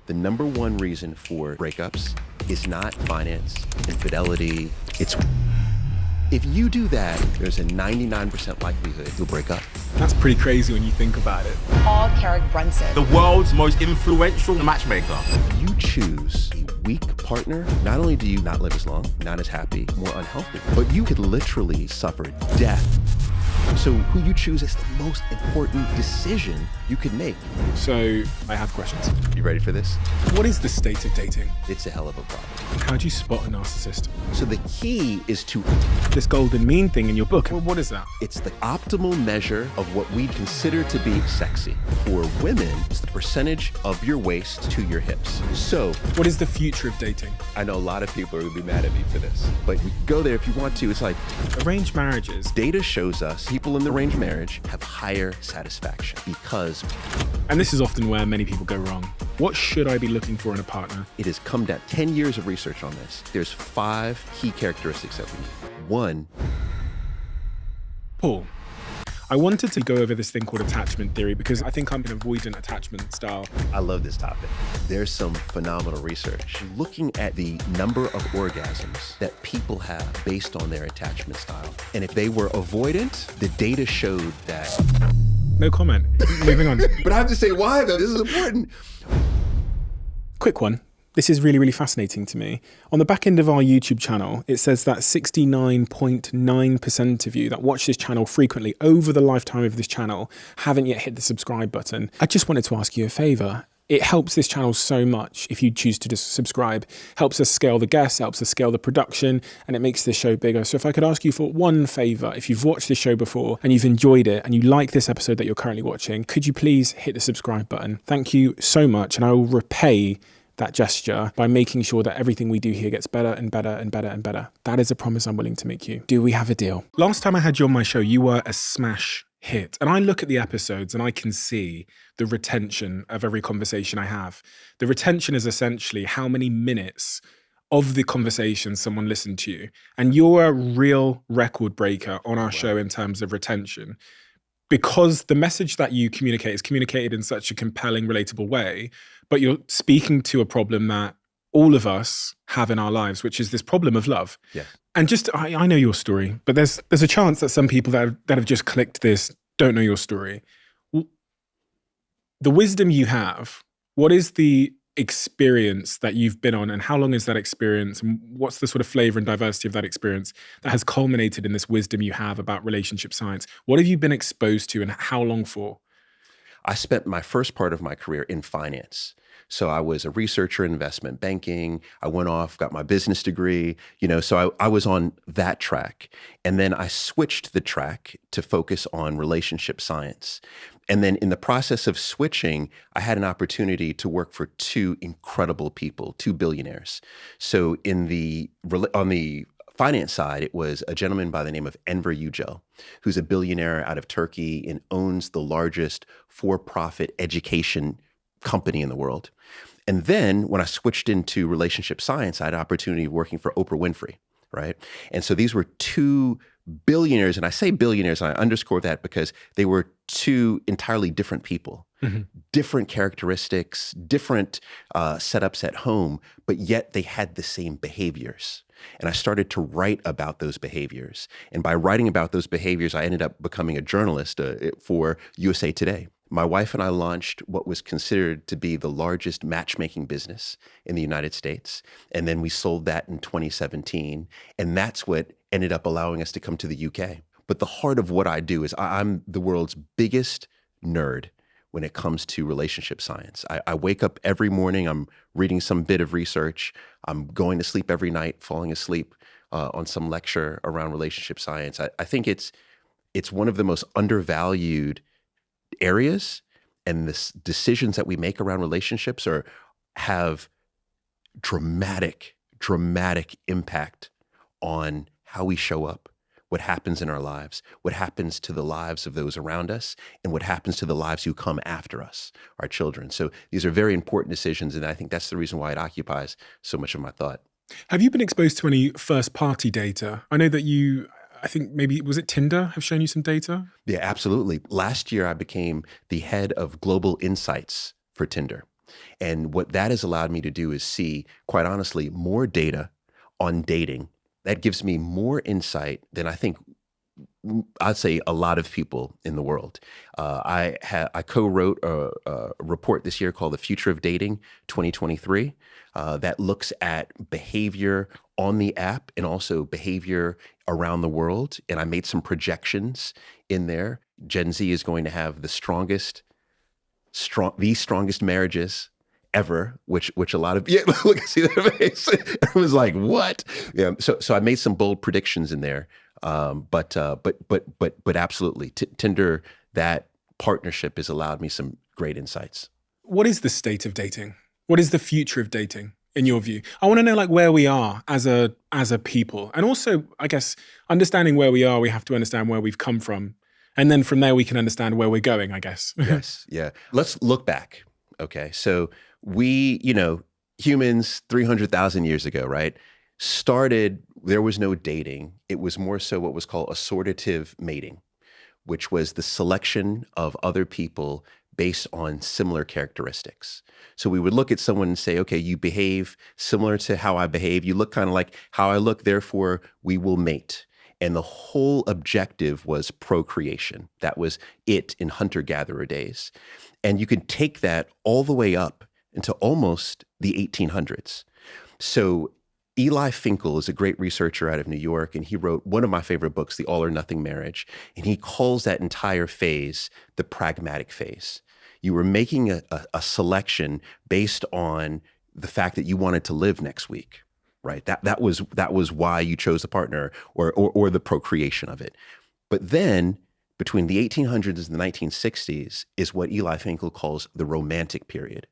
The number one reason for breakups is not finance, infidelity. It's if you do that, there's a 99% likelihood you'll break up. That's pretty crazy when you think about it. All Carrick Brunson. The world's most influential matchmaker. If you choose a weak partner, not only do you not live as long, not as happy, more unhealthy, but you could literally suffer death. So who you choose is the most important decision you could make. So I have questions. You ready for this? What is the state of dating? It's a hell of a problem. How do you spot a narcissist? So the key is to, This golden mean thing in your book, well, what is that? it's the optimal measure of what we consider to be sexy. For women, it's the percentage of your waist to your hips. So What is the future of dating? I know a lot of people are gonna be mad at me for this, but we can go there if you want to. It's like Arranged marriages. data shows us people in the arranged marriage have higher satisfaction because And this is often where many people go wrong. What should I be looking for in a partner? it has come down 10 years of research on this. There's 5 key characteristics that we need. 1, Paul, I wanted to go over this thing called attachment theory because I think I'm an avoidant attachment style. I love this topic. There's some phenomenal research looking at the number of orgasms that people have based on their attachment style. And if they were avoidant, the data showed that. No comment. Moving on. But I have to say why though, this is important. Quick one. This is really, really fascinating to me. On the back end of our YouTube channel, it says that 69.9% of you that watch this channel frequently over the lifetime of this channel haven't yet hit the subscribe button. I just wanted to ask you a favor. It helps this channel so much if you choose to just subscribe. Helps us scale the guests, helps us scale the production, and it makes this show bigger. So if I could ask you for one favor, if you've watched this show before and you've enjoyed it and you like this episode that you're currently watching, could you please hit the subscribe button? Thank you so much, and I will repay that gesture by making sure that everything we do here gets better and better and better and better. That is a promise I'm willing to make you. Do we have a deal? Last time I had you on my show, you were a smash hit. And I look at the episodes and I can see the retention of every conversation I have. The retention is essentially how many minutes of the conversation someone listened to you. And you're a real record breaker on our show in terms of retention. Because the message that you communicate is communicated in such a compelling, relatable way, but you're speaking to a problem that all of us have in our lives, which is this problem of love. Yes. And just, I know your story, but there's a chance that some people that have just clicked this don't know your story. The wisdom you have, what is the experience that you've been on and how long is that experience and what's the sort of flavor and diversity of that experience that has culminated in this wisdom you have about relationship science? What have you been exposed to and how long for? I spent my first part of my career in finance. So I was a researcher in investment banking. I went off, got my business degree, so I was on that track. And then I switched the track to focus on relationship science. And then in the process of switching, I had an opportunity to work for 2 incredible people, 2 billionaires. So on the finance side, it was a gentleman by the name of Enver Yücel, who's a billionaire out of Turkey and owns the largest for-profit education company in the world. And then when I switched into relationship science, I had an opportunity working for Oprah Winfrey, right? And so these were 2 billionaires, and I say billionaires, and I underscore that because they were 2 entirely different people, different characteristics, different setups at home, but yet they had the same behaviors. And I started to write about those behaviors. And by writing about those behaviors, I ended up becoming a journalist for USA Today. My wife and I launched what was considered to be the largest matchmaking business in the United States. And then we sold that in 2017. And that's what ended up allowing us to come to the UK. But the heart of what I do is I'm the world's biggest nerd when it comes to relationship science. I wake up every morning, I'm reading some bit of research. I'm going to sleep every night, falling asleep on some lecture around relationship science. I think it's one of the most undervalued areas, and the decisions that we make around relationships have dramatic impact on how we show up, what happens in our lives, what happens to the lives of those around us, and what happens to the lives who come after us, our children. So these are very important decisions, and I think that's the reason why it occupies so much of my thought. Have you been exposed to any first-party data? I know that I think maybe, was it Tinder, have shown you some data? Yeah, absolutely. Last year, I became the head of global insights for Tinder. And what that has allowed me to do is see, quite honestly, more data on dating. That gives me more insight than I think I'd say a lot of people in the world. I co-wrote a report this year called The Future of Dating 2023 that looks at behavior on the app and also behavior around the world. And I made some projections in there. Gen Z is going to have the strongest marriages ever, which a lot of, yeah, look, see that face. Everyone's like, what? Yeah. So I made some bold predictions in there. But absolutely, Tinder, that partnership has allowed me some great insights. What is the state of dating? What is the future of dating in your view? I want to know like where we are as a people. And also, I guess, understanding where we are, we have to understand where we've come from. And then from there, we can understand where we're going, I guess. Yes. Yeah. Let's look back. Okay. So we, humans 300,000 years ago, right? There was no dating. It was more so what was called assortative mating, which was the selection of other people based on similar characteristics. So we would look at someone and say, okay, you behave similar to how I behave. You look kind of like how I look, therefore we will mate. And the whole objective was procreation. That was it in hunter-gatherer days. And you can take that all the way up into almost the 1800s. So Eli Finkel is a great researcher out of New York, and he wrote one of my favorite books, The All or Nothing Marriage, and he calls that entire phase the pragmatic phase. You were making a selection based on the fact that you wanted to live next week, right? That was why you chose a partner or the procreation of it. But then between the 1800s and the 1960s is what Eli Finkel calls the romantic period.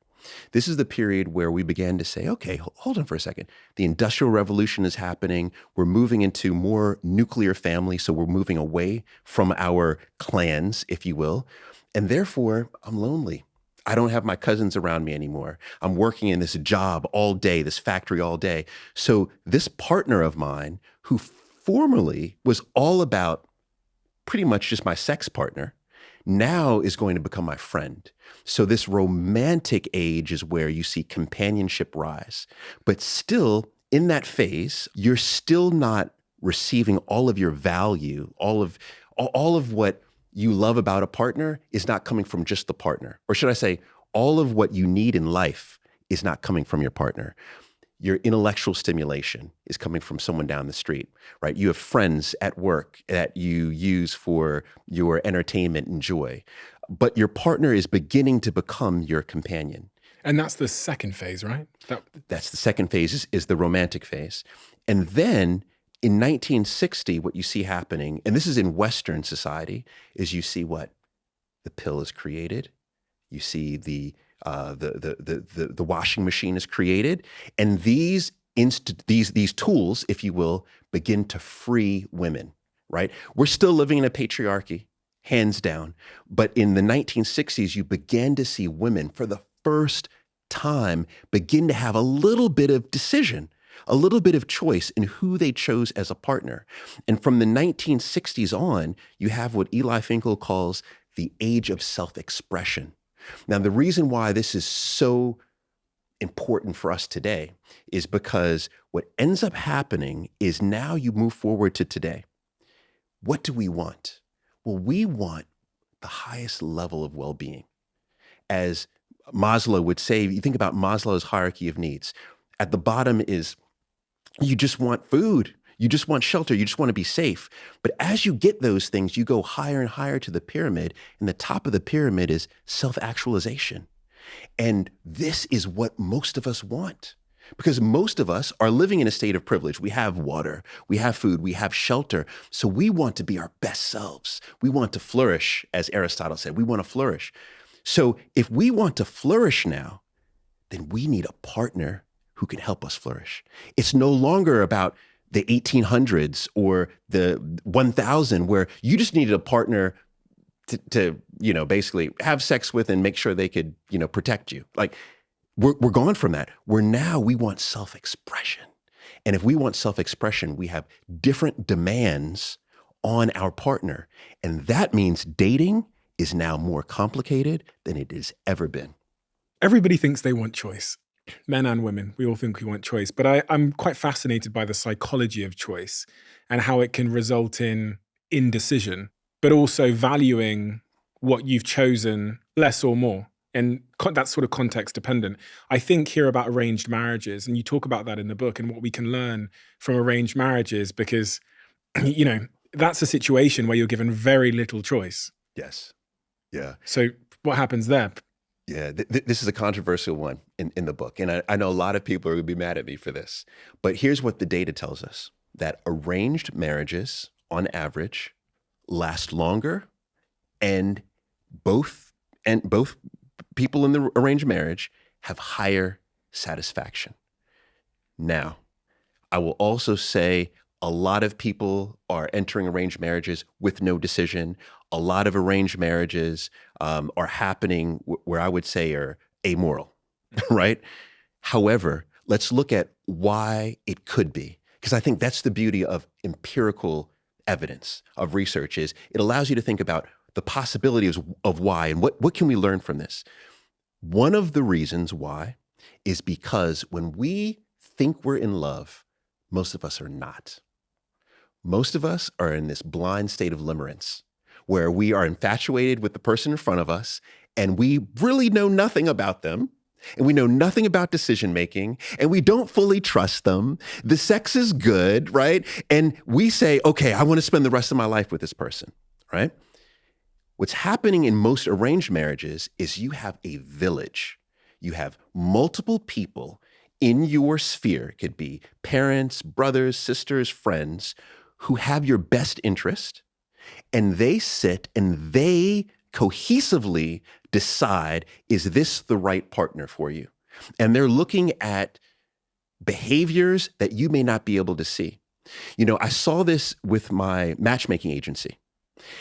This is the period where we began to say, okay, hold on for a second. The Industrial Revolution is happening. We're moving into more nuclear family. So we're moving away from our clans, if you will. And therefore, I'm lonely. I don't have my cousins around me anymore. I'm working in this job all day, this factory all day. So this partner of mine, who formerly was all about pretty much just my sex partner, now is going to become my friend. So this romantic age is where you see companionship rise. But still, in that phase, you're still not receiving all of your value, all of what you love about a partner is not coming from just the partner. Or should I say, all of what you need in life is not coming from your partner. Your intellectual stimulation is coming from someone down the street, right? You have friends at work that you use for your entertainment and joy, but your partner is beginning to become your companion. And that's the second phase, right? That's the second phase is the romantic phase. And then in 1960, what you see happening, and this is in Western society, is you see what? The pill is created. You see the washing machine is created, and these tools, if you will, begin to free women, right? We're still living in a patriarchy, hands down. But in the 1960s, you began to see women for the first time begin to have a little bit of decision, a little bit of choice in who they chose as a partner. And from the 1960s on, you have what Eli Finkel calls the age of self-expression. Now, the reason why this is so important for us today is because what ends up happening is now you move forward to today. What do we want? Well, we want the highest level of well-being. As Maslow would say, you think about Maslow's hierarchy of needs. At the bottom is you just want food. You just want shelter. You just want to be safe. But as you get those things, you go higher and higher to the pyramid. And the top of the pyramid is self-actualization. And this is what most of us want. Because most of us are living in a state of privilege. We have water, we have food, we have shelter. So we want to be our best selves. We want to flourish, as Aristotle said. We want to flourish. So if we want to flourish now, then we need a partner who can help us flourish. It's no longer about the 1800s or the 1000 where you just needed a partner to basically have sex with and make sure they could, protect you. Like we're gone from that. We want self-expression. And if we want self-expression, we have different demands on our partner. And that means dating is now more complicated than it has ever been. Everybody thinks they want choice. Men and women, we all think we want choice. But I'm quite fascinated by the psychology of choice and how it can result in indecision, but also valuing what you've chosen less or more. And that's sort of context dependent. I think here about arranged marriages, and you talk about that in the book and what we can learn from arranged marriages, because, you know, that's a situation where you're given very little choice. Yes. Yeah. So what happens there? Yeah, this is a controversial one in the book. And I know a lot of people are going to be mad at me for this. But here's what the data tells us, that arranged marriages, on average, last longer, and both people in the arranged marriage have higher satisfaction. Now, I will also say a lot of people are entering arranged marriages with no decision. A lot of arranged marriages are happening where I would say are amoral, right? However, let's look at why it could be, because I think that's the beauty of empirical evidence, of research, is it allows you to think about the possibilities of why and what can we learn from this. One of the reasons why is because when we think we're in love, most of us are not. Most of us are in this blind state of limerence, where we are infatuated with the person in front of us and we really know nothing about them and we know nothing about decision making and we don't fully trust them. The sex is good, right? And we say, okay, I want to spend the rest of my life with this person, right? What's happening in most arranged marriages is you have a village. You have multiple people in your sphere. It could be parents, brothers, sisters, friends, who have your best interest, and they sit and they cohesively decide, is this the right partner for you? And they're looking at behaviors that you may not be able to see. You know, I saw this with my matchmaking agency.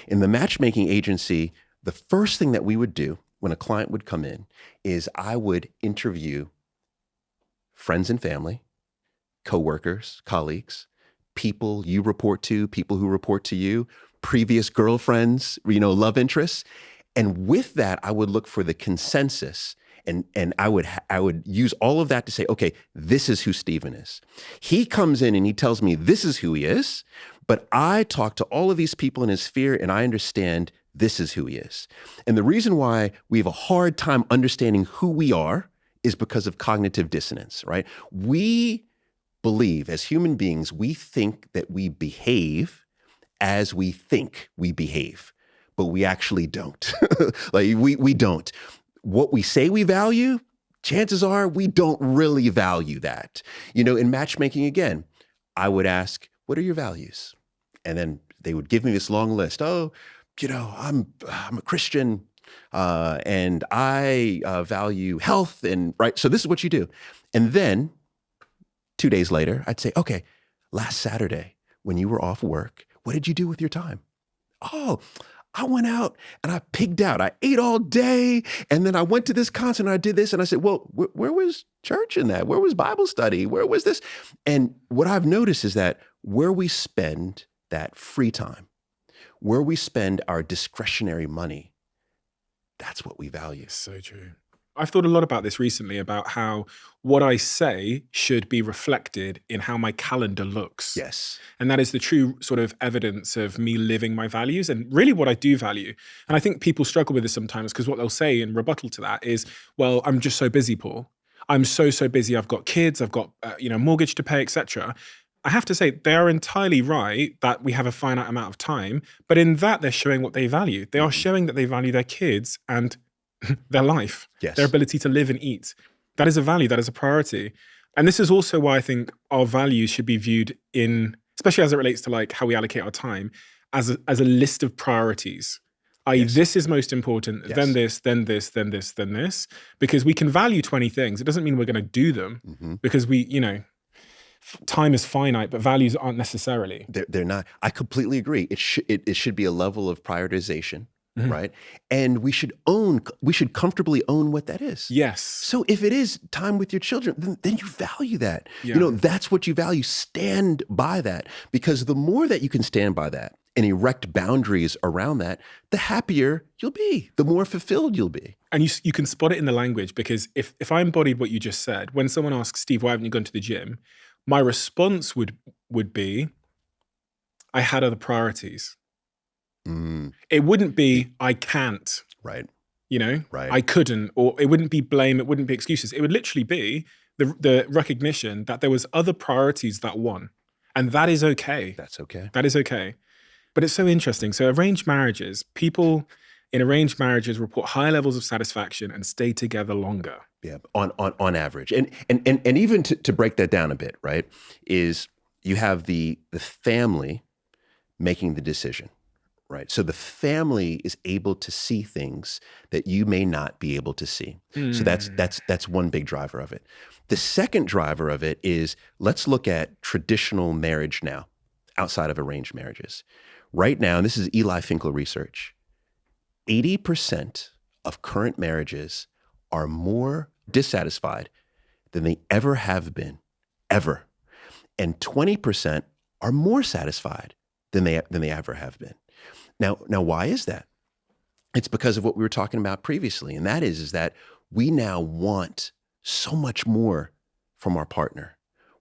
In the matchmaking agency, the first thing that we would do when a client would come in is I would interview friends and family, coworkers, colleagues, people you report to, people who report to you, previous girlfriends, you know, love interests. And with that, I would look for the consensus, and I would use all of that to say, okay, this is who Stephen is. He comes in and he tells me this is who he is, but I talk to all of these people in his sphere and I understand this is who he is. And the reason why we have a hard time understanding who we are is because of cognitive dissonance, right? We believe as human beings, we think that we behave as we think we behave, but we actually don't. Like we don't. What we say we value, chances are we don't really value that. You know, in matchmaking, again, I would ask, what are your values? And then they would give me this long list. Oh, you know, I'm a Christian, and I value health, and right. So this is what you do. And then 2 days later, I'd say, okay, last Saturday when you were off work, what did you do with your time? Oh, I went out and I pigged out. I ate all day. And then I went to this concert and I did this. And I said, well, where was church in that? Where was Bible study? Where was this? And what I've noticed is that where we spend that free time, where we spend our discretionary money, that's what we value. So true. I've thought a lot about this recently, about how what I say should be reflected in how my calendar looks. Yes. And that is the true sort of evidence of me living my values and really what I do value. And I think people struggle with this sometimes because what they'll say in rebuttal to that is, well, I'm just so busy, Paul. I'm so busy. I've got kids, I've got mortgage to pay, etc. I have to say they are entirely right that we have a finite amount of time, but in that they're showing what they value. They are showing that they value their kids and their life, yes, their ability to live and eat. That is a value, that is a priority. And this is also why I think our values should be viewed in, especially as it relates to like how we allocate our time, as a list of priorities. I.e., Yes. this is most important, Yes. then this, then this, then this, then this. Because we can value 20 things. It doesn't mean we're going to do them because we, time is finite, but values aren't necessarily. They're not. I completely agree. It should be a level of prioritization, right? And we should comfortably own what that is. Yes. So if it is time with your children, then you value that. Yeah. That's what you value. Stand by that, because the more that you can stand by that and erect boundaries around that, the happier you'll be, the more fulfilled you'll be. And you can spot it in the language, because if I embodied what you just said, when someone asks, Steve, why haven't you gone to the gym? My response would be, I had other priorities. It wouldn't be, I can't. Right. You know, Right. I couldn't, or it wouldn't be blame, it wouldn't be excuses. It would literally be the recognition that there was other priorities that won. And that is okay. That's okay. That is okay. But it's so interesting. So arranged marriages, people in arranged marriages report higher levels of satisfaction and stay together longer. Yeah, on average. And even to break that down a bit, right, is you have the family making the decision, right? So the family is able to see things that you may not be able to see. So that's one big driver of it. The second driver of it is, let's look at traditional marriage now, outside of arranged marriages. Right now, and this is Eli Finkel research, 80% of current marriages are more dissatisfied than they ever have been, ever. And 20% are more satisfied than they ever have been. Now, why is that? It's because of what we were talking about previously, and that is that we now want so much more from our partner.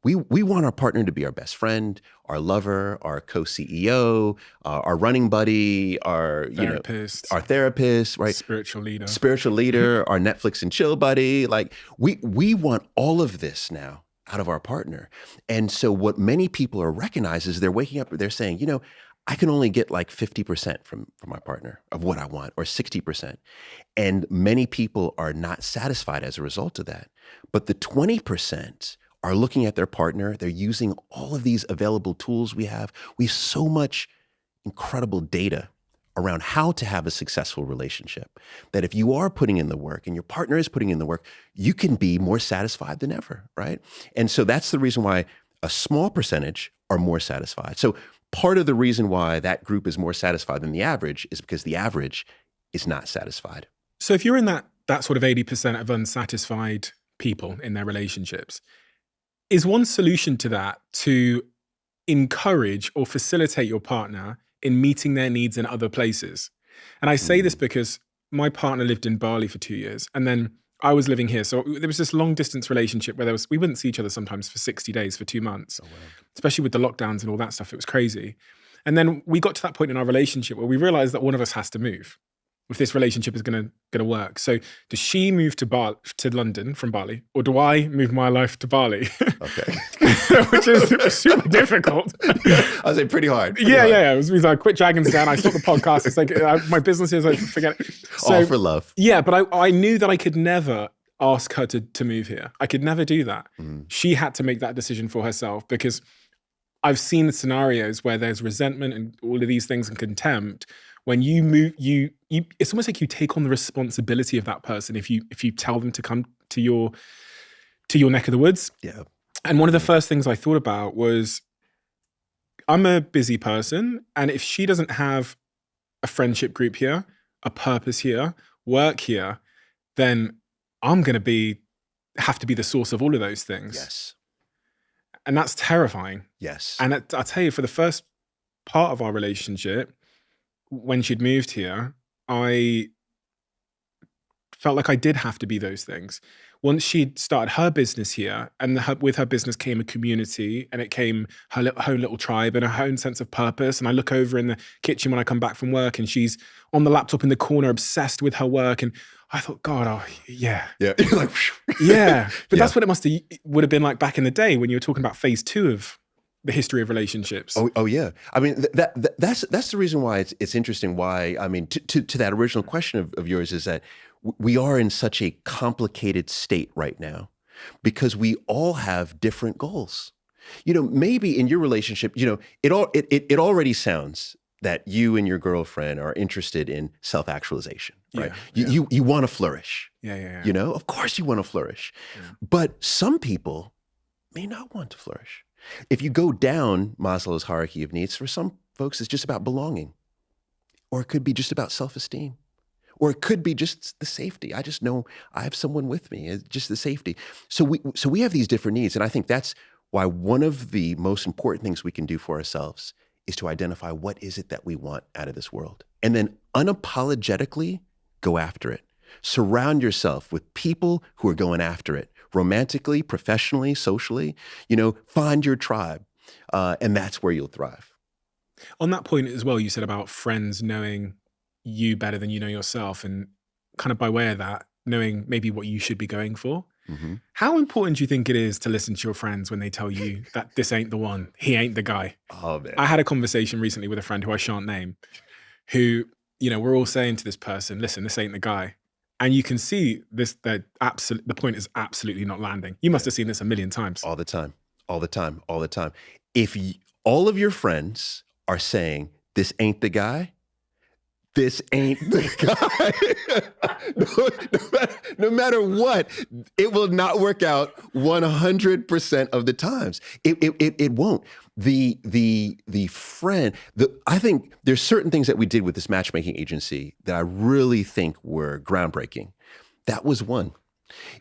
We want our partner to be our best friend, our lover, our co-CEO, our running buddy, our Therapist. our therapist, right? Spiritual leader, our Netflix and chill buddy. Like we want all of this now out of our partner. And so what many people are recognizing is they're waking up, they're saying, I can only get like 50% from my partner of what I want, or 60%. And many people are not satisfied as a result of that. But the 20% are looking at their partner. They're using all of these available tools we have. We have so much incredible data around how to have a successful relationship that if you are putting in the work and your partner is putting in the work, you can be more satisfied than ever, right? And so that's the reason why a small percentage are more satisfied. So part of the reason why that group is more satisfied than the average is because the average is not satisfied. So if you're in that sort of 80% of unsatisfied people in their relationships, is one solution to that to encourage or facilitate your partner in meeting their needs in other places? And I say this because my partner lived in Bali for 2 years, and then I was living here. So there was this long distance relationship where we wouldn't see each other sometimes for 60 days, for 2 months, especially with the lockdowns and all that stuff. It was crazy. And then we got to that point in our relationship where we realized that one of us has to move if this relationship is gonna work. So does she move to London from Bali, or do I move my life to Bali? Okay. Which is super difficult. I was saying pretty hard. Yeah. It means I quit Dragons Den, I stopped the podcast. It's like my business is, I forget it. So, all for love. Yeah, but I knew that I could never ask her to move here. I could never do that. She had to make that decision for herself, because I've seen scenarios where there's resentment and all of these things and contempt. When you move, it's almost like you take on the responsibility of that person if you tell them to come to your neck of the woods. Yeah. And one of the first things I thought about was, I'm a busy person, and if she doesn't have a friendship group here, a purpose here, work here, then I'm going to have to be the source of all of those things. Yes. And that's terrifying. Yes. And I'll tell you, for the first part of our relationship, when she'd moved here, I felt like I did have to be those things. Once she'd started her business here, and with her business came a community, and it came her own little tribe and her own sense of purpose. And I look over in the kitchen when I come back from work, and she's on the laptop in the corner, obsessed with her work. And I thought, God, yeah. Yeah. You're like, yeah. But that's what it would have been like back in the day when you were talking about phase 2 of the history of relationships. Oh yeah. I mean, that's the reason why it's interesting. Why, I mean, to that original question of yours, is that we are in such a complicated state right now because we all have different goals. Maybe in your relationship, it already sounds that you and your girlfriend are interested in self-actualization, right? Yeah. You want to flourish. Yeah. Of course you want to flourish. Yeah. But some people may not want to flourish. If you go down Maslow's hierarchy of needs, for some folks, it's just about belonging. Or it could be just about self-esteem. Or it could be just the safety. I just know I have someone with me. It's just the safety. So we have these different needs. And I think that's why one of the most important things we can do for ourselves is to identify what is it that we want out of this world. And then unapologetically go after it. Surround yourself with people who are going after it, romantically, professionally, socially. Find your tribe, and that's where you'll thrive. On that point as well, you said about friends knowing you better than you know yourself, and kind of by way of that, knowing maybe what you should be going for. Mm-hmm. How important do you think it is to listen to your friends when they tell you that this ain't the one, he ain't the guy? Oh, man. I had a conversation recently with a friend who I shan't name, who, we're all saying to this person, listen, this ain't the guy. And you can see the point is absolutely not landing. You must have seen this a million times. All the time. If all of your friends are saying, this ain't the guy, this ain't the guy. no matter what, it will not work out 100% of the times. It won't. I think there's certain things that we did with this matchmaking agency that I really think were groundbreaking. That was one.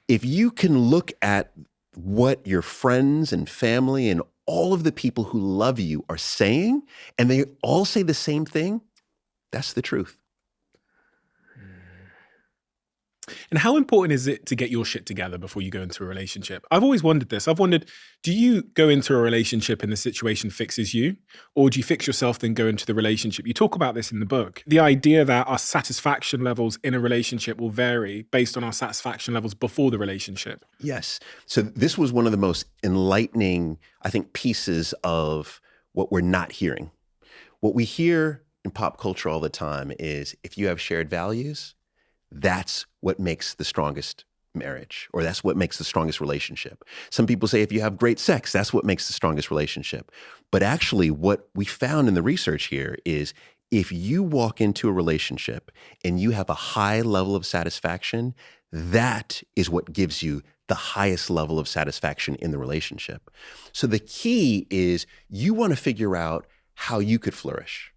If you can look at what your friends and family and all of the people who love you are saying, and they all say the same thing, that's the truth. And how important is it to get your shit together before you go into a relationship? I've always wondered this. I've wondered, do you go into a relationship and the situation fixes you? Or do you fix yourself, then go into the relationship? You talk about this in the book. The idea that our satisfaction levels in a relationship will vary based on our satisfaction levels before the relationship. Yes. So this was one of the most enlightening, I think, pieces of what we're not hearing. What we hear in pop culture all the time is if you have shared values, that's what makes the strongest marriage, or that's what makes the strongest relationship. Some people say if you have great sex, that's what makes the strongest relationship. But actually what we found in the research here is if you walk into a relationship and you have a high level of satisfaction, that is what gives you the highest level of satisfaction in the relationship. So the key is you want to figure out how you could flourish,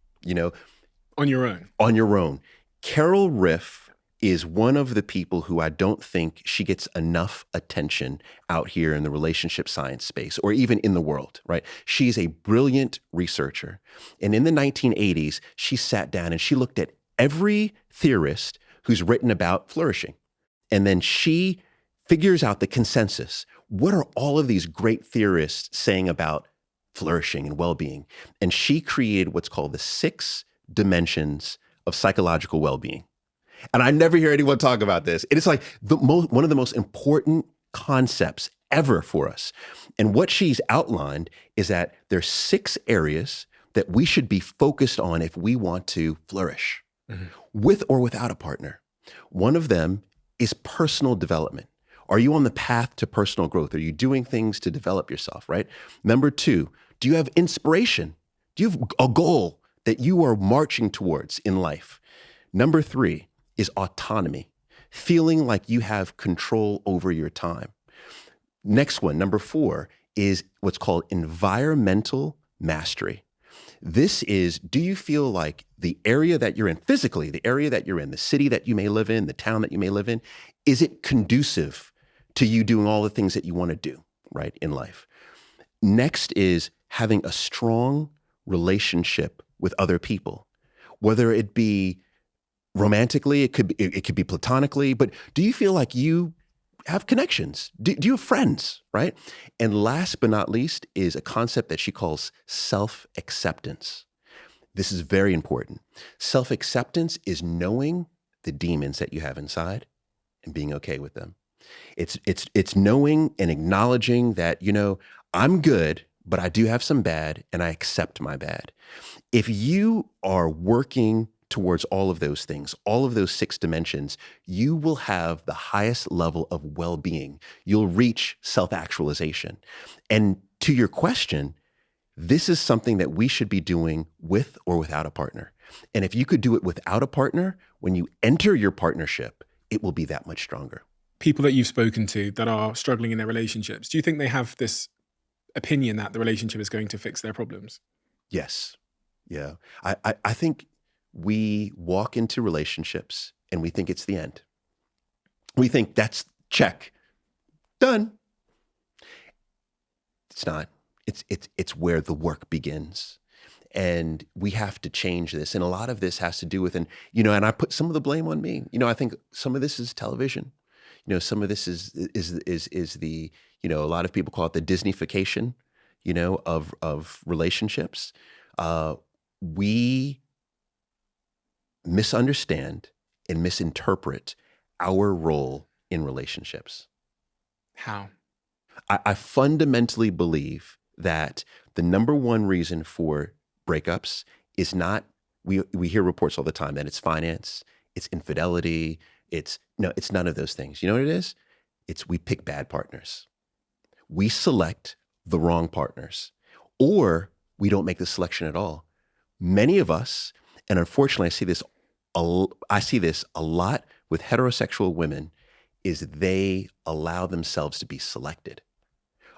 on your own. On your own. Carol Riff is one of the people who I don't think she gets enough attention out here in the relationship science space or even in the world, right? She's a brilliant researcher. And in the 1980s, she sat down and she looked at every theorist who's written about flourishing. And then she figures out the consensus. What are all of these great theorists saying about flourishing and well-being? And she created what's called the 6 dimensions of psychological well-being. And I never hear anyone talk about this. And it's like one of the most important concepts ever for us. And what she's outlined is that there's 6 areas that we should be focused on if we want to flourish, with or without a partner. One of them is personal development. Are you on the path to personal growth? Are you doing things to develop yourself, right? Number 2, do you have inspiration? Do you have a goal that you are marching towards in life? Number 3 is autonomy, feeling like you have control over your time. Next one, number 4, is what's called environmental mastery. This is, do you feel like the area that you're in, physically, the area that you're in, the city that you may live in, the town that you may live in, is it conducive to you doing all the things that you want to do, right, in life? Next is having a strong relationship with other people, whether it be romantically, it could be platonically, but do you feel like you have connections? Do you have friends, right? And last but not least is a concept that she calls self-acceptance. This is very important. Self-acceptance is knowing the demons that you have inside and being okay with them. It's knowing and acknowledging that, I'm good, but I do have some bad and I accept my bad. If you are working towards all of those things, all of those 6 dimensions, you will have the highest level of well-being. You'll reach self-actualization. And to your question, this is something that we should be doing with or without a partner. And if you could do it without a partner, when you enter your partnership, it will be that much stronger. People that you've spoken to that are struggling in their relationships, do you think they have this opinion that the relationship is going to fix their problems? Yes. Yeah. I think we walk into relationships and we think it's the end. We think that's check, done. It's not. It's where the work begins. And we have to change this. And a lot of this has to do with, and I put some of the blame on me. I think some of this is television. Some of this is the, a lot of people call it the Disneyfication, of relationships. We misunderstand and misinterpret our role in relationships. How? I fundamentally believe that the number one reason for breakups is not, we hear reports all the time that it's finance, it's infidelity, it's none of those things. You know what it is? It's we pick bad partners. We select the wrong partners, or we don't make the selection at all. Many of us, and unfortunately I see this a lot with heterosexual women, is they allow themselves to be selected,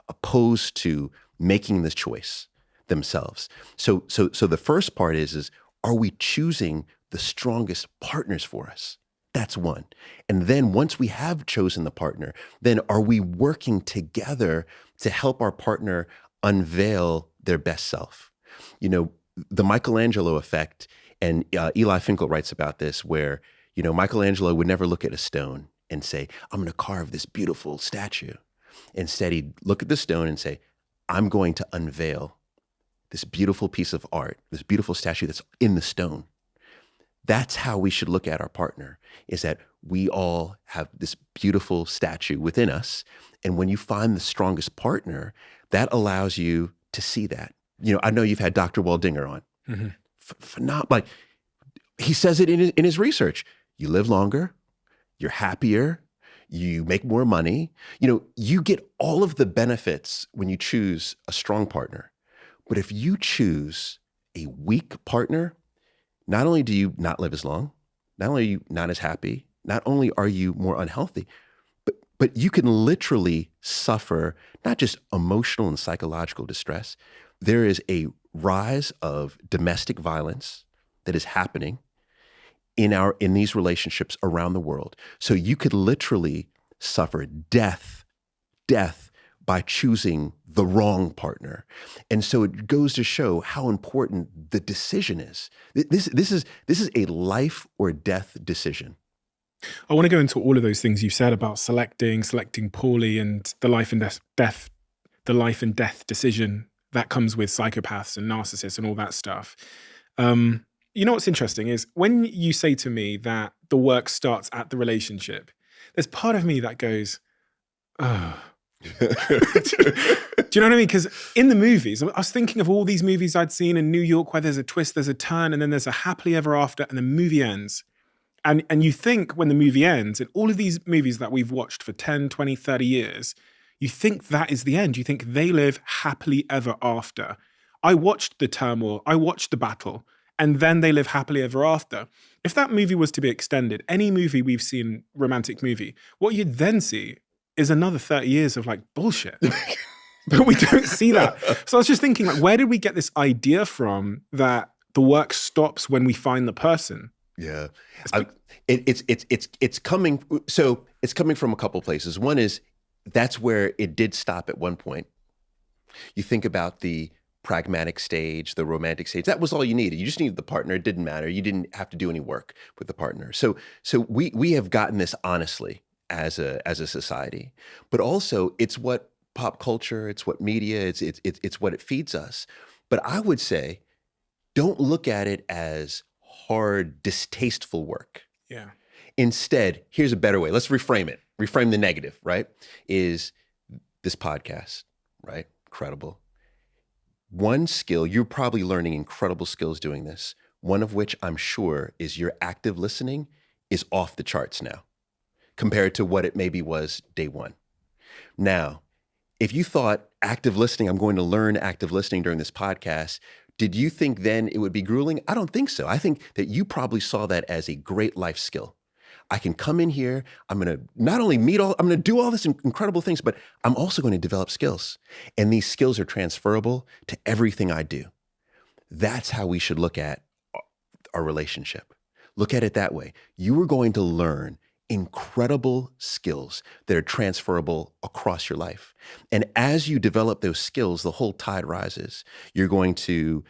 opposed to making this choice themselves. So the first part is are we choosing the strongest partners for us? That's one. And then once we have chosen the partner, then are we working together to help our partner unveil their best self? The Michelangelo effect, and Eli Finkel writes about this, where, Michelangelo would never look at a stone and say, I'm going to carve this beautiful statue. Instead, he'd look at the stone and say, I'm going to unveil this beautiful piece of art, this beautiful statue that's in the stone. That's how we should look at our partner, is that we all have this beautiful statue within us. And when you find the strongest partner, that allows you to see that. I know you've had Dr. Waldinger on. Mm-hmm. He says it in his research. You live longer, you're happier, you make more money. You get all of the benefits when you choose a strong partner. But if you choose a weak partner, not only do you not live as long, not only are you not as happy, not only are you more unhealthy, but you can literally suffer not just emotional and psychological distress. There is a rise of domestic violence that is happening in these relationships around the world. So you could literally suffer death by choosing the wrong partner. And so it goes to show how important the decision is. This is a life or death decision. I want to go into all of those things you said about selecting poorly, and the life and death decision that comes with psychopaths and narcissists and all that stuff. What's interesting is when you say to me that the work starts at the relationship, there's part of me that goes, oh. Do you know what I mean? Because in the movies, I was thinking of all these movies I'd seen in New York where there's a twist, there's a turn, and then there's a happily ever after, and the movie ends. And you think when the movie ends, in all of these movies that we've watched for 10, 20, 30 years, you think that is the end. You think they live happily ever after. I watched the turmoil, I watched the battle, and then they live happily ever after. If that movie was to be extended, any movie we've seen, romantic movie, what you'd then see is another 30 years of bullshit. But we don't see that. So I was just thinking, where did we get this idea from that the work stops when we find the person? Yeah, it's coming. So it's coming from a couple places. One is that's where it did stop at one point. You think about the pragmatic stage, the romantic stage. That was all you needed. You just needed the partner. It didn't matter. You didn't have to do any work with the partner. So we have gotten this honestly as a society, but also it's what pop culture, it's what media, it's what it feeds us. But I would say, don't look at it as hard, distasteful work. Yeah. Instead, here's a better way. Let's reframe it. Reframe the negative, right? Is this podcast, right? Incredible. One skill, you're probably learning incredible skills doing this. One of which I'm sure is your active listening is off the charts now compared to what it maybe was day one. Now, if you thought active listening, I'm going to learn active listening during this podcast, did you think then it would be grueling? I don't think so. I think that you probably saw that as a great life skill. I can come in here, I'm going to not only I'm going to do all this incredible things, but I'm also going to develop skills. And these skills are transferable to everything I do. That's how we should look at our relationship. Look at it that way. You are going to learn incredible skills that are transferable across your life. And as you develop those skills, the whole tide rises. You're going to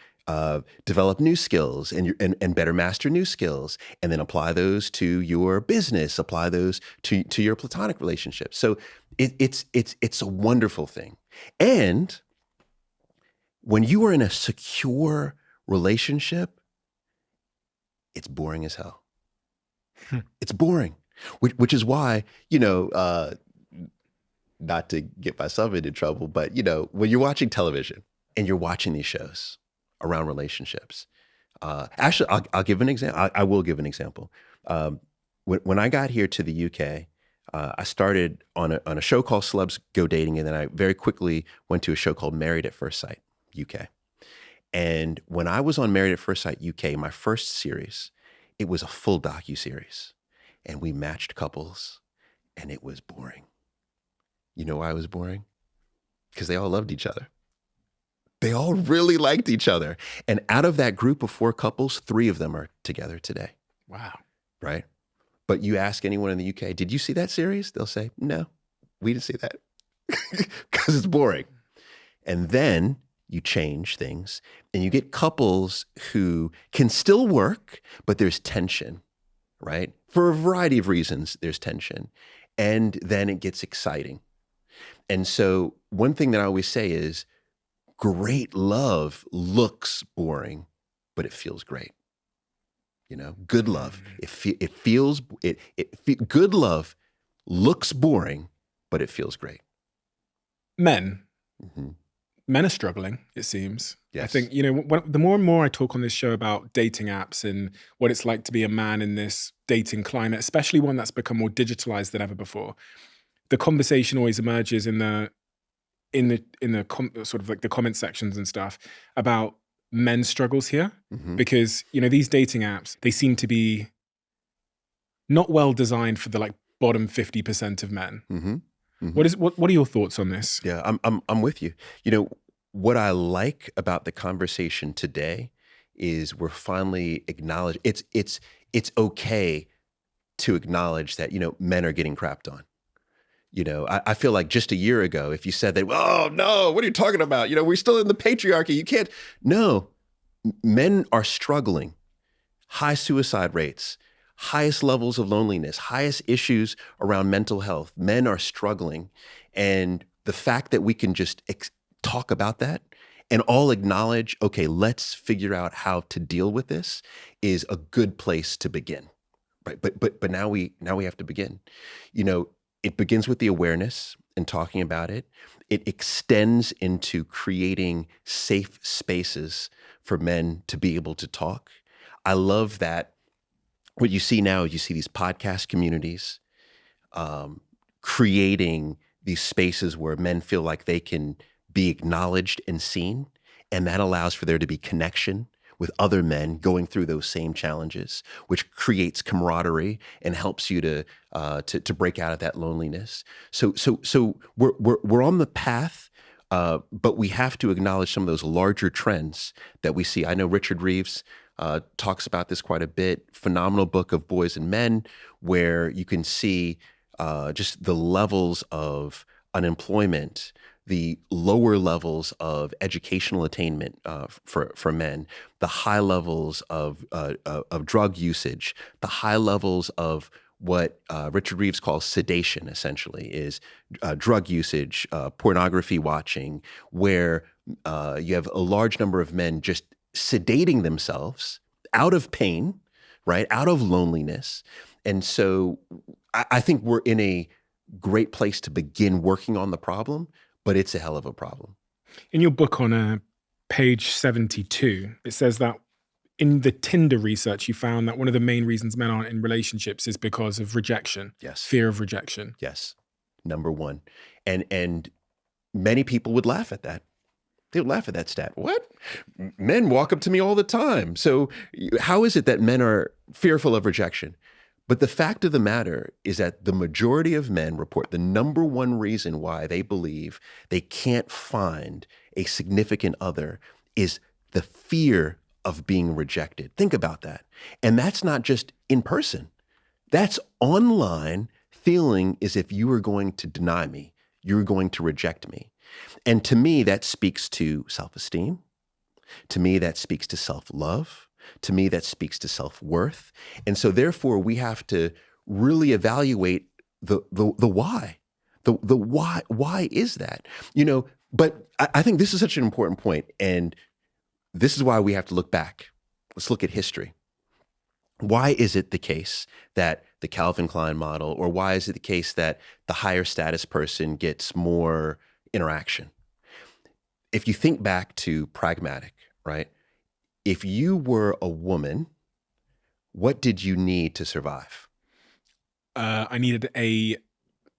develop new skills and better master new skills, and then apply those to your business, apply those to your platonic relationships. So it's a wonderful thing. And when you are in a secure relationship, it's boring as hell. It's boring, which is why, not to get myself into trouble, but when you're watching television and you're watching these shows around relationships, actually, I'll give an example. I will give an example. When I got here to the UK, I started on a show called Celebs Go Dating, and then I very quickly went to a show called Married at First Sight UK. And when I was on Married at First Sight UK, my first series, it was a full docuseries, and we matched couples, and it was boring. You know why it was boring? Because they all loved each other. They all really liked each other. And out of that group of 4 couples, 3 of them are together today. Wow. Right? But you ask anyone in the UK, did you see that series? They'll say, no, we didn't see that because it's boring. And then you change things and you get couples who can still work, but there's tension, right? For a variety of reasons, there's tension. And then it gets exciting. And so one thing that I always say is great love looks boring, but it feels great. Good love. Good love looks boring, but it feels great. Men. Mm-hmm. Men are struggling, it seems. Yes. I think, the more and more I talk on this show about dating apps and what it's like to be a man in this dating climate, especially one that's become more digitalized than ever before, the conversation always emerges in the sort of like the comment sections and stuff about men's struggles here, because these dating apps, they seem to be not well designed for the bottom 50% of men. What are your thoughts on this? Yeah, I'm with you. What I like about the conversation today is we're finally acknowledging it's okay to acknowledge that men are getting crapped on. I feel like just a year ago, if you said that, oh no, what are you talking about? We're still in the patriarchy. You can't. No, men are struggling. High suicide rates, highest levels of loneliness, highest issues around mental health. Men are struggling. And the fact that we can just talk about that and all acknowledge, okay, let's figure out how to deal with this is a good place to begin. Right. But now we have to begin. It begins with the awareness and talking about it. It extends into creating safe spaces for men to be able to talk. I love that what you see now is you see these podcast communities creating these spaces where men feel like they can be acknowledged and seen. And that allows for there to be connection with other men going through those same challenges, which creates camaraderie and helps you to break out of that loneliness. So we're on the path, but we have to acknowledge some of those larger trends that we see. I know Richard Reeves talks about this quite a bit. Phenomenal book of Boys and Men, where you can see just the levels of unemployment, the lower levels of educational attainment for men, the high levels of drug usage, the high levels of what Richard Reeves calls sedation, essentially, is drug usage, pornography watching, where you have a large number of men just sedating themselves out of pain, right, out of loneliness. And so I think we're in a great place to begin working on the problem, but it's a hell of a problem. In your book on page 72, it says that in the Tinder research, you found that one of the main reasons men aren't in relationships is because of rejection. Yes. Fear of rejection. Yes. Number one. And many people would laugh at that. They would laugh at that stat. What? Men walk up to me all the time. So how is it that men are fearful of rejection? But the fact of the matter is that the majority of men report the number one reason why they believe they can't find a significant other is the fear of being rejected. Think about that. And that's not just in person. That's online, feeling as if you are going to deny me, you're going to reject me. And to me, that speaks to self-esteem. To me, that speaks to self-love. To me, that speaks to self-worth. And so therefore, we have to really evaluate the why. The why is that? But I think this is such an important point, and this is why we have to look back. Let's look at history. Why is it the case that the Calvin Klein model, or why is it the case that the higher status person gets more interaction? If you think back to pragmatic, right? If you were a woman, what did you need to survive? I needed a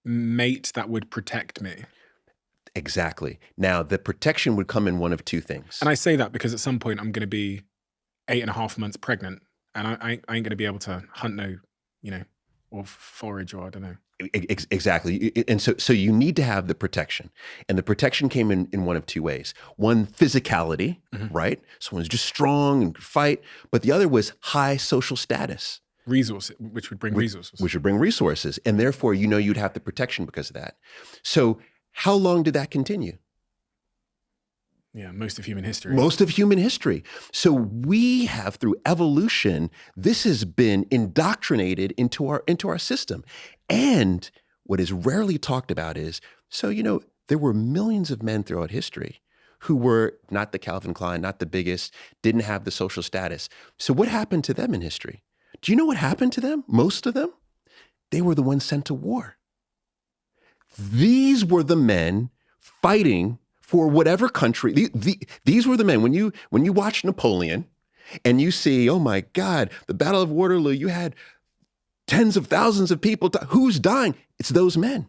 mate that would protect me. Exactly. Now, the protection would come in one of two things. And I say that because at some point I'm going to be 8.5 months pregnant, and I ain't going to be able to hunt or forage, or I don't know. Exactly. And so you need to have the protection. And the protection came in one of two ways. One, physicality, right? Someone's just strong and could fight. But the other was high social status. Resources, which would bring resources. Which would bring resources. And therefore, you'd have the protection because of that. So how long did that continue? Yeah, most of human history. Most of human history. So we have, through evolution, this has been indoctrinated into our system. And what is rarely talked about is, there were millions of men throughout history who were not the Calvin Klein, not the biggest, didn't have the social status. So what happened to them in history? Do you know what happened to them? Most of them? They were the ones sent to war. These were the men fighting for whatever country. These were the men. When you watch Napoleon and you see, oh my God, the Battle of Waterloo, you had tens of thousands of people. Who's dying? It's those men.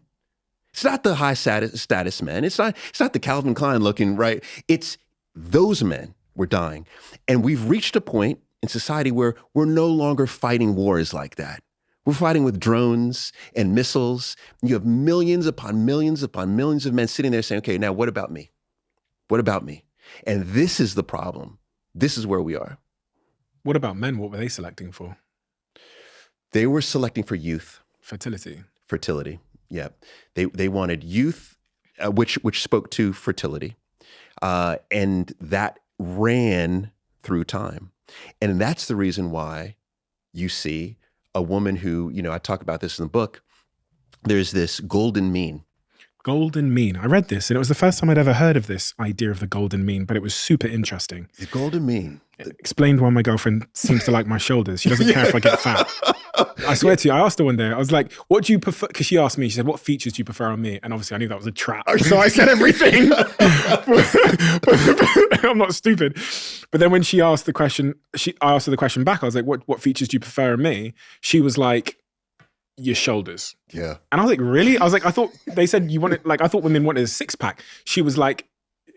It's not the high status men. It's not the Calvin Klein looking, right? It's those men were dying. And we've reached a point in society where we're no longer fighting wars like that. We're fighting with drones and missiles. You have millions upon millions upon millions of men sitting there saying, okay, now what about me? What about me? And this is the problem. This is where we are. What about men? What were they selecting for? They were selecting for youth. Fertility. Yeah. They wanted youth, which spoke to fertility. And that ran through time. And that's the reason why you see a woman who, I talk about this in the book, there's this golden mean. Golden mean. I read this and it was the first time I'd ever heard of this idea of the golden mean, but it was super interesting. The golden mean. It explained why my girlfriend seems to like my shoulders. She doesn't care if I get fat. I swear to you, I asked her one day, I was like, what do you prefer? Because she asked me, she said, what features do you prefer on me? And obviously I knew that was a trap. So I said everything. I'm not stupid. But then when she asked the question, I asked her the question back. I was like, what features do you prefer on me? She was like, your shoulders. Yeah. And I was like, really? I was like, I thought they said you wanted, I thought women wanted a six pack. She was like,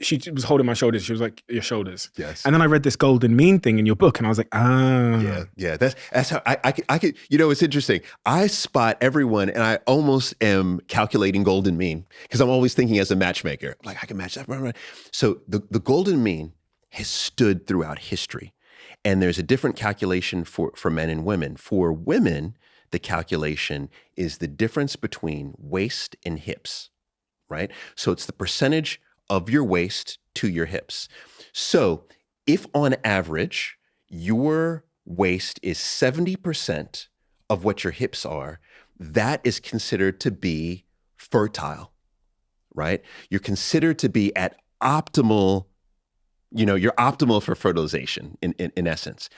she was holding my shoulders. She was like, your shoulders. Yes. And then I read this golden mean thing in your book and I was like, ah. Yeah. That's how I could, it's interesting. I spot everyone and I almost am calculating golden mean because I'm always thinking as a matchmaker, like I can match that. So the golden mean has stood throughout history. And there's a different calculation for men and women. For women, the calculation is the difference between waist and hips, right? So it's the percentage of your waist to your hips. So if on average, your waist is 70% of what your hips are, that is considered to be fertile, right? You're considered to be at optimal, you're optimal for fertilization in essence.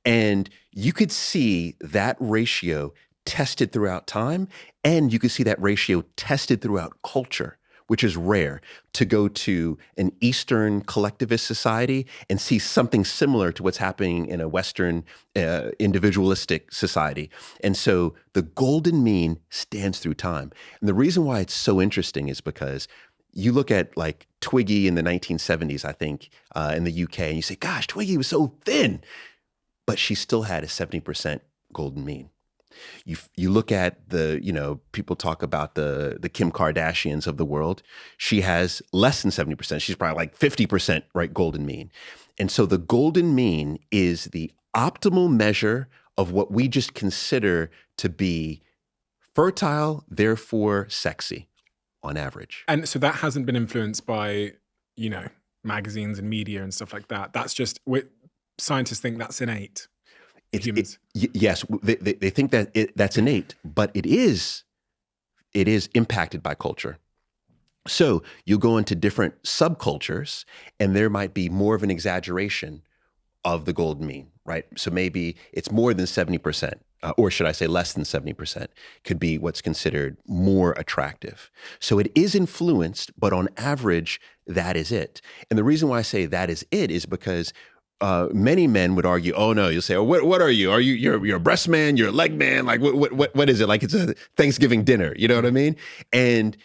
And you could see that ratio tested throughout time, and you could see that ratio tested throughout culture, which is rare, to go to an Eastern collectivist society and see something similar to what's happening in a Western individualistic society. And so the golden mean stands through time. And the reason why it's so interesting is because you look at like Twiggy in the 1970s, I think, in the UK, and you say, gosh, Twiggy was so thin, but she still had a 70% golden mean. You look at people talk about the Kim Kardashians of the world. She has less than 70%. She's probably like 50%, right, golden mean. And so the golden mean is the optimal measure of what we just consider to be fertile, therefore sexy on average. And so that hasn't been influenced by, magazines and media and stuff like that. That's just, scientists think that's innate in humans. Yes, they think that that's innate, but it is impacted by culture. So you go into different subcultures, and there might be more of an exaggeration of the golden mean, right? So maybe it's more than 70%, or should I say less than 70%, could be what's considered more attractive. So it is influenced, but on average, that is it. And the reason why I say that is it is because many men would argue, oh no, you'll say, oh, what are you? You're a breast man, you're a leg man, like what is it? Like it's a Thanksgiving dinner, you know what I mean? And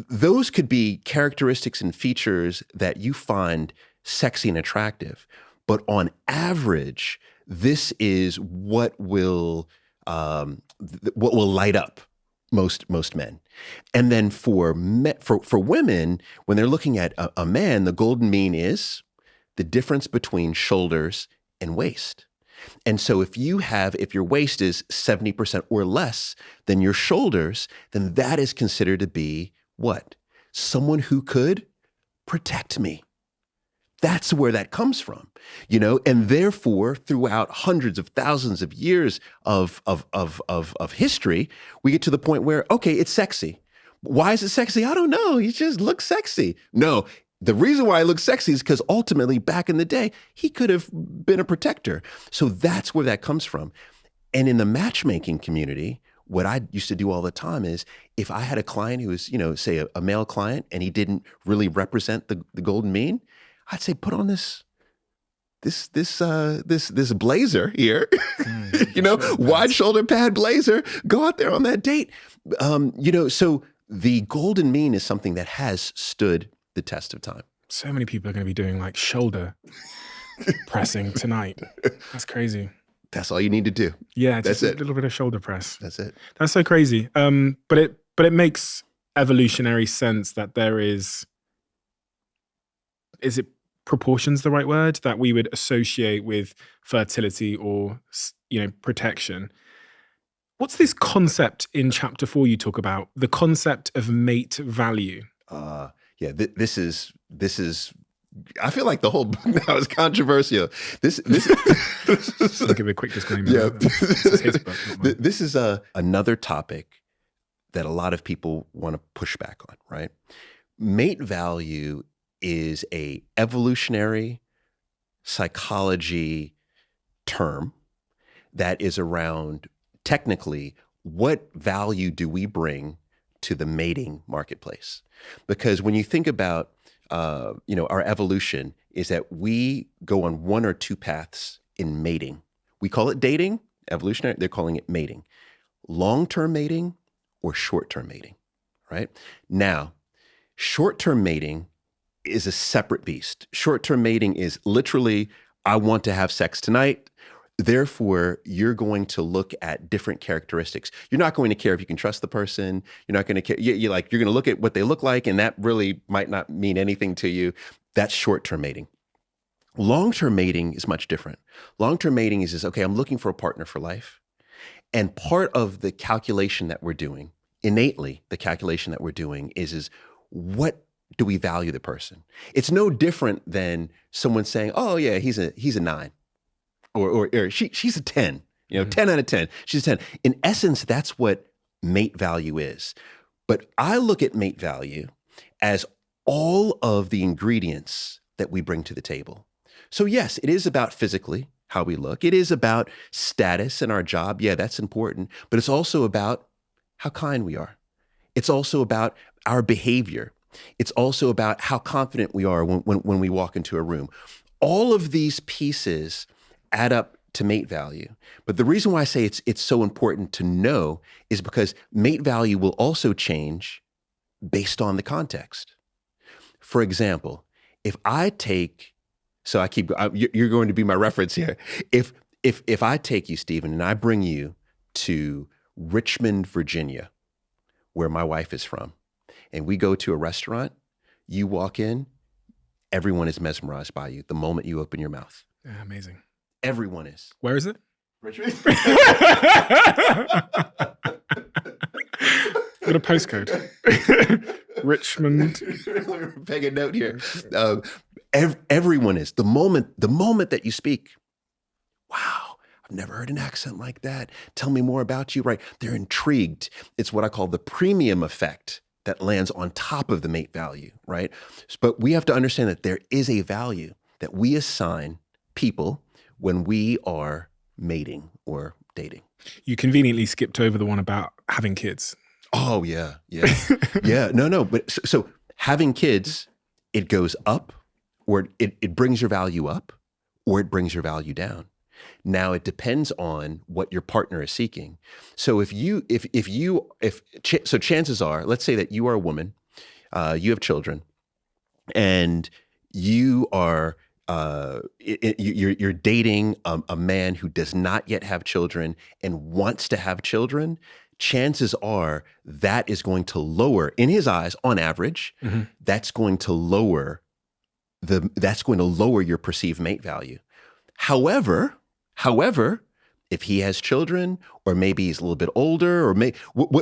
those could be characteristics and features that you find sexy and attractive. But on average, this is what will light up most men. And then for women, when they're looking at a man, the golden mean is the difference between shoulders and waist. And so if your waist is 70% or less than your shoulders, then that is considered to be what? Someone who could protect me. That's where that comes from, and therefore, throughout hundreds of thousands of years of history, we get to the point where, okay, it's sexy. Why is it sexy? I don't know. He just looks sexy. No, the reason why he looks sexy is because ultimately, back in the day, he could have been a protector. So that's where that comes from. And in the matchmaking community, what I used to do all the time is if I had a client who was, say a male client, and he didn't really represent the golden mean, I'd say, put on this blazer here, wide shoulder pad blazer, go out there on that date. So the golden mean is something that has stood the test of time. So many people are going to be doing like shoulder pressing tonight. That's crazy. That's all you need to do. Yeah, just a little bit of shoulder press. That's it. That's so crazy. But it makes evolutionary sense that there is it proportions the right word that we would associate with fertility or protection. What's this concept in chapter 4 you talk about? The concept of mate value. This is. I feel like the whole book now is controversial. This I'll give a quick disclaimer. Yeah, this is his book, not mine. This is another topic that a lot of people want to push back on. Right, mate value is a evolutionary psychology term that is around technically what value do we bring to the mating marketplace? Because when you think about our evolution is that we go on one or two paths in mating. We call it dating, evolutionary, they're calling it mating. Long-term mating or short-term mating, right? Now, short-term mating is a separate beast. Short-term mating is literally, I want to have sex tonight. Therefore, you're going to look at different characteristics. You're not going to care if you can trust the person. You're not going to care. You're going to look at what they look like, and that really might not mean anything to you. That's short-term mating. Long-term mating is much different. Long-term mating is okay, I'm looking for a partner for life. And part of the calculation that we're doing, innately, the calculation that we're doing is what do we value the person? It's no different than someone saying, oh yeah, he's a 9. Or she's a 10, 10 out of 10. She's a 10. In essence, that's what mate value is. But I look at mate value as all of the ingredients that we bring to the table. So yes, it is about physically how we look. It is about status in our job. Yeah, that's important. But it's also about how kind we are. It's also about our behavior. It's also about how confident we are when we walk into a room. All of these pieces add up to mate value. But the reason why I say it's so important to know is because mate value will also change based on the context. For example, if I take, you're going to be my reference here. If I take you, Stephen, and I bring you to Richmond, Virginia, where my wife is from, and we go to a restaurant, you walk in, everyone is mesmerized by you the moment you open your mouth. Yeah, amazing. Everyone is. Where is it? Richmond. Got a postcode. Richmond. Peg a note here. Everyone is. The moment that you speak, wow, I've never heard an accent like that. Tell me more about you, right? They're intrigued. It's what I call the premium effect that lands on top of the mate value, right? But we have to understand that there is a value that we assign people when we are mating or dating. You conveniently skipped over the one about having kids. Oh, yeah. Yeah. No. But so having kids, it goes up, or it brings your value up, or it brings your value down. Now it depends on what your partner is seeking. So so chances are, let's say that you are a woman, you have children, and you are you're dating a man who does not yet have children and wants to have children. Chances are that is going to lower, in his eyes, on average, that's going to lower your perceived mate value. However, if he has children, or maybe he's a little bit older, or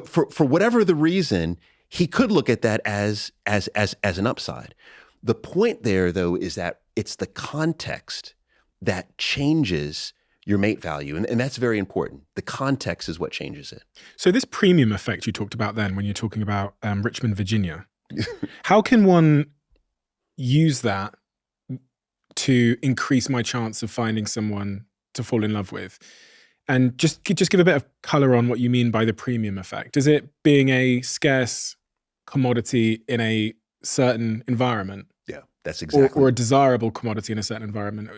for whatever the reason, he could look at that as an upside. The point there, though, is that it's the context that changes your mate value. And that's very important. The context is what changes it. So this premium effect you talked about then, when you're talking about Richmond, Virginia, how can one use that to increase my chance of finding someone to fall in love with? And just give a bit of color on what you mean by the premium effect. Is it being a scarce commodity in a certain environment? Yeah, that's exactly. Or a desirable commodity in a certain environment?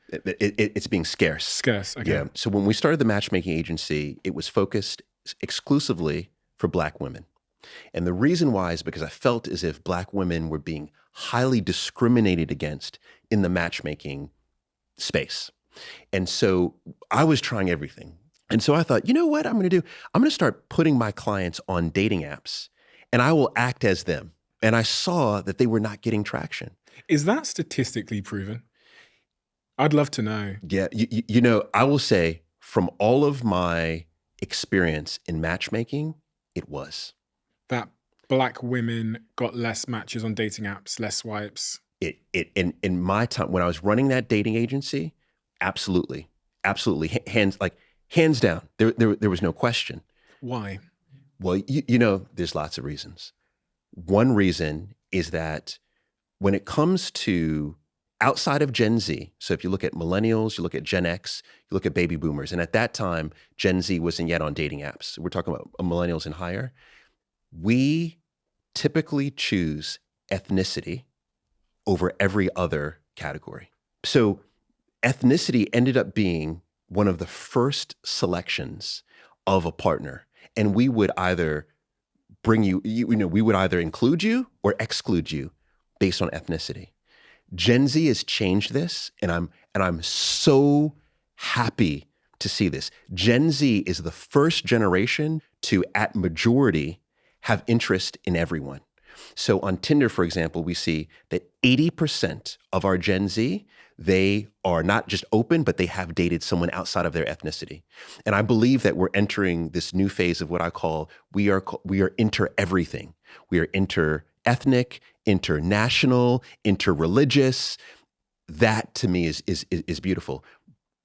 It's being scarce. Scarce, okay. Yeah. So when we started the matchmaking agency, it was focused exclusively for Black women. And the reason why is because I felt as if Black women were being highly discriminated against in the matchmaking space. And so I was trying everything. And so I thought, you know what I'm going to do? I'm going to start putting my clients on dating apps, and I will act as them. And I saw that they were not getting traction. Is that statistically proven? I'd love to know. Yeah, you know, I will say from all of my experience in matchmaking, it was. That Black women got less matches on dating apps, less swipes. In my time when I was running that dating agency, absolutely, hands down. There was no question. Why? Well, you know, there's lots of reasons. One reason is that when it comes to outside of Gen Z, so if you look at millennials, you look at Gen X, you look at baby boomers, and at that time, Gen Z wasn't yet on dating apps. We're talking about millennials and higher. We typically choose ethnicity over every other category. So ethnicity ended up being one of the first selections of a partner. And we would either we would either include you or exclude you based on ethnicity. Gen Z has changed this, and I'm so happy to see this. Gen Z is the first generation to, at majority, have interest in everyone. So on Tinder, for example, we see that 80% of our Gen Z, they are not just open, but they have dated someone outside of their ethnicity. And I believe that we're entering this new phase of what I call, we are inter-everything. We are inter-ethnic, international, interreligious. That to me is beautiful.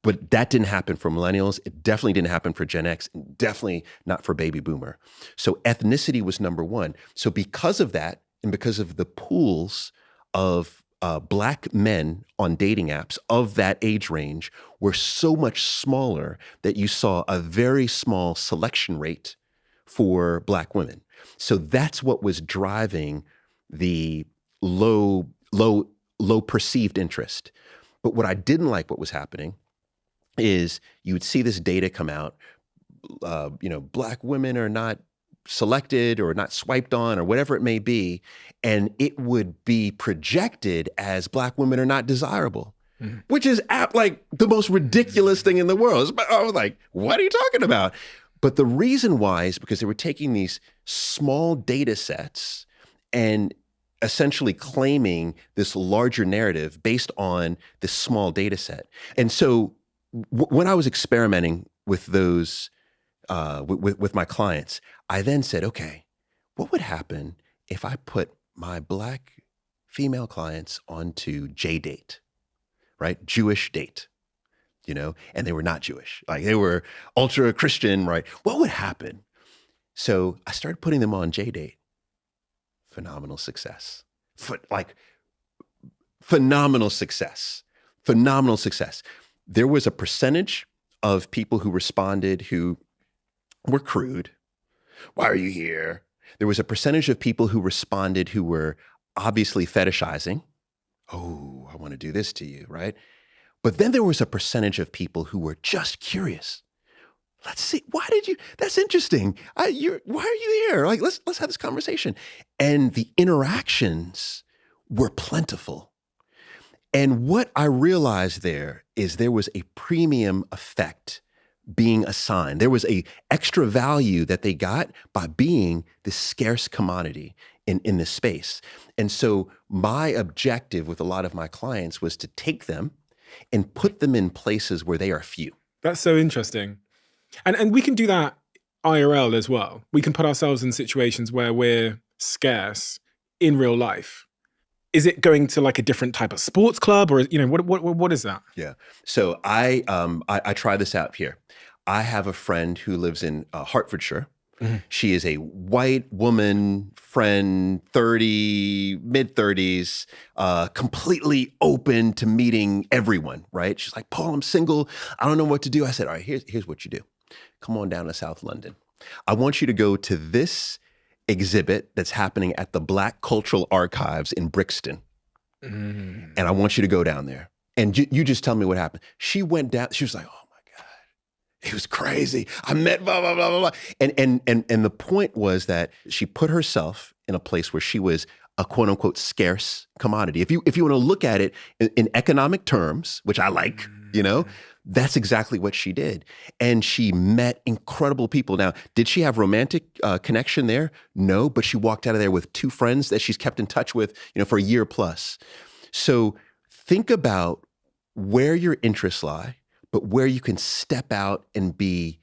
But that didn't happen for millennials. It definitely didn't happen for Gen X, and definitely not for baby boomer. So ethnicity was number one. So because of that, and because of the pools of Black men on dating apps of that age range were so much smaller that you saw a very small selection rate for Black women. So that's what was driving the low perceived interest. But what I didn't like what was happening is you would see this data come out, Black women are not selected or not swiped on or whatever it may be, and it would be projected as Black women are not desirable, which is like the most ridiculous thing in the world. I was like, what are you talking about? But the reason why is because they were taking these small data sets and essentially claiming this larger narrative based on this small data set. And so when I was experimenting with those, with my clients, I then said, okay, what would happen if I put my Black female clients onto J-Date, right? Jewish date, and they were not Jewish. Like they were ultra Christian, right? What would happen? So I started putting them on J-Date. Phenomenal success. Phenomenal success. Phenomenal success. There was a percentage of people who responded who were crude. Why are you here? There was a percentage of people who responded who were obviously fetishizing. Oh, I want to do this to you, right? But then there was a percentage of people who were just curious. Let's see. That's interesting. Why are you here? Like, let's have this conversation. And the interactions were plentiful. And what I realized there was a premium effect being assigned. There was a extra value that they got by being this scarce commodity in this space. And so my objective with a lot of my clients was to take them and put them in places where they are few. That's so interesting. And we can do that IRL as well. We can put ourselves in situations where we're scarce in real life. Is it going to like a different type of sports club, or what is that? Yeah. So I try this out here. I have a friend who lives in Hertfordshire. Mm-hmm. She is a white woman friend, mid-30s, completely open to meeting everyone, right? She's like, Paul, I'm single. I don't know what to do. I said, all right, here's what you do. Come on down to South London. I want you to go to this exhibit that's happening at the Black Cultural Archives in Brixton. Mm. And I want you to go down there. And you just tell me what happened. She went down. She was like, oh my God, it was crazy. I met blah, blah, blah, blah, blah. And the point was that she put herself in a place where she was a quote unquote scarce commodity. If you want to look at it in economic terms, which I like, that's exactly what she did. And she met incredible people. Now, did she have romantic connection there? No, but she walked out of there with 2 friends that she's kept in touch with, for a year plus. So think about where your interests lie, but where you can step out and be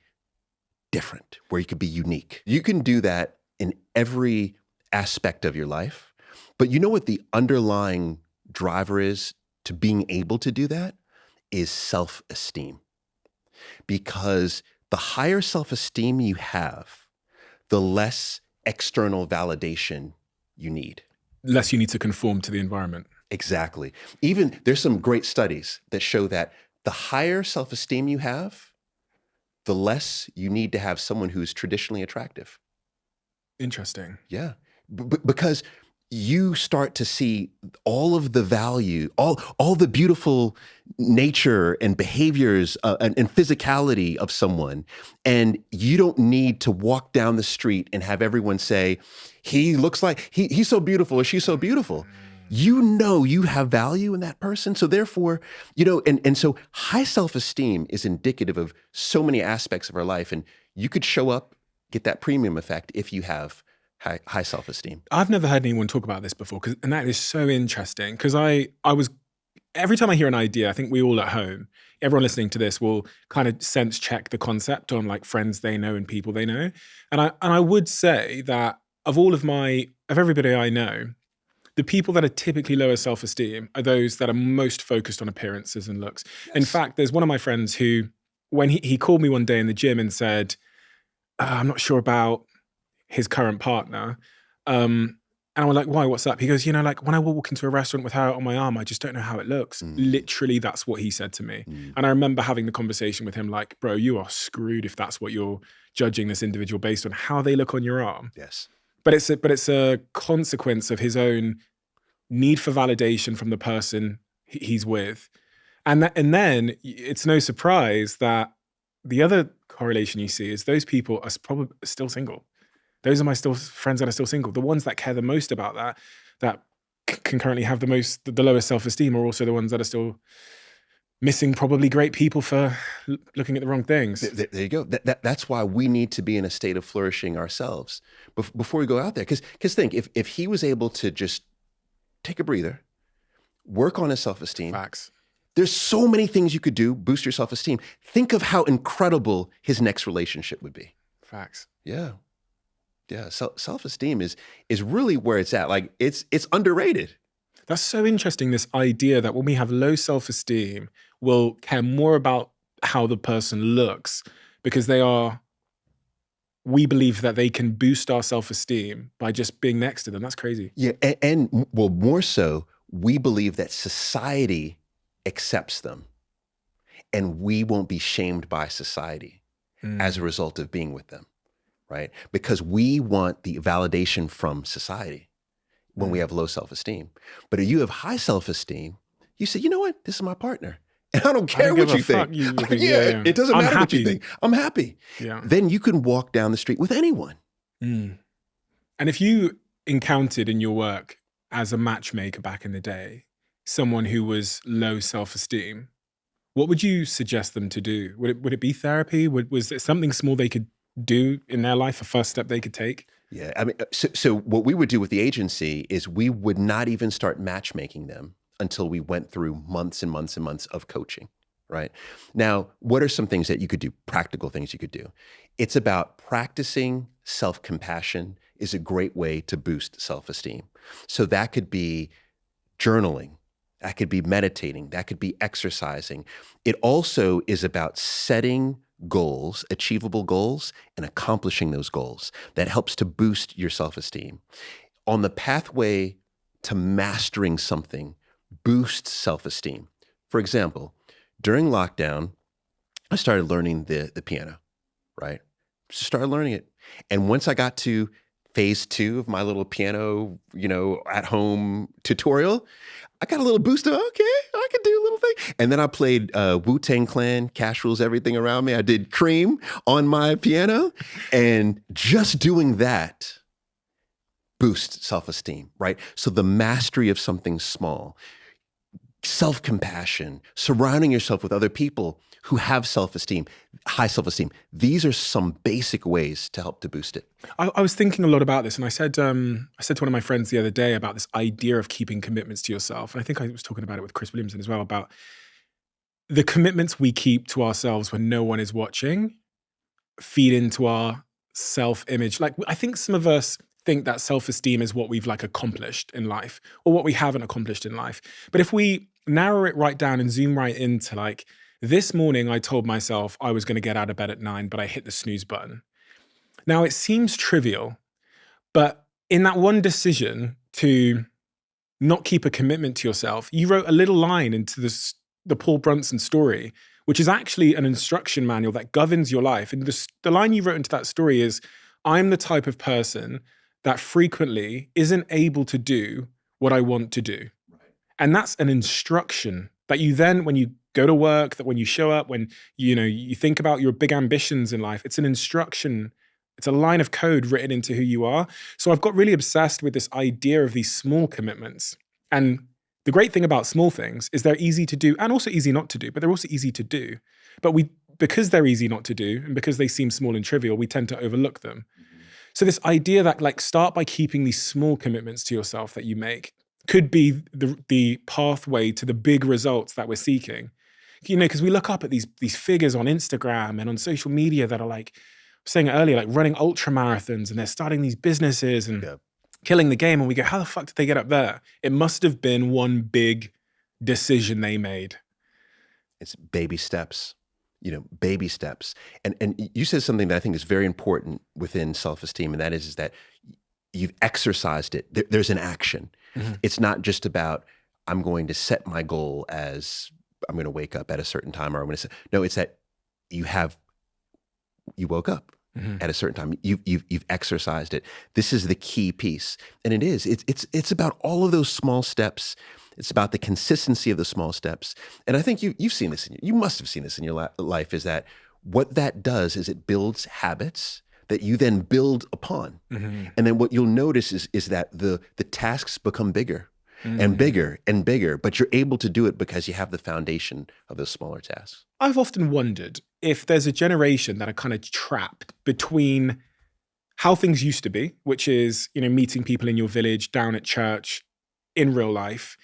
different, where you could be unique. You can do that in every aspect of your life. But you know what the underlying driver is to being able to do that? Is self-esteem. Because the higher self-esteem you have, the less external validation you need. Less you need to conform to the environment. Exactly. Even there's some great studies that show that the higher self-esteem you have, the less you need to have someone who's traditionally attractive. Interesting. Yeah. Because you start to see all of the value, all the beautiful nature and behaviors and physicality of someone. And you don't need to walk down the street and have everyone say, he looks like, he's so beautiful or she's so beautiful. You have value in that person. So therefore, and so high self-esteem is indicative of so many aspects of our life. And you could show up, get that premium effect if you have high self-esteem. I've never heard anyone talk about this before, and that is so interesting, because I was, every time I hear an idea, I think we all at home, everyone listening to this will kind of sense check the concept on like friends they know and people they know. And I would say that of everybody I know, the people that are typically lower self-esteem are those that are most focused on appearances and looks. Yes. In fact, there's one of my friends who, when he called me one day in the gym and said, I'm not sure about his current partner. And I was like, why, what's up? He goes, like when I walk into a restaurant with her on my arm, I just don't know how it looks. Literally, that's what he said to me. And I remember having the conversation with him like, bro, you are screwed if that's what you're judging this individual based on how they look on your arm. Yes. But it's a consequence of his own need for validation from the person he's with. And then it's no surprise that the other correlation you see is those people are probably still single. Those are my friends that are still single. The ones that care the most about that can currently have the lowest self-esteem, are also the ones that are still missing probably great people for looking at the wrong things. There you go. That's why we need to be in a state of flourishing ourselves before we go out there. Because think, if he was able to just take a breather, work on his self-esteem. Facts. There's so many things you could do, boost your self-esteem. Think of how incredible his next relationship would be. Facts. Yeah. Yeah. Self-esteem is really where it's at. Like it's underrated. That's so interesting, this idea that when we have low self-esteem, we'll care more about how the person looks because we believe that they can boost our self-esteem by just being next to them. That's crazy. Yeah. And well, more so, we believe that society accepts them and we won't be shamed by society as a result of being with them, right? Because we want the validation from society when we have low self-esteem. But if you have high self-esteem, you say, you know what? This is my partner. And I don't care what you think. Yeah, it doesn't matter what you think. I'm happy. Yeah. Then you can walk down the street with anyone. And if you encountered in your work as a matchmaker back in the day, someone who was low self-esteem, what would you suggest them to do? Would it be therapy? Was it something small they could do in their life, a first step they could take? Yeah, I mean, so what we would do with the agency is we would not even start matchmaking them until we went through months and months and months of coaching, right? Now, what are some things that you could do, practical things you could do? It's about practicing self-compassion is a great way to boost self-esteem. So that could be journaling, that could be meditating, that could be exercising. It also is about setting goals, achievable goals, and accomplishing those goals. That helps to boost your self-esteem. On the pathway to mastering something, boosts self-esteem. For example, during lockdown, I started learning the piano, right? Just started learning it. And once I got to phase 2 of my little piano, at home tutorial, I got a little boost of, okay, I can do a little thing. And then I played Wu-Tang Clan, Cash Rules Everything Around Me. I did Cream on my piano. And just doing that boosts self-esteem, right? So the mastery of something small, self-compassion, surrounding yourself with other people who have self-esteem, high self-esteem. These are some basic ways to help to boost it. I was thinking a lot about this, and I said to one of my friends the other day about this idea of keeping commitments to yourself. And I think I was talking about it with Chris Williamson as well, about the commitments we keep to ourselves when no one is watching feed into our self-image. Like, I think some of us think that self-esteem is what we've accomplished in life or what we haven't accomplished in life. But if we narrow it right down and zoom right into this morning, I told myself I was going to get out of bed at 9, but I hit the snooze button. Now, it seems trivial, but in that one decision to not keep a commitment to yourself, you wrote a little line into the Paul Brunson story, which is actually an instruction manual that governs your life. And the line you wrote into that story is, I'm the type of person that frequently isn't able to do what I want to do. Right. And that's an instruction that you then, when you go to work, that when you show up, when you think about your big ambitions in life, it's an instruction. It's a line of code written into who you are. So I've got really obsessed with this idea of these small commitments. And the great thing about small things is they're easy to do and also easy not to do, but they're also easy to do. But because they're easy not to do and because they seem small and trivial, we tend to overlook them. So this idea that start by keeping these small commitments to yourself that you make could be the pathway to the big results that we're seeking. Because we look up at these figures on Instagram and on social media that are I was saying earlier, running ultra marathons, and they're starting these businesses and killing the game. And we go, how the fuck did they get up there? It must have been one big decision they made. It's baby steps. Baby steps. And you said something that I think is very important within self-esteem, and that is that you've exercised it. There's an action. Mm-hmm. It's not just about, I'm going to set my goal as I'm going to wake up at a certain time, or I'm going to no, it's that you woke up at a certain time. You've exercised it. This is the key piece. And it's about all of those small steps. It's about the consistency of the small steps. And I think you've seen this, you must have seen this in your life, is that what that does is it builds habits that you then build upon. Mm-hmm. And then what you'll notice is that the tasks become bigger and bigger and bigger, but you're able to do it because you have the foundation of those smaller tasks. I've often wondered if there's a generation that are kind of trapped between how things used to be, which is, meeting people in your village, down at church, in real life.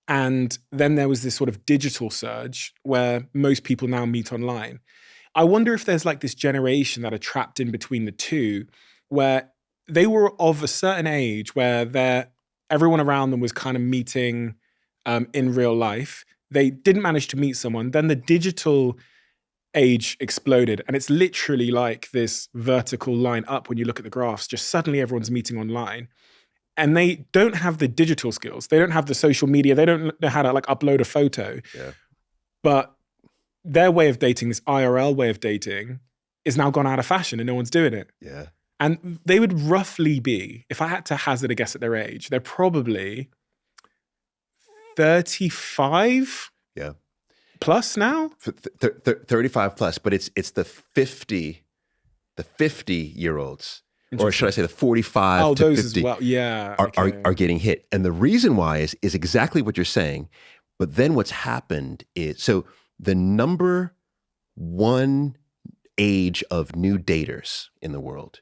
And then there was this sort of digital surge where most people now meet online. I wonder if there's this generation that are trapped in between the two, where they were of a certain age where everyone around them was kind of meeting in real life. They didn't manage to meet someone. Then the digital age exploded, and it's literally like this vertical line up when you look at the graphs. Just suddenly everyone's meeting online, and they don't have the digital skills. They don't have the social media. They don't know how to like upload a photo. Yeah. But their way of dating, this IRL way of dating, is now gone out of fashion, and no one's doing it. Yeah. And they would roughly be, if I had to hazard a guess at their age, they're probably 35. Yeah. Plus now? 35 plus, but it's the 50-year-olds, or should I say the 45 to those 50 as well. Yeah. are getting hit. And the reason why is exactly what you're saying. But then what's happened is, so the number one age of new daters in the world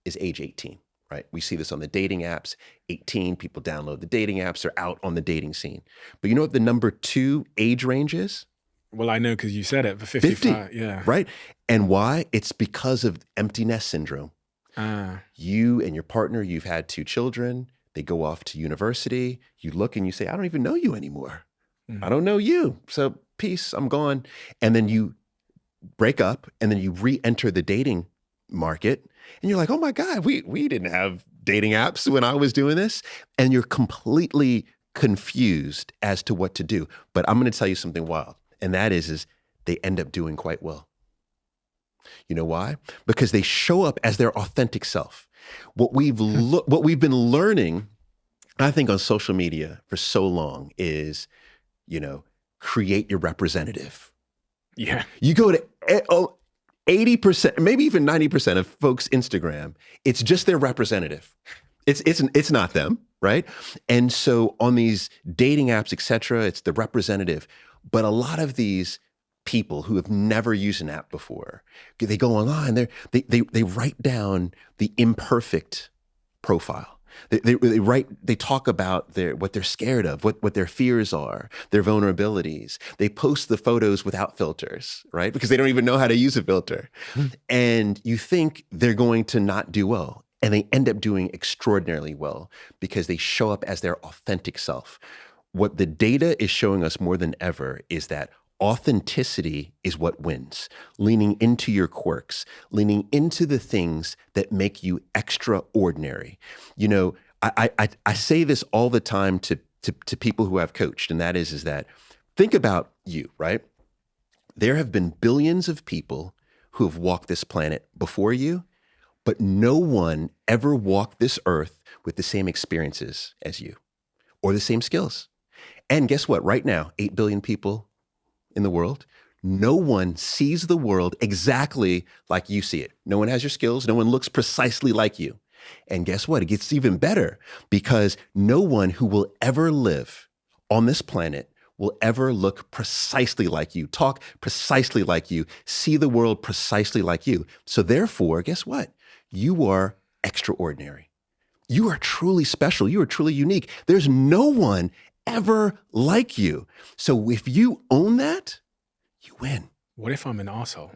is age 18, right? We see this on the dating apps. 18, people download the dating apps, they're out on the dating scene. But you know what the number two age range is? Well, I know because you said it, but 55, yeah. Right? And why? It's because of empty nest syndrome. You and your partner, you've had 2 children, they go off to university, you look and you say, I don't even know you anymore. I don't know you. So peace, I'm gone. And then you break up, and then you re-enter the dating market, and you're like, oh my God, we didn't have dating apps when I was doing this. And you're completely confused as to what to do. But I'm going to tell you something wild. And that is they end up doing quite well. You know why? Because they show up as their authentic self. What we've been learning, I think, on social media for so long is, create your representative. Yeah. You go to 80%, maybe even 90% of folks' Instagram, it's just their representative. It's not them, right? And so on these dating apps, et cetera, it's the representative. But a lot of these people who have never used an app before, they go online, they write down the imperfect profile. They talk about what they're scared of, what their fears are, their vulnerabilities. They post the photos without filters, right? Because they don't even know how to use a filter. And you think they're going to not do well. And they end up doing extraordinarily well because they show up as their authentic self. What the data is showing us more than ever is that authenticity is what wins. Leaning into your quirks, leaning into the things that make you extraordinary. I say this all the time to people who I've coached, and that is that think about you, right? There have been billions of people who have walked this planet before you, but no one ever walked this earth with the same experiences as you or the same skills. And guess what? Right now, 8 billion people in the world, no one sees the world exactly like you see it. No one has your skills. No one looks precisely like you. And guess what? It gets even better because no one who will ever live on this planet will ever look precisely like you, talk precisely like you, see the world precisely like you. So therefore, guess what? You are extraordinary. You are truly special. You are truly unique. There's no one ever like you. So if you own that, you win. What if I'm an arsehole?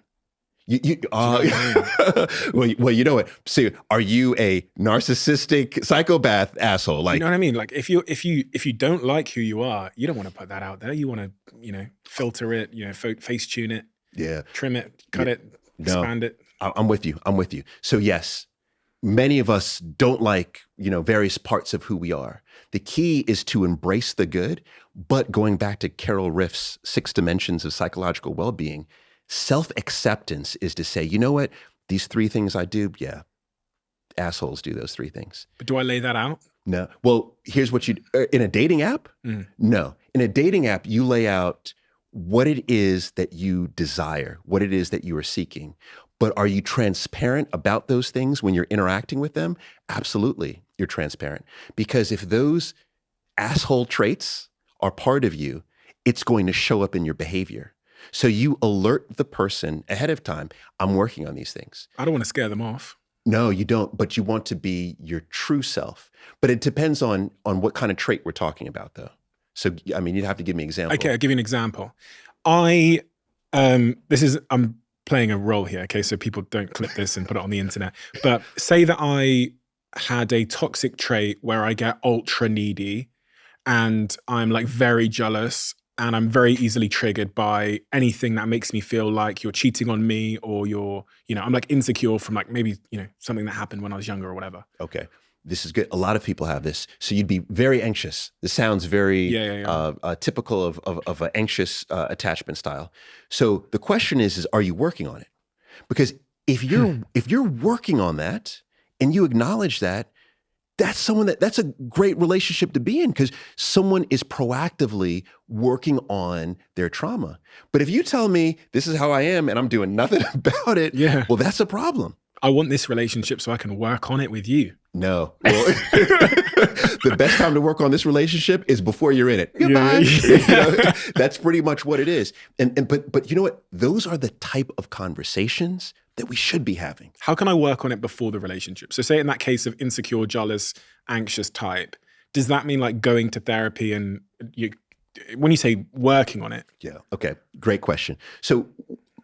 Well, you know what? So, are you a narcissistic psychopath asshole? Like, you know what I mean? Like, if you don't like who you are, you don't want to put that out there. You want to, filter it, face tune it, trim it, cut it, expand it. I'm with you. So yes, many of us don't like, various parts of who we are. The key is to embrace the good, but going back to Carol Riff's 6 dimensions of psychological well-being, self-acceptance is to say, you know what, these 3 things I do, yeah, assholes do those 3 things. But do I lay that out? No. Well, here's what in a dating app? No. In a dating app, you lay out what it is that you desire, what it is that you are seeking. But are you transparent about those things when you're interacting with them? Absolutely, you're transparent. Because if those asshole traits are part of you, it's going to show up in your behavior. So you alert the person ahead of time, I'm working on these things. I don't want to scare them off. No, you don't, but you want to be your true self. But it depends on what kind of trait we're talking about, though. So, I mean, you'd have to give me an example. Okay, I'll give you an example. I'm playing a role here, okay? So people don't clip this and put it on the internet. But say that I had a toxic trait where I get ultra needy and I'm like very jealous and I'm very easily triggered by anything that makes me feel like you're cheating on me or you're, I'm like insecure from like maybe, something that happened when I was younger or whatever. Okay. This is good. A lot of people have this. So you'd be very anxious. This sounds very typical of an anxious attachment style. So the question is are you working on it? Because if you're working on that and you acknowledge that, that's a great relationship to be in because someone is proactively working on their trauma. But if you tell me this is how I am and I'm doing nothing about it, well, that's a problem. I want this relationship so I can work on it with you. No. Well, the best time to work on this relationship is before you're in it. Goodbye. That's pretty much what it is. But you know what? Those are the type of conversations that we should be having. How can I work on it before the relationship? So say in that case of insecure, jealous, anxious type, does that mean like going to therapy and when you say working on it? Yeah. Okay. Great question. So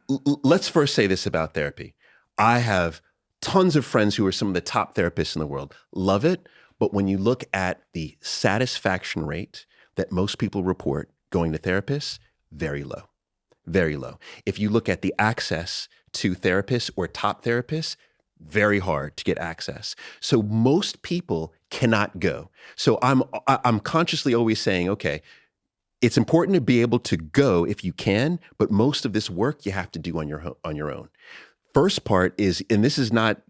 let's first say this about therapy. I have tons of friends who are some of the top therapists in the world. Love it. But when you look at the satisfaction rate that most people report going to therapists, very low, very low. If you look at the access to therapists or top therapists, very hard to get access. So most people cannot go. So I'm consciously always saying, okay, it's important to be able to go if you can, but most of this work you have to do on your own. First part is, and this is not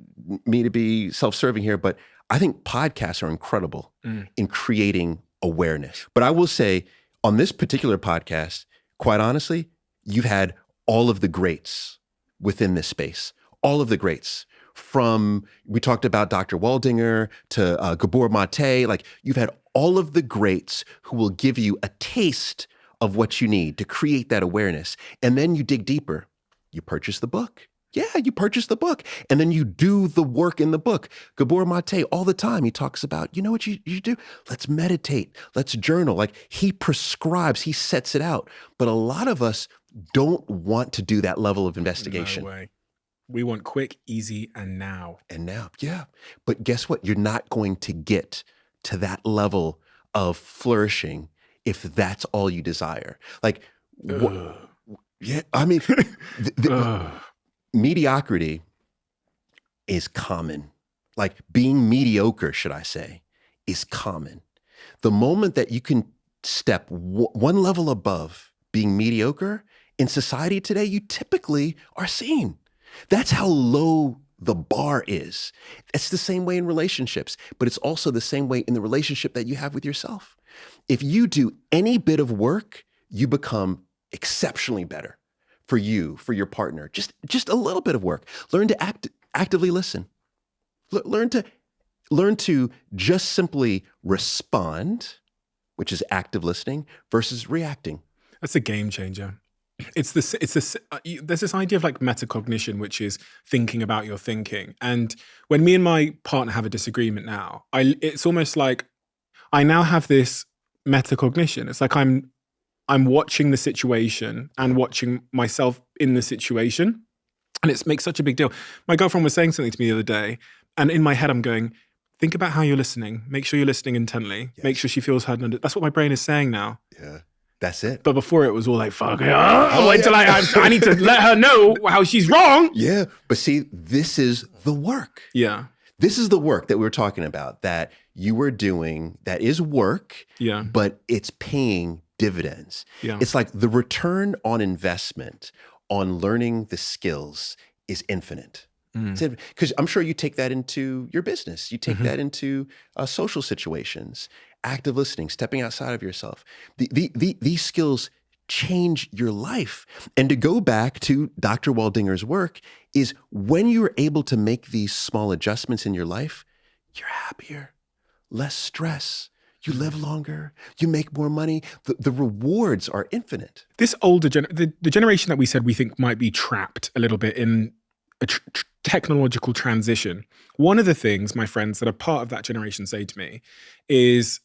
me to be self-serving here, but I think podcasts are incredible in creating awareness. But I will say on this particular podcast, quite honestly, you've had all of the greats within this space, all of the greats. From, we talked about Dr. Waldinger to Gabor Mate, like you've had all of the greats who will give you a taste of what you need to create that awareness. And then you dig deeper, you purchase the book. Yeah, you purchase the book and then you do the work in the book. Gabor Mate, all the time, he talks about, you know what you do? Let's meditate, let's journal. Like he prescribes, he sets it out. But a lot of us don't want to do that level of investigation. No way. We want quick, easy, and now. And now, yeah. But guess what? You're not going to get to that level of flourishing if that's all you desire. Like, yeah, I mean, mediocrity is common. Like being mediocre, should I say, is common. The moment that you can step one level above being mediocre in society today, you typically are seen. That's how low the bar is. It's the same way in relationships, but it's also the same way in the relationship that you have with yourself. If you do any bit of work, you become exceptionally better. For you, for your partner, just a little bit of work. Learn to actively listen. Learn to just simply respond, which is active listening, versus reacting. That's a game changer. There's this idea of like metacognition, which is thinking about your thinking. And when me and my partner have a disagreement now, it's almost like I now have this metacognition. It's like I'm watching the situation and watching myself in the situation. And it makes such a big deal. My girlfriend was saying something to me the other day, and in my head I'm going, think about how you're listening. Make sure you're listening intently. Yes. Make sure she feels heard. That's what my brain is saying now. Yeah, that's it. But before it was all like, fuck, wait till I need to let her know how she's wrong. Yeah, but see, this is the work. Yeah. This is the work that we were talking about, that you were doing, that is work, but it's paying dividends. Yeah. It's like the return on investment on learning the skills is infinite. Because I'm sure you take that into your business. You take that into social situations, active listening, stepping outside of yourself. These skills change your life. And to go back to Dr. Waldinger's work is when you're able to make these small adjustments in your life, you're happier, less stress. You live longer, you make more money. The rewards are infinite. This older the generation that we said we think might be trapped a little bit in a technological transition. One of the things my friends that are part of that generation say to me is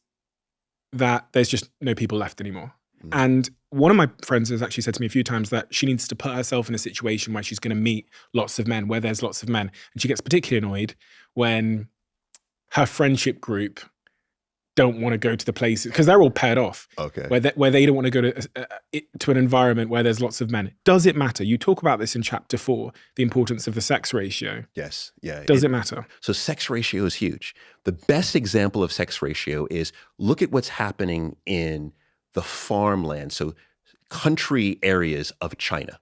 that there's just no people left anymore. And one of my friends has actually said to me a few times that she needs to put herself in a situation where she's going to meet lots of men, where there's lots of men. And she gets particularly annoyed when her friendship group don't want to go to the places because they're all paired off. Okay. Where they don't want to go to an environment where there's lots of men. Does it matter? You talk about this in chapter 4, the importance of the sex ratio. Yes. Yeah. Does it matter? So sex ratio is huge. The best example of sex ratio is look at what's happening in the farmland. So country areas of China,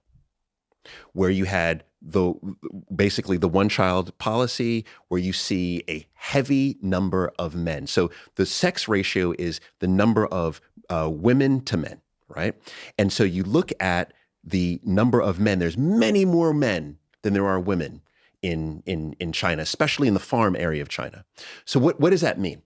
where you had basically the one-child policy, where you see a heavy number of men. So the sex ratio is the number of women to men, right? And so you look at the number of men. There's many more men than there are women in China, especially in the farm area of China. So what does that mean?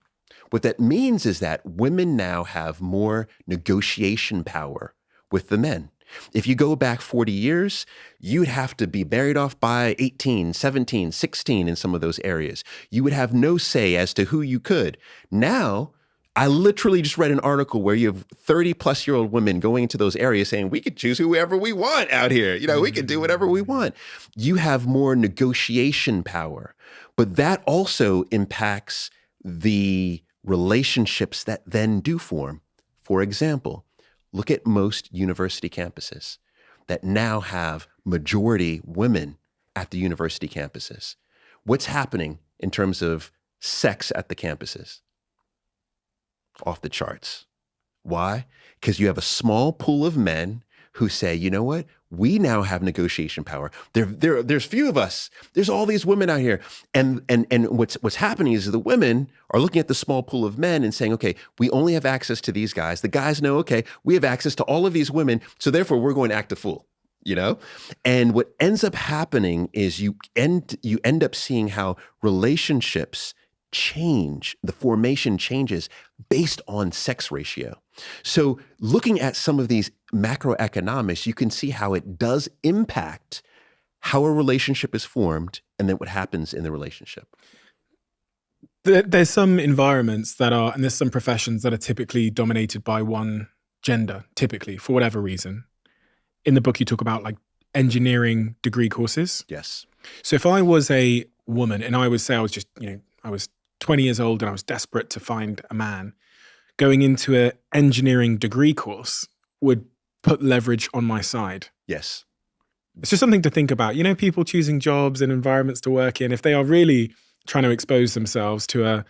What that means is that women now have more negotiation power with the men. If you go back 40 years, you'd have to be married off by 18, 17, 16 in some of those areas. You would have no say as to who you could. Now, I literally just read an article where you have 30-plus-year-old women going into those areas saying, we could choose whoever we want out here. You know, we can do whatever we want. You have more negotiation power. But that also impacts the relationships that then do form. For example, look at most university campuses that now have majority women at the university campuses. What's happening in terms of sex at the campuses? Off the charts. Why? Because you have a small pool of men who say, you know what? We now have negotiation power. There's few of us. There's all these women out here. And what's happening is the women are looking at the small pool of men and saying, okay, we only have access to these guys. The guys know, okay, we have access to all of these women, so therefore we're going to act a fool, you know? And what ends up happening is you end up seeing how relationships change, the formation changes based on sex ratio. So looking at some of these macroeconomics, you can see how it does impact how a relationship is formed and then what happens in the relationship. There's some environments that are, and there's some professions that are typically dominated by one gender, typically, for whatever reason. In the book, you talk about like engineering degree courses. Yes. So if I was a woman and I would say I was just, I was 20 years old and I was desperate to find a man, going into an engineering degree course would put leverage on my side. Yes. It's just something to think about. You know, people choosing jobs and environments to work in, if they are really trying to expose themselves to a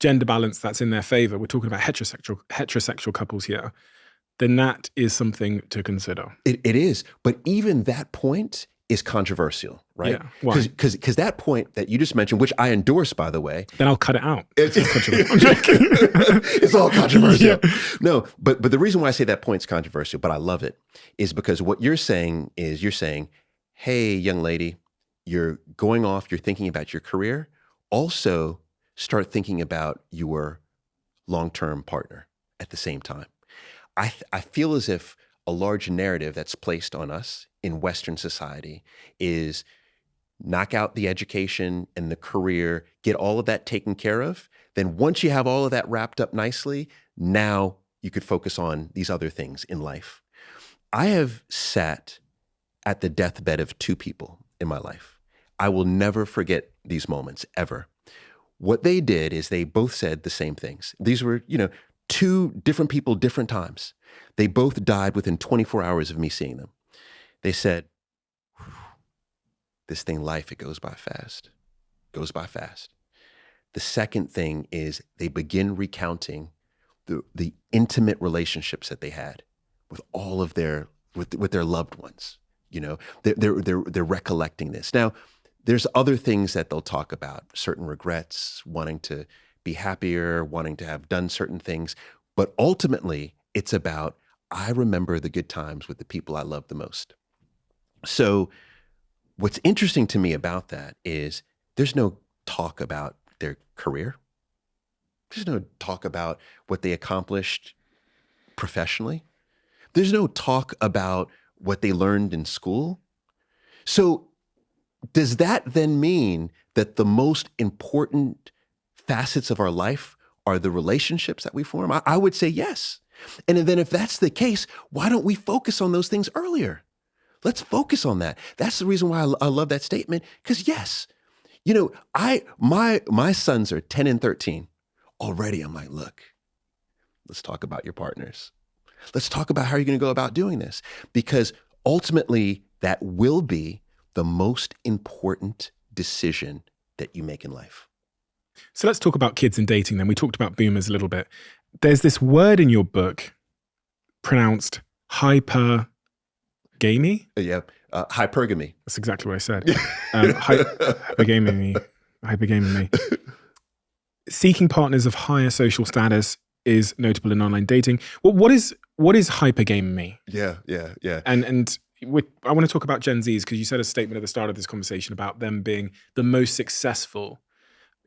gender balance that's in their favor, we're talking about heterosexual couples here, then that is something to consider. It is. But even that point is controversial, right? Yeah. Why? Because that point that you just mentioned, which I endorse, by the way. Then I'll cut it out. It's all controversial. Yeah. No, but the reason why I say that point's controversial, but I love it, is because what you're saying is you're saying, hey, young lady, you're going off, you're thinking about your career. Also start thinking about your long-term partner at the same time. I feel as if a large narrative that's placed on us in Western society is knock out the education and the career, get all of that taken care of. Then once you have all of that wrapped up nicely, now you could focus on these other things in life. I have sat at the deathbed of 2 people in my life. I will never forget these moments, ever. What they did is they both said the same things. These were, 2 different people, different times. They both died within 24 hours of me seeing them. They said, this thing, life, it goes by fast. Goes by fast. The second thing is they begin recounting the intimate relationships that they had with all of their loved ones. They're recollecting this. Now, there's other things that they'll talk about, certain regrets, wanting to be happier, wanting to have done certain things. But ultimately, it's about, I remember the good times with the people I love the most. So what's interesting to me about that is there's no talk about their career. There's no talk about what they accomplished professionally. There's no talk about what they learned in school. So does that then mean that the most important facets of our life are the relationships that we form? I would say yes. And then if that's the case, why don't we focus on those things earlier? Let's focus on that. That's the reason why I love that statement, because yes, You know, my sons are 10 and 13. Already I'm like, look, let's talk about your partners. Let's talk about how you're going to go about doing this, because ultimately that will be the most important decision that you make in life. So let's talk about kids and dating then. We talked about boomers a little bit. There's this word in your book pronounced hypergamy. Yeah, hypergamy. That's exactly what I said. Hypergamy. Seeking partners of higher social status is notable in online dating. Well, what is hypergamy? Yeah. And I want to talk about Gen Zs, because you said a statement at the start of this conversation about them being the most successful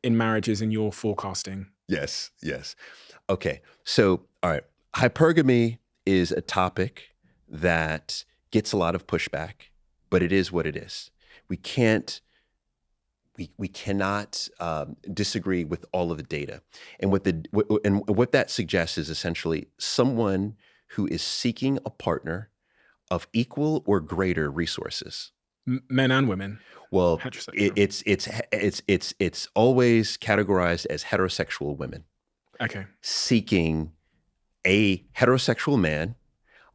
in marriages in your forecasting. Yes. Okay. So, all right. Hypergamy is a topic that gets a lot of pushback, but it is what it is. We cannot disagree with all of the data. And what that suggests is essentially someone who is seeking a partner of equal or greater resources. Men and women. Well, heterosexual. It's always categorized as heterosexual women. Okay. Seeking a heterosexual man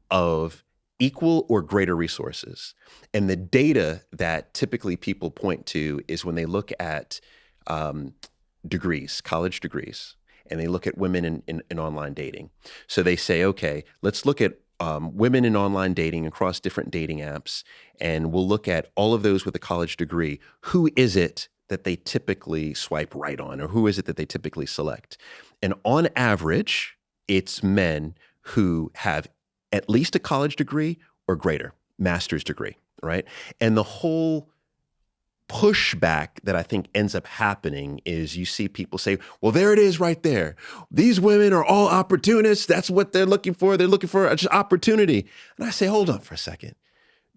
of equal or greater resources. And the data that typically people point to is when they look at degrees, college degrees, and they look at women in online dating. So they say, okay, let's look at women in online dating across different dating apps, and we'll look at all of those with a college degree. Who is it that they typically swipe right on, or who is it that they typically select? And on average, it's men who have at least a college degree or greater, master's degree, right? And the whole pushback that I think ends up happening is you see people say, well, there it is right there. These women are all opportunists. That's what they're looking for. They're looking for just opportunity. And I say, hold on for a second.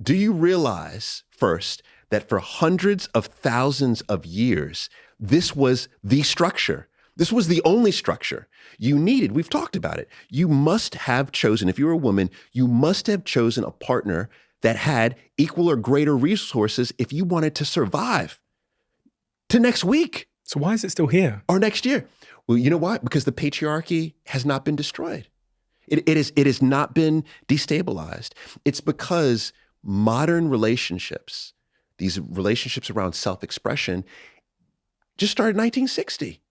Do you realize first that for hundreds of thousands of years, this was the structure? This was the only structure you needed. We've talked about it. You must have chosen, if you're a woman, you must have chosen a partner that had equal or greater resources if you wanted to survive to next week. So why is it still here? Or next year? Well, you know why? Because the patriarchy has not been destroyed. It has not been destabilized. It's because modern relationships, these relationships around self-expression, just started in 1960.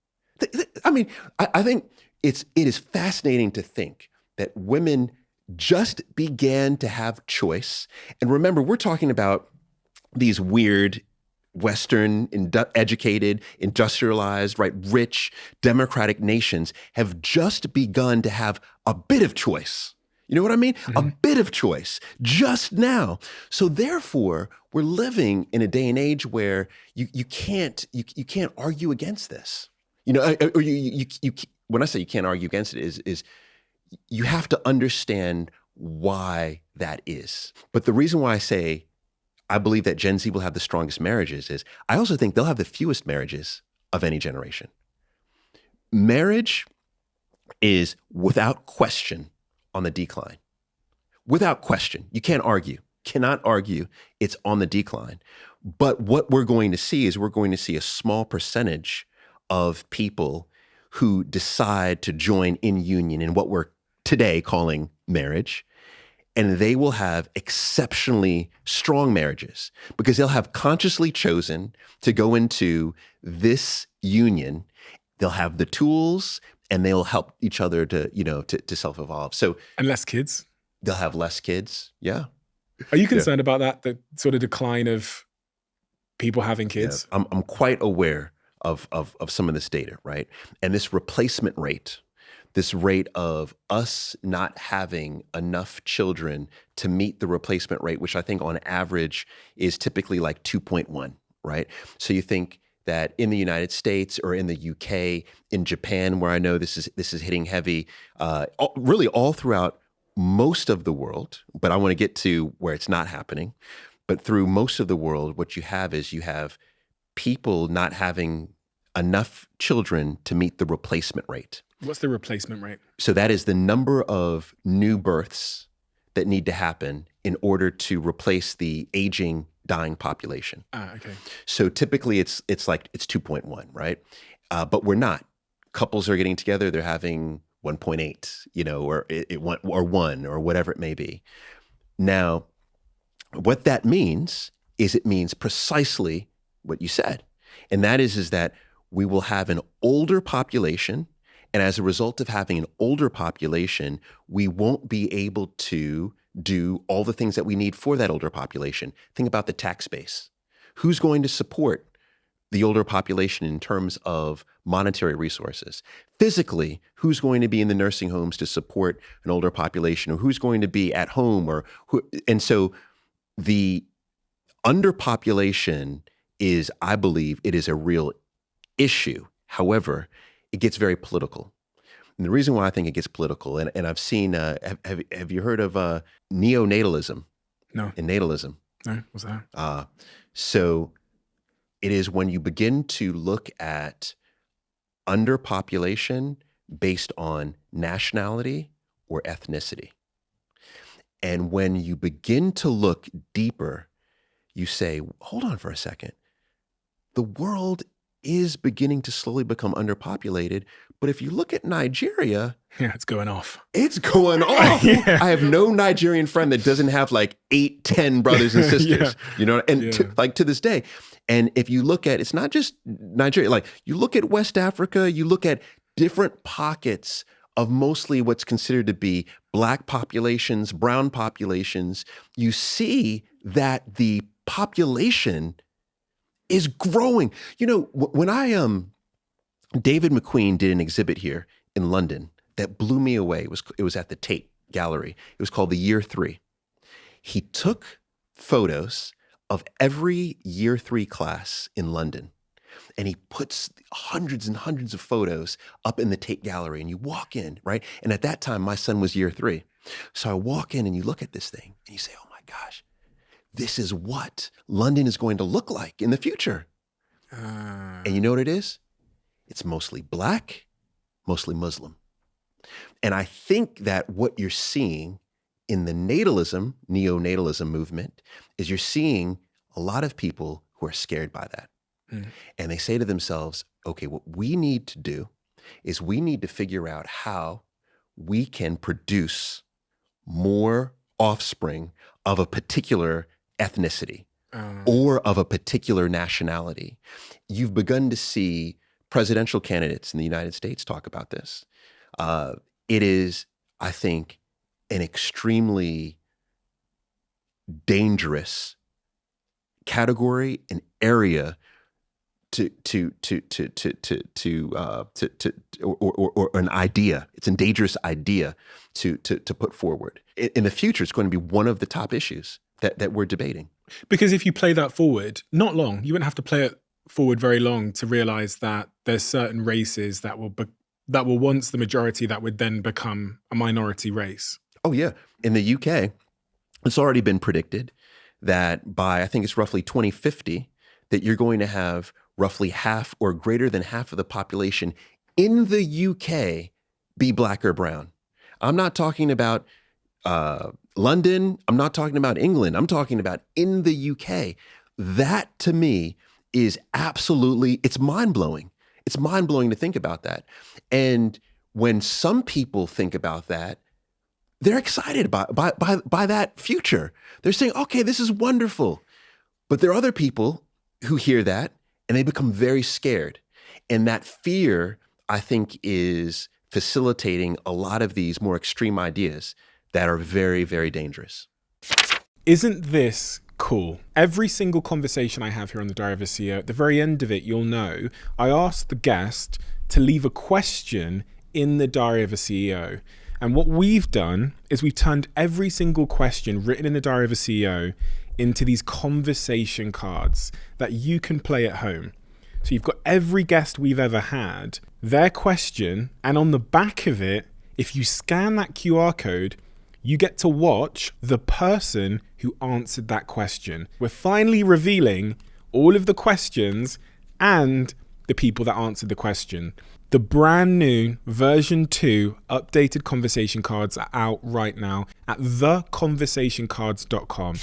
I mean, I think it is fascinating to think that women just began to have choice. And remember, we're talking about these weird Western, educated, industrialized, right, rich, democratic nations have just begun to have a bit of choice. You know what I mean? Mm-hmm. A bit of choice just now. So therefore, we're living in a day and age where you can't argue against this. You know, or you when I say you can't argue against it is you have to understand why that is. But the reason why I say I believe that Gen Z will have the strongest marriages is I also think they'll have the fewest marriages of any generation. Marriage is without question on the decline. Without question. You can't argue. Cannot argue. It's on the decline. But what we're going to see is we're going to see a small percentage of people who decide to join in union in what we're today calling marriage, and they will have exceptionally strong marriages because they'll have consciously chosen to go into this union. They'll have the tools and they'll help each other to self-evolve. So, and less kids. They'll have less kids. Yeah. Are you concerned about that? The sort of decline of people having kids? Yeah. I'm quite aware of some of this data, right? And this replacement rate, this rate of us not having enough children to meet the replacement rate, which I think on average is typically like 2.1, right? So you think that in the United States or in the UK, in Japan, where I know this is hitting heavy, really all throughout most of the world, but I want to get to where it's not happening. But through most of the world, what you have is you have people not having enough children to meet the replacement rate. What's the replacement rate? So that is the number of new births that need to happen in order to replace the aging dying population. Okay. So typically it's 2.1, right? But we're not. Couples are getting together, they're having 1.8, or 1 or whatever it may be. Now, what that means is it means precisely what you said. And that is that we will have an older population. And as a result of having an older population, we won't be able to do all the things that we need for that older population. Think about the tax base. Who's going to support the older population in terms of monetary resources? Physically, who's going to be in the nursing homes to support an older population, or who's going to be at home, and so the underpopulation is, I believe, it is a real issue. However, it gets very political. And the reason why I think it gets political, and I've seen, have you heard of neonatalism? No. And natalism? No, what's that? So it is when you begin to look at underpopulation based on nationality or ethnicity. And when you begin to look deeper, you say, hold on for a second. The world is beginning to slowly become underpopulated. But if you look at Nigeria, yeah, it's going off. It's going off. Yeah. I have no Nigerian friend that doesn't have like 8, 10 brothers and sisters, to this day. And if you look at, it's not just Nigeria, like you look at West Africa, you look at different pockets of mostly what's considered to be Black populations, brown populations, you see that the population is growing. When David McQueen did an exhibit here in London that blew me away. It was at the Tate Gallery. It was called The Year 3. He took photos of every Year 3 class in London, and he puts hundreds and hundreds of photos up in the Tate Gallery, and you walk in, right? And at that time, my son was Year 3. So I walk in and you look at this thing and you say, oh my gosh, this is what London is going to look like in the future. And you know what it is? It's mostly Black, mostly Muslim. And I think that what you're seeing in the neonatalism movement is you're seeing a lot of people who are scared by that. And they say to themselves, okay, what we need to do is we need to figure out how we can produce more offspring of a particular ethnicity or of a particular nationality. You've begun to see presidential candidates in the United States talk about this. It is, I think, an extremely dangerous category, an area or an idea. It's a dangerous idea to put forward. In the future, it's going to be one of the top issues that we're debating. Because if you play that forward, not long, you wouldn't have to play it forward very long to realize that there's certain races that were once the majority that would then become a minority race. Oh yeah. In the UK, it's already been predicted that by, I think it's roughly 2050, that you're going to have roughly half or greater than half of the population in the UK be Black or brown. I'm not talking about London. I'm not talking about England. I'm talking about in the UK. That to me is absolutely, it's mind-blowing. It's mind-blowing to think about that. And when some people think about that, they're excited by that future. They're saying, okay, this is wonderful. But there are other people who hear that and they become very scared. And that fear, I think, is facilitating a lot of these more extreme ideas that are very, very dangerous. Isn't this cool? Every single conversation I have here on the Diary of a CEO, at the very end of it, you'll know, I asked the guest to leave a question in the Diary of a CEO. And what we've done is we've turned every single question written in the Diary of a CEO into these conversation cards that you can play at home. So you've got every guest we've ever had, their question, and on the back of it, if you scan that QR code, you get to watch the person who answered that question. We're finally revealing all of the questions and the people that answered the question. The brand new version 2 updated conversation cards are out right now at theconversationcards.com.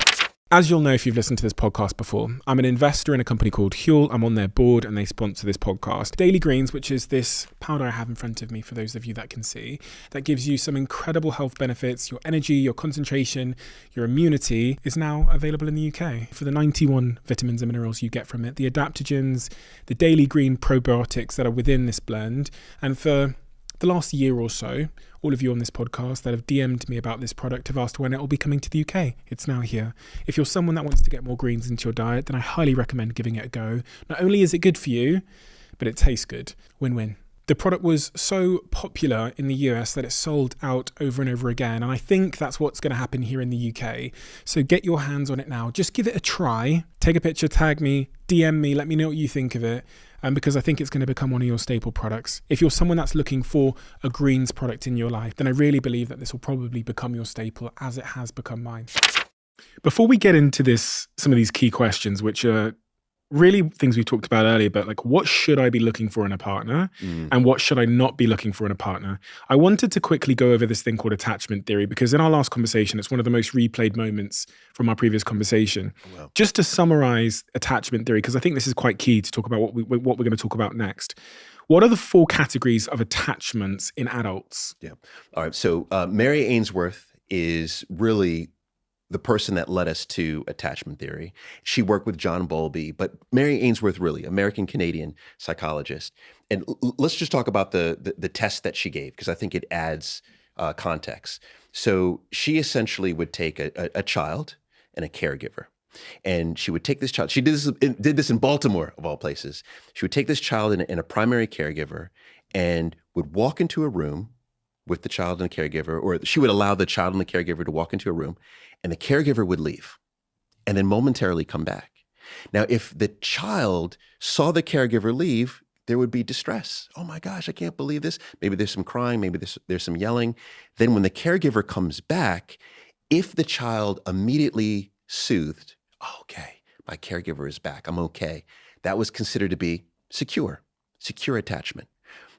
As you'll know if you've listened to this podcast before, I'm an investor in a company called Huel. I'm on their board and they sponsor this podcast. Daily Greens, which is this powder I have in front of me for those of you that can see, that gives you some incredible health benefits. Your energy, your concentration, your immunity is now available in the UK. For the 91 vitamins and minerals you get from it, the adaptogens, the Daily Green probiotics that are within this blend, and for the last year or so, all of you on this podcast that have DM'd me about this product have asked when it will be coming to the UK. It's now here. If you're someone that wants to get more greens into your diet, then I highly recommend giving it a go. Not only is it good for you, but it tastes good. Win-win. The product was so popular in the US that it sold out over and over again. And I think that's what's going to happen here in the UK. So get your hands on it now. Just give it a try. Take a picture, tag me, DM me, let me know what you think of it. Because I think it's going to become one of your staple products. If you're someone that's looking for a greens product in your life, then I really believe that this will probably become your staple as it has become mine. Before we get into this, some of these key questions, which are really things we talked about earlier, but like what should I be looking for in a partner and what should I not be looking for in a partner? I wanted to quickly go over this thing called attachment theory because in our last conversation, it's one of the most replayed moments from our previous conversation. Oh, wow. Just to summarize attachment theory, because I think this is quite key to talk about what we're going to talk about next. What are the 4 categories of attachments in adults? Yeah. All right. So Mary Ainsworth is really the person that led us to attachment theory. She worked with John Bowlby, but Mary Ainsworth, really, American-Canadian psychologist. And let's just talk about the test that she gave, because I think it adds context. So she essentially would take a child and a caregiver, and she would take this child. She did this in Baltimore, of all places. She would take this child and a primary caregiver and would walk into a room with the child and the caregiver, or she would allow the child and the caregiver to walk into a room, and the caregiver would leave and then momentarily come back. Now, if the child saw the caregiver leave, there would be distress. Oh my gosh, I can't believe this. Maybe there's some crying, maybe there's some yelling. Then when the caregiver comes back, if the child immediately soothed, oh, okay, my caregiver is back, I'm okay, that was considered to be secure attachment.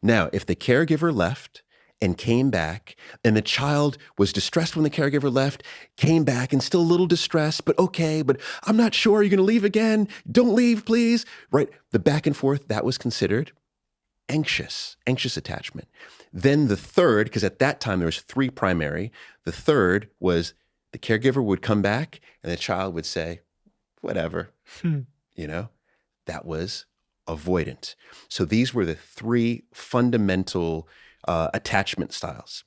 Now, if the caregiver left and came back, and the child was distressed when the caregiver left, came back and still a little distressed, but okay, but I'm not sure, are you gonna leave again? Don't leave, please, right? The back and forth, that was considered anxious attachment. Then the third, because at that time there was 3 primary, the third was the caregiver would come back and the child would say, whatever, that was avoidant. So these were the 3 fundamental attachment styles.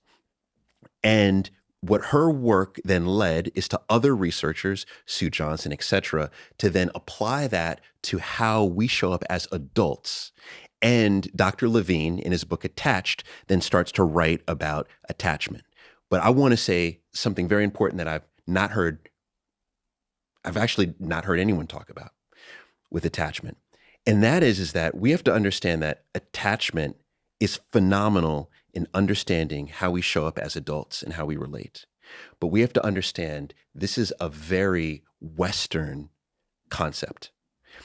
And what her work then led is to other researchers, Sue Johnson, et cetera, to then apply that to how we show up as adults. And Dr. Levine, in his book Attached, then starts to write about attachment. But I want to say something very important that I've actually not heard anyone talk about with attachment. And that is that we have to understand that attachment is phenomenal in understanding how we show up as adults and how we relate. But we have to understand this is a very Western concept.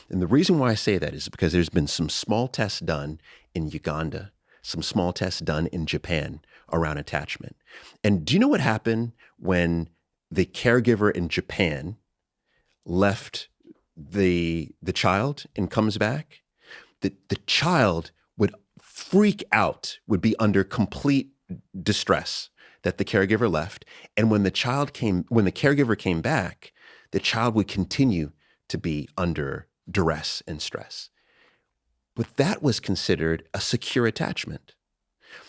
And the reason why I say that is because there's been some small tests done in Uganda, some small tests done in Japan around attachment. And do you know what happened when the caregiver in Japan left the child and comes back? The child would freak out, would be under complete distress that the caregiver left. And when the caregiver came back, the child would continue to be under duress and stress. But that was considered a secure attachment.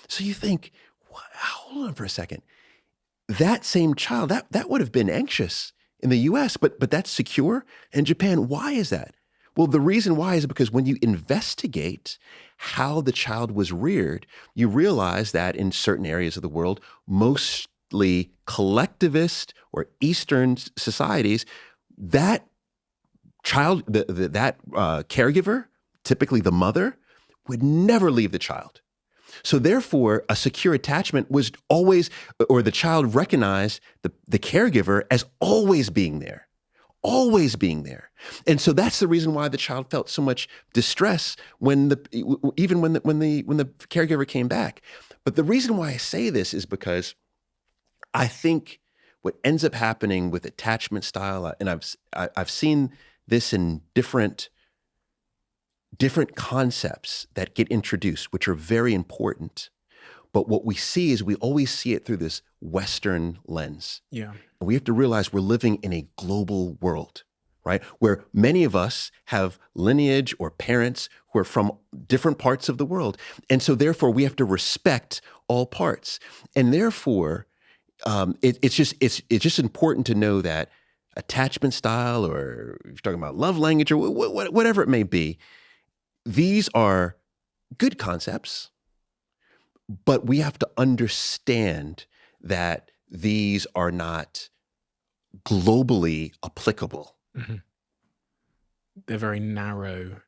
So you think, hold on for a second. That same child, that would have been anxious in the US, but that's secure in Japan. Why is that? Well, the reason why is because when you investigate how the child was reared, you realize that in certain areas of the world, mostly collectivist or Eastern societies, that child, that caregiver, typically the mother, would never leave the child. So therefore, a secure attachment was always, or the child recognized the caregiver as always being there. Always being there. And so that's the reason why the child felt so much distress when the caregiver came back. But the reason why I say this is because I think what ends up happening with attachment style, and I've seen this in different concepts that get introduced, which are very important. But what we see is we always see it through this Western lens. Yeah. And we have to realize we're living in a global world, right? Where many of us have lineage or parents who are from different parts of the world. And so therefore we have to respect all parts. And therefore, it's just important to know that attachment style, or if you're talking about love language, or whatever it may be, these are good concepts, but we have to understand that these are not globally applicable. Mm-hmm. They're very narrow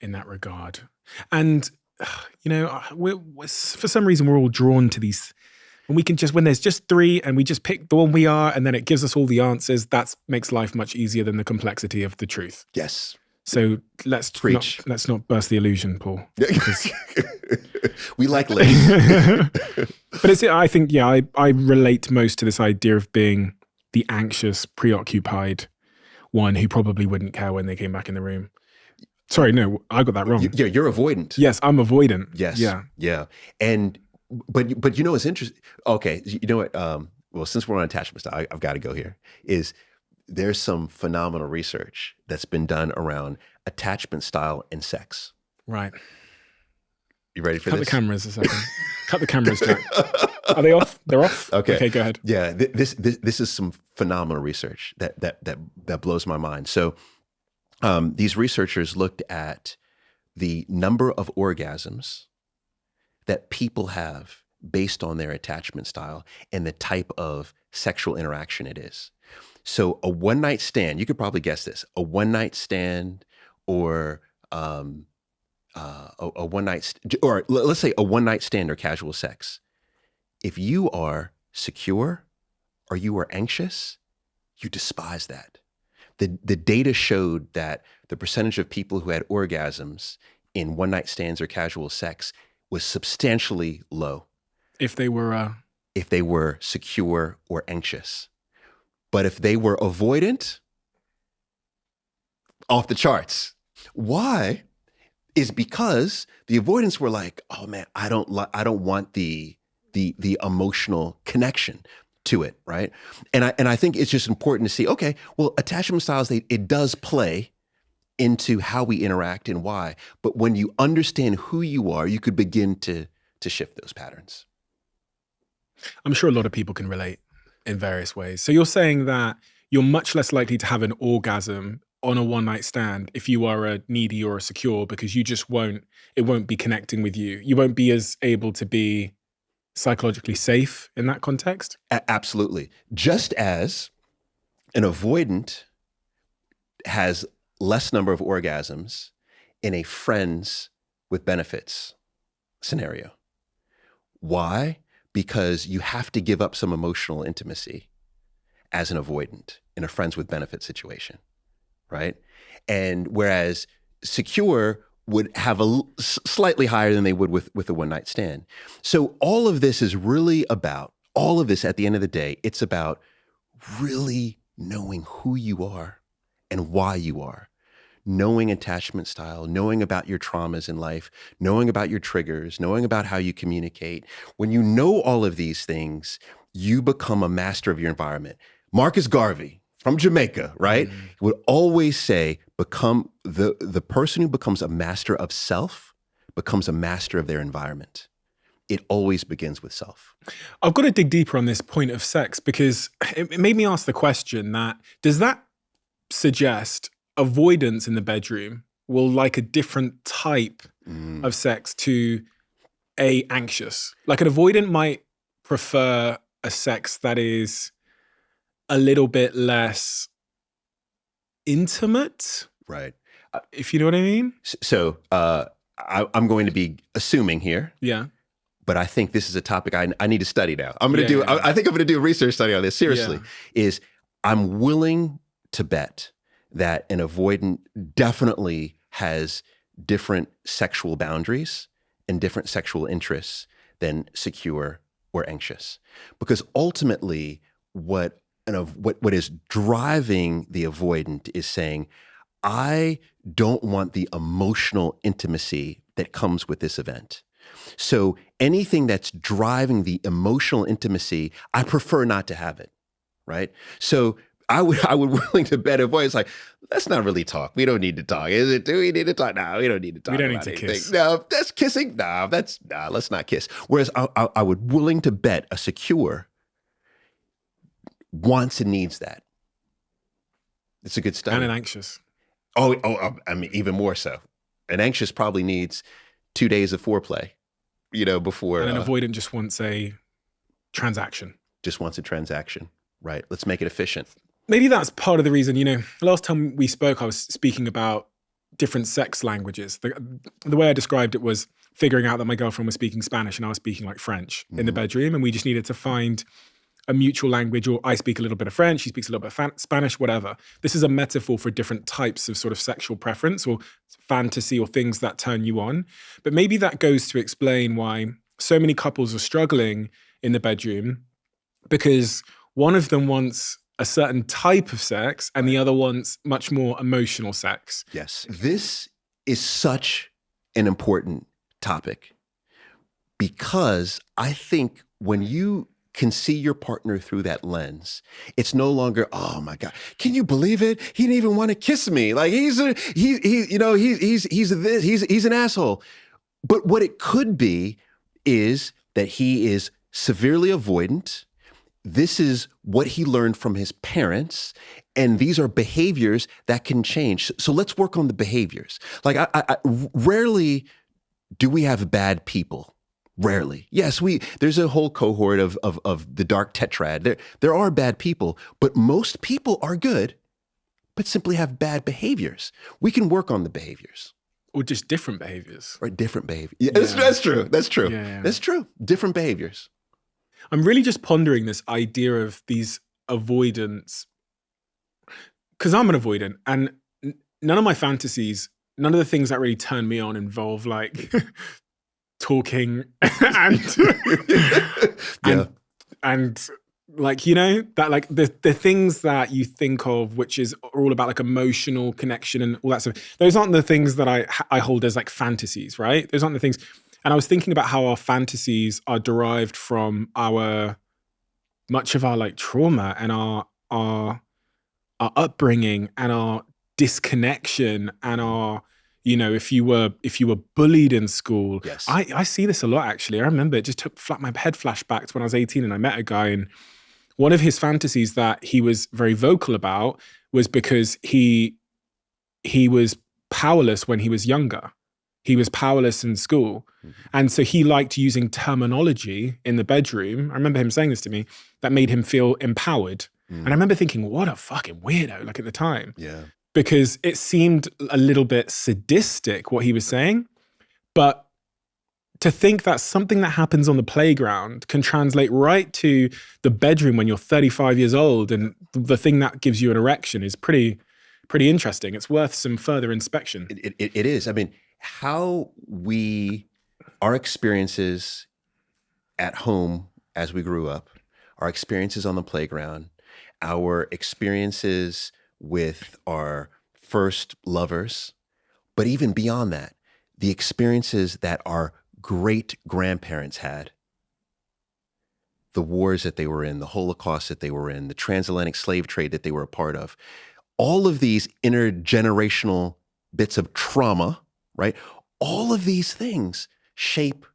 in that regard. And, we're, for some reason, we're all drawn to these. And we can when there's just three and we just pick the one we are, and then it gives us all the answers, that makes life much easier than the complexity of the truth. Yes. So let's not burst the illusion, Paul. We like late. But I think, I relate most to this idea of being the anxious, preoccupied one who probably wouldn't care when they came back in the room. Sorry, no, I got that wrong. You're avoidant. Yes, I'm avoidant. Yes. Yeah. And but it's interesting. Okay, you know what? Well, since we're on attachment style, I've got to go here. There's some phenomenal research that's been done around attachment style and sex. Right. You ready for this? Cut the cameras a second. Cut the cameras, Jack. Are they off? They're off? Okay, go ahead. Yeah, this is some phenomenal research that blows my mind. So these researchers looked at the number of orgasms that people have based on their attachment style and the type of sexual interaction it is. So a one-night stand, you could probably guess this, a one-night stand or let's say a one-night stand or casual sex. If you are secure or you are anxious, you despise that. The data showed that the percentage of people who had orgasms in one-night stands or casual sex was substantially low. If they were secure or anxious. But if they were avoidant, off the charts. Why? Is because the avoidants were like, oh man, I don't want the emotional connection to it, right? And I think it's just important to see, okay, well, attachment styles, it does play into how we interact and why. But when you understand who you are, you could begin to shift those patterns. I'm sure a lot of people can relate in various ways. So you're saying that you're much less likely to have an orgasm on a one-night stand if you are a needy or a secure, because it won't be connecting with you. You won't be as able to be psychologically safe in that context? Absolutely. Just as an avoidant has less number of orgasms in a friends with benefits scenario. Why? Because you have to give up some emotional intimacy as an avoidant in a friends with benefit situation, right? And whereas secure would have slightly higher than they would with a one-night stand. So all of this is really about, at the end of the day, it's about really knowing who you are and why you are. Knowing attachment style, knowing about your traumas in life, knowing about your triggers, knowing about how you communicate. When you know all of these things, you become a master of your environment. Marcus Garvey from Jamaica, right, would always say, become the person who becomes a master of self becomes a master of their environment. It always begins with self. I've got to dig deeper on this point of sex, because it made me ask the question that, does that suggest avoidance in the bedroom will like a different type of sex to anxious? Like an avoidant might prefer a sex that is a little bit less intimate. Right. If you know what I mean? So I'm going to be assuming here. Yeah. But I think this is a topic I need to study now. I think I'm going to do a research study on this. Seriously, I'm willing to bet that an avoidant definitely has different sexual boundaries and different sexual interests than secure or anxious. Because ultimately, what is driving the avoidant is saying, I don't want the emotional intimacy that comes with this event. So anything that's driving the emotional intimacy, I prefer not to have it, right? So I would willing to bet avoid. It's like, let's not really talk. We don't need to talk. Is it? Do we need to talk? No, we don't need to talk. We don't about need to anything. kiss. No, that's kissing. No, let's not kiss. Whereas I would willing to bet a secure wants and needs that. It's a good study. And an anxious. I mean, even more so. An anxious probably needs 2 days of foreplay, before. And an avoidant just wants a transaction. Just wants a transaction, right? Let's make it efficient. Maybe that's part of the reason, last time we spoke, I was speaking about different sex languages. The way I described it was figuring out that my girlfriend was speaking Spanish and I was speaking like French in the bedroom. And we just needed to find a mutual language, or I speak a little bit of French, she speaks a little bit of Spanish, whatever. This is a metaphor for different types of sort of sexual preference or fantasy or things that turn you on. But maybe that goes to explain why so many couples are struggling in the bedroom, because one of them wants a certain type of sex and the other wants much more emotional sex. Yes. This is such an important topic because I think when you can see your partner through that lens, it's no longer, oh my God, can you believe it? He didn't even want to kiss me. Like he's an asshole. But what it could be is that he is severely avoidant. This is what he learned from his parents, and these are behaviors that can change. So let's work on the behaviors. Like I rarely do we have bad people. Rarely. Yes, there's a whole cohort of the dark tetrad. There are bad people, but most people are good, but simply have bad behaviors. We can work on the behaviors. Or just different behaviors. Or different behaviors. Yeah, yeah. That's true. That's true. Yeah. That's true. Different behaviors. I'm really just pondering this idea of these avoidants, because I'm an avoidant, and none of my fantasies, none of the things that really turn me on involve like talking and like, that like the things that you think of, which are all about like emotional connection and all that stuff. Those aren't the things that I hold as like fantasies, right? Those aren't the things. And I was thinking about how our fantasies are derived from much of our like trauma and our upbringing and our disconnection and our, if you were bullied in school. Yes. I see this a lot, actually. I remember it just my head flashed back to when I was 18 and I met a guy, and one of his fantasies that he was very vocal about was because he was powerless when he was younger. He was powerless in school. Mm-hmm. And so he liked using terminology in the bedroom. I remember him saying this to me, that made him feel empowered. Mm. And I remember thinking, what a fucking weirdo, like at the time. Yeah. Because it seemed a little bit sadistic, what he was saying. But to think that something that happens on the playground can translate right to the bedroom when you're 35 years old, and the thing that gives you an erection is pretty interesting. It's worth some further inspection. It is. I mean, how our experiences at home as we grew up, our experiences on the playground, our experiences with our first lovers, but even beyond that, the experiences that our great grandparents had, the wars that they were in, the Holocaust that they were in, the transatlantic slave trade that they were a part of, all of these intergenerational bits of trauma, right? All of these things shape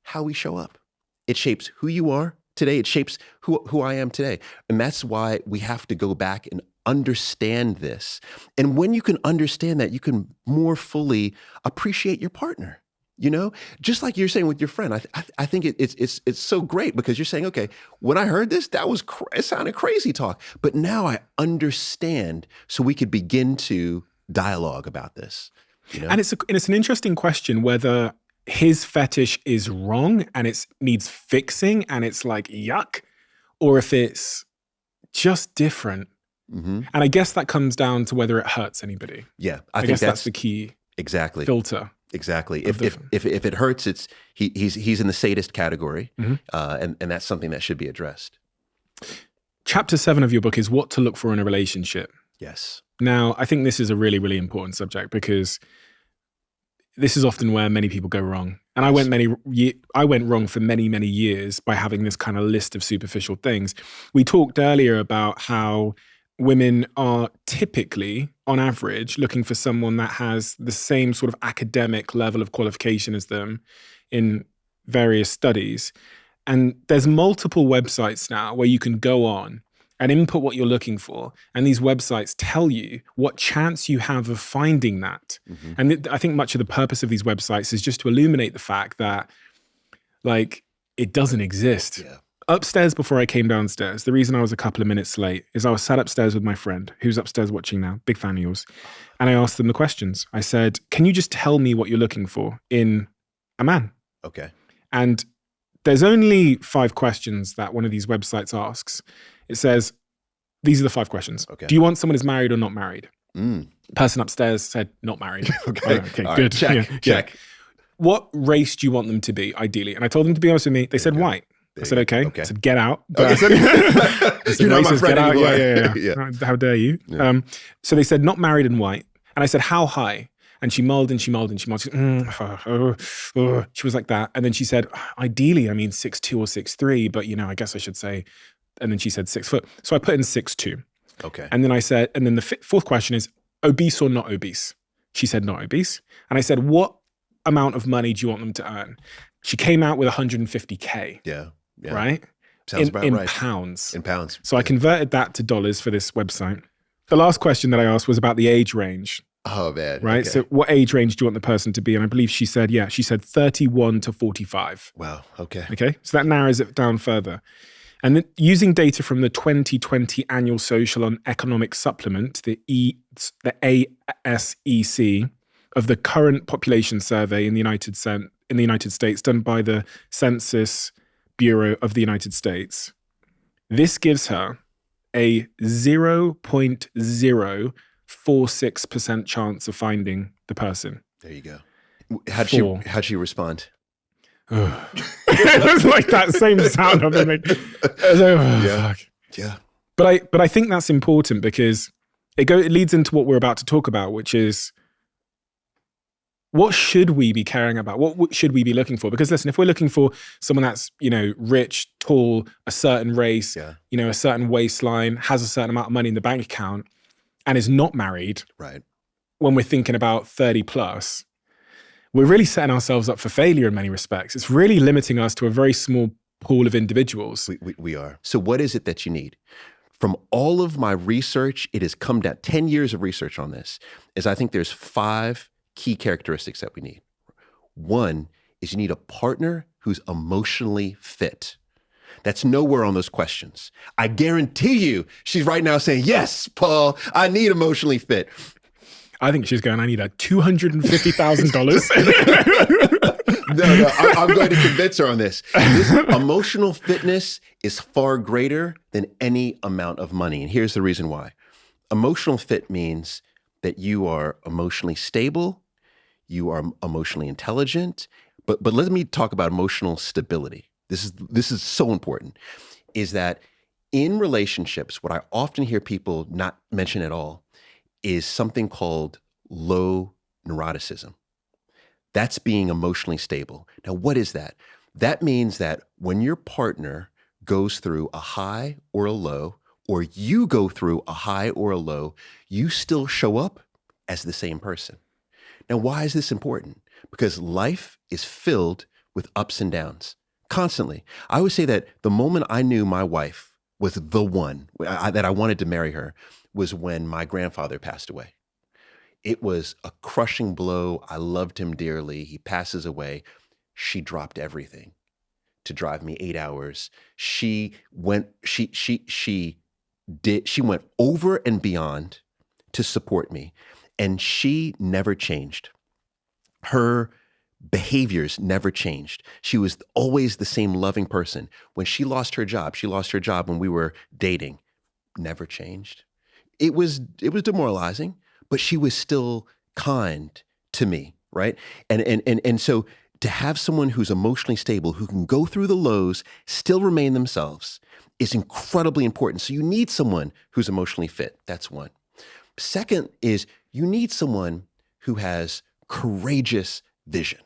how we show up. It shapes who you are today. It shapes who I am today. And that's why we have to go back and understand this. And when you can understand that, you can more fully appreciate your partner. Just like you're saying with your friend, I think it's so great because you're saying, okay, when I heard this, it sounded crazy talk, but now I understand, so we could begin to dialogue about this. And it's an interesting question whether his fetish is wrong and it needs fixing and it's like yuck, or if it's just different. Mm-hmm. And I guess that comes down to whether it hurts anybody. Yeah, I guess that's the key. Exactly. Filter. Exactly. If it hurts, he's in the sadist category, mm-hmm. And that's something that should be addressed. Chapter 7 of your book is what to look for in a relationship. Yes. Now, I think this is a really, really important subject because this is often where many people go wrong. And I went wrong for many, many years by having this kind of list of superficial things. We talked earlier about how women are typically, on average, looking for someone that has the same sort of academic level of qualification as them in various studies. And there's multiple websites now where you can go on and input what you're looking for. And these websites tell you what chance you have of finding that. Mm-hmm. And I think much of the purpose of these websites is just to illuminate the fact that, like, it doesn't exist. Yeah. Upstairs before I came downstairs, the reason I was a couple of minutes late is I was sat upstairs with my friend who's upstairs watching now, big fan of yours. And I asked them the questions. I said, can you just tell me what you're looking for in a man? Okay. And there's only 5 questions that one of these websites asks. It says, these are the 5 questions. Okay. Do you want someone who's married or not married? Person upstairs said, not married. Okay. Okay, all good. Right. Check. What race do you want them to be, ideally? And I told them, to be honest with me, they said white. I said, okay. I said, get out. But okay. I said, you're not my friend anymore. Yeah. How dare you? Yeah. So they said, not married and white. And I said, how high? And she mulled and she mulled and she mulled. She was like that. And then she said, ideally, I mean 6'2" or 6'3", but I guess I should say. And then she said 6 foot. So I put in 6'2". Okay. And then I said, and then the 4th question is, obese or not obese? She said, not obese. And I said, what amount of money do you want them to earn? She came out with 150K. Yeah. Right? Sounds about right. In pounds. In pounds. So I converted that to dollars for this website. The last question that I asked was about the age range. Oh, man. Right? Okay. So what age range do you want the person to be? And I believe she said 31 to 45. Wow. Okay. Okay. So that narrows it down further. And then using data from the 2020 Annual Social and Economic Supplement, the ASEC, of the current population survey in the United States done by the Census Bureau of the United States, this gives her a 0.046% chance of finding the person. There you go. How'd she respond? It was like that same sound of it. Fuck. Yeah. But I think that's important because it leads into what we're about to talk about, which is, what should we be caring about? What should we be looking for? Because listen, if we're looking for someone that's, rich, tall, a certain race, a certain waistline, has a certain amount of money in the bank account, and is not married, right? When we're thinking about 30 plus, we're really setting ourselves up for failure in many respects. It's really limiting us to a very small pool of individuals. We are. So what is it that you need? From all of my research, it has come down, 10 years of research on this, is I think there's 5 key characteristics that we need. One is you need a partner who's emotionally fit. That's nowhere on those questions. I guarantee you, she's right now saying, yes, Paul, I need emotionally fit. I think she's going, I need a $250,000. No, I'm going to convince her on this. This emotional fitness is far greater than any amount of money. And here's the reason why. Emotional fit means that you are emotionally stable, you are emotionally intelligent, but let me talk about emotional stability. This is so important, is that in relationships, what I often hear people not mention at all is something called low neuroticism. That's being emotionally stable. Now, what is that? That means that when your partner goes through a high or a low, or you go through a high or a low, you still show up as the same person. Now, why is this important? Because life is filled with ups and downs, constantly. I would say that the moment I knew my wife was the one, that I wanted to marry her, was when my grandfather passed away. It was a crushing blow. I loved him dearly. He passes away. She dropped everything to drive me 8 hours. She went over and beyond to support me. And she never changed. Her behaviors never changed. She was always the same loving person. When she lost her job when we were dating, never changed. It was demoralizing, but she was still kind to me, right? And so to have someone who's emotionally stable, who can go through the lows, still remain themselves, is incredibly important. So you need someone who's emotionally fit. That's one. Second is you need someone who has courageous vision,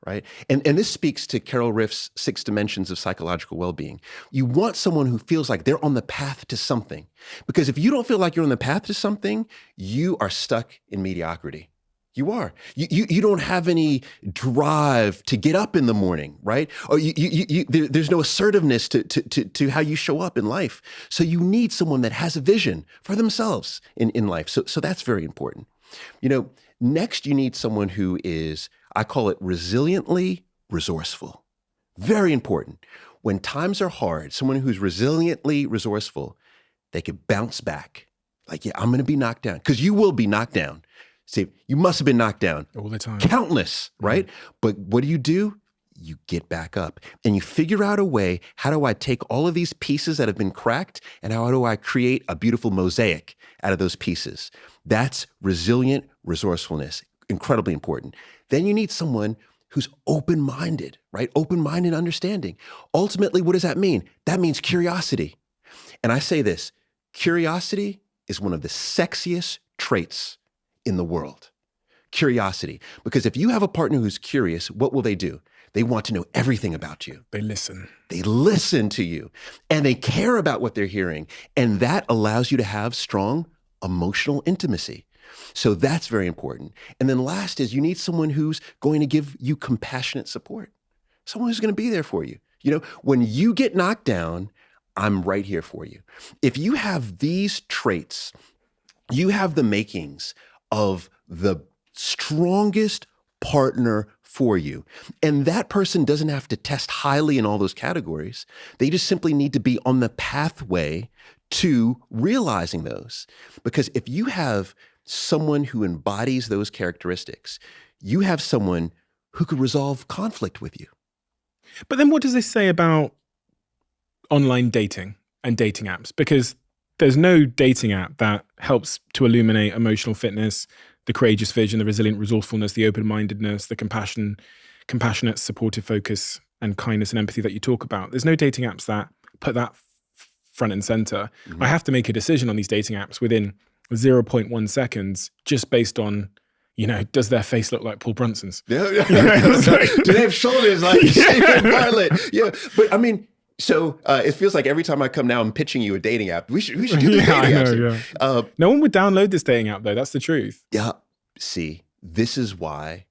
right? And this speaks to Carol Riff's 6 dimensions of psychological well-being. You want someone who feels like they're on the path to something. Because if you don't feel like you're on the path to something, you are stuck in mediocrity. You are. You don't have any drive to get up in the morning, right? Or there's no assertiveness to how you show up in life. So you need someone that has a vision for themselves in life. So that's very important. Next you need someone who is, I call it resiliently resourceful. Very important. When times are hard, someone who's resiliently resourceful, they could bounce back. Like, yeah, I'm going to be knocked down, because you will be knocked down. See, you must have been knocked down all the time. Countless, right? Mm-hmm. But what do? You get back up and you figure out a way, how do I take all of these pieces that have been cracked and how do I create a beautiful mosaic out of those pieces? That's resilient resourcefulness, incredibly important. Then you need someone who's open-minded, right? Open-minded understanding. Ultimately, what does that mean? That means curiosity. And I say this, curiosity is one of the sexiest traits in the world. Curiosity. Because if you have a partner who's curious, what will they do? They want to know everything about you. They listen. They listen to you and they care about what they're hearing. And that allows you to have strong emotional intimacy. So that's very important. And then last is you need someone who's going to give you compassionate support. Someone who's going to be there for you. When you get knocked down, I'm right here for you. If you have these traits, you have the makings of the strongest partner for you. And that person doesn't have to test highly in all those categories. They just simply need to be on the pathway to realizing those. Because if you have someone who embodies those characteristics, you have someone who could resolve conflict with you. But then what does this say about online dating and dating apps? Because there's no dating app that helps to illuminate emotional fitness, the courageous vision, the resilient resourcefulness, the open-mindedness, the compassionate, supportive focus, and kindness and empathy that you talk about. There's no dating apps that put that front and center. Mm-hmm. I have to make a decision on these dating apps within 0.1 seconds just based on, does their face look like Paul Brunson's? Yeah. Do they have shoulders like Stephen Bartlett? Yeah. But I mean, so it feels like every time I come now, I'm pitching you a dating app. We should do the dating apps. No one would download this dating app though. That's the truth. Yeah. See, this is why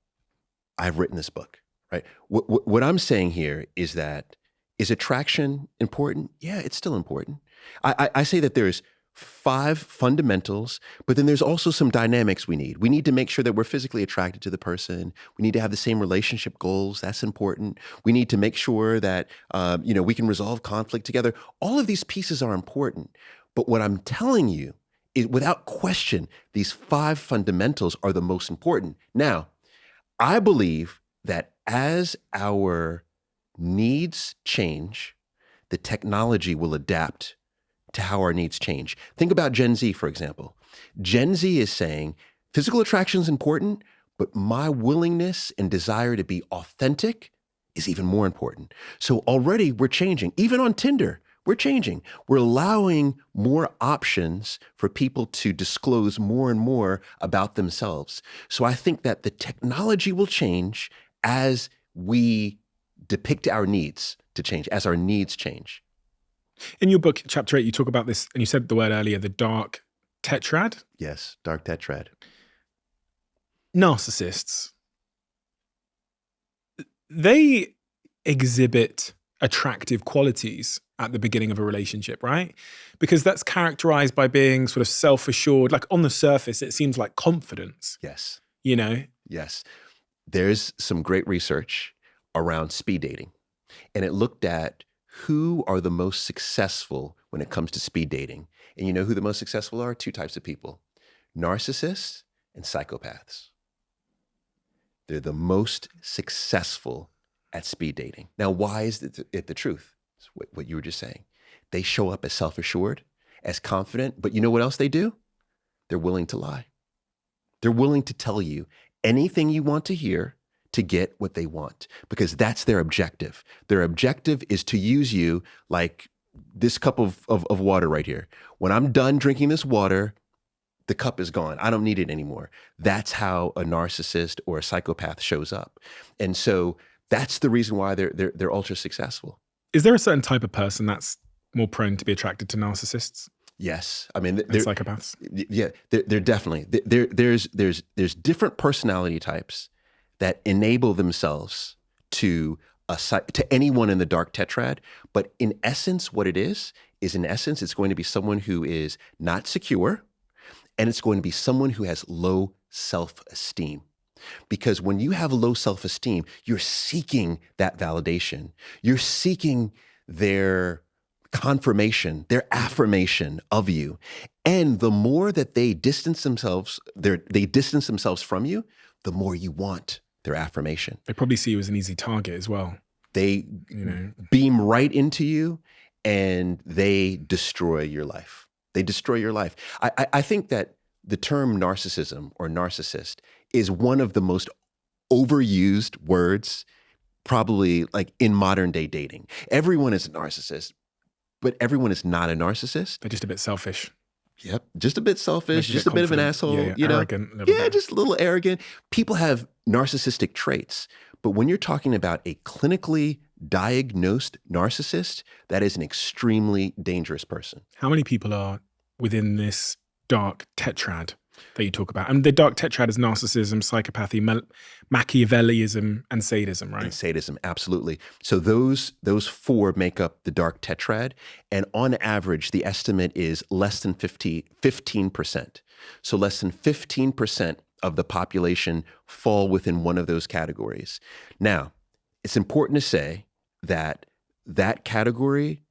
I've written this book, right? What I'm saying here is that, is attraction important? Yeah, it's still important. I say that there's 5 fundamentals, but then there's also some dynamics we need. We need to make sure that we're physically attracted to the person. We need to have the same relationship goals. That's important. We need to make sure that, we can resolve conflict together. All of these pieces are important. But what I'm telling you is, without question, these 5 fundamentals are the most important. Now, I believe that as our needs change, the technology will adapt to how our needs change. Think about Gen Z, for example. Gen Z is saying physical attraction is important, but my willingness and desire to be authentic is even more important. So already we're changing. Even on Tinder, we're changing. We're allowing more options for people to disclose more and more about themselves. So I think that the technology will change as we depict our needs to change, as our needs change. In your book, chapter 8, you talk about this, and you said the word earlier, the dark tetrad. Yes, dark tetrad. Narcissists, they exhibit attractive qualities at the beginning of a relationship, right? Because that's characterized by being sort of self-assured. Like on the surface, it seems like confidence. Yes. Yes. There's some great research around speed dating, and it looked at who are the most successful when it comes to speed dating. And you know who the most successful are? 2 types of people, narcissists and psychopaths. They're the most successful at speed dating. Now, why is it the truth? It's what you were just saying. They show up as self-assured, as confident, but you know what else they do? They're willing to lie. They're willing to tell you anything you want to hear to get what they want, because that's their objective. Their objective is to use you like this cup of water right here. When I'm done drinking this water, the cup is gone. I don't need it anymore. That's how a narcissist or a psychopath shows up. And so that's the reason why they're ultra successful. Is there a certain type of person that's more prone to be attracted to narcissists? Yes. I mean, And psychopaths? Yeah, they're definitely, there's different personality types that enable themselves to anyone in the dark tetrad. But in essence, what it is in essence, it's going to be someone who is not secure, and it's going to be someone who has low self-esteem. Because when you have low self-esteem, you're seeking that validation. You're seeking their confirmation, their affirmation of you. And the more that they distance themselves from you, the more you want their affirmation. They probably see you as an easy target as well. They beam right into you and they destroy your life. They destroy your life. I think that the term narcissism or narcissist is one of the most overused words probably like in modern day dating. Everyone is a narcissist, but everyone is not a narcissist. They're just a bit selfish. Yep. Just a bit selfish, just a bit of an asshole, arrogant, just a little arrogant. People have narcissistic traits, but when you're talking about a clinically diagnosed narcissist, that is an extremely dangerous person. How many people are within this dark tetrad that you talk about? And the dark tetrad is narcissism, psychopathy, Machiavellism, and sadism, right? And sadism, absolutely. So those four make up the dark tetrad. And on average, the estimate is less than 15%. So less than 15% of the population fall within one of those categories. Now, it's important to say that that category,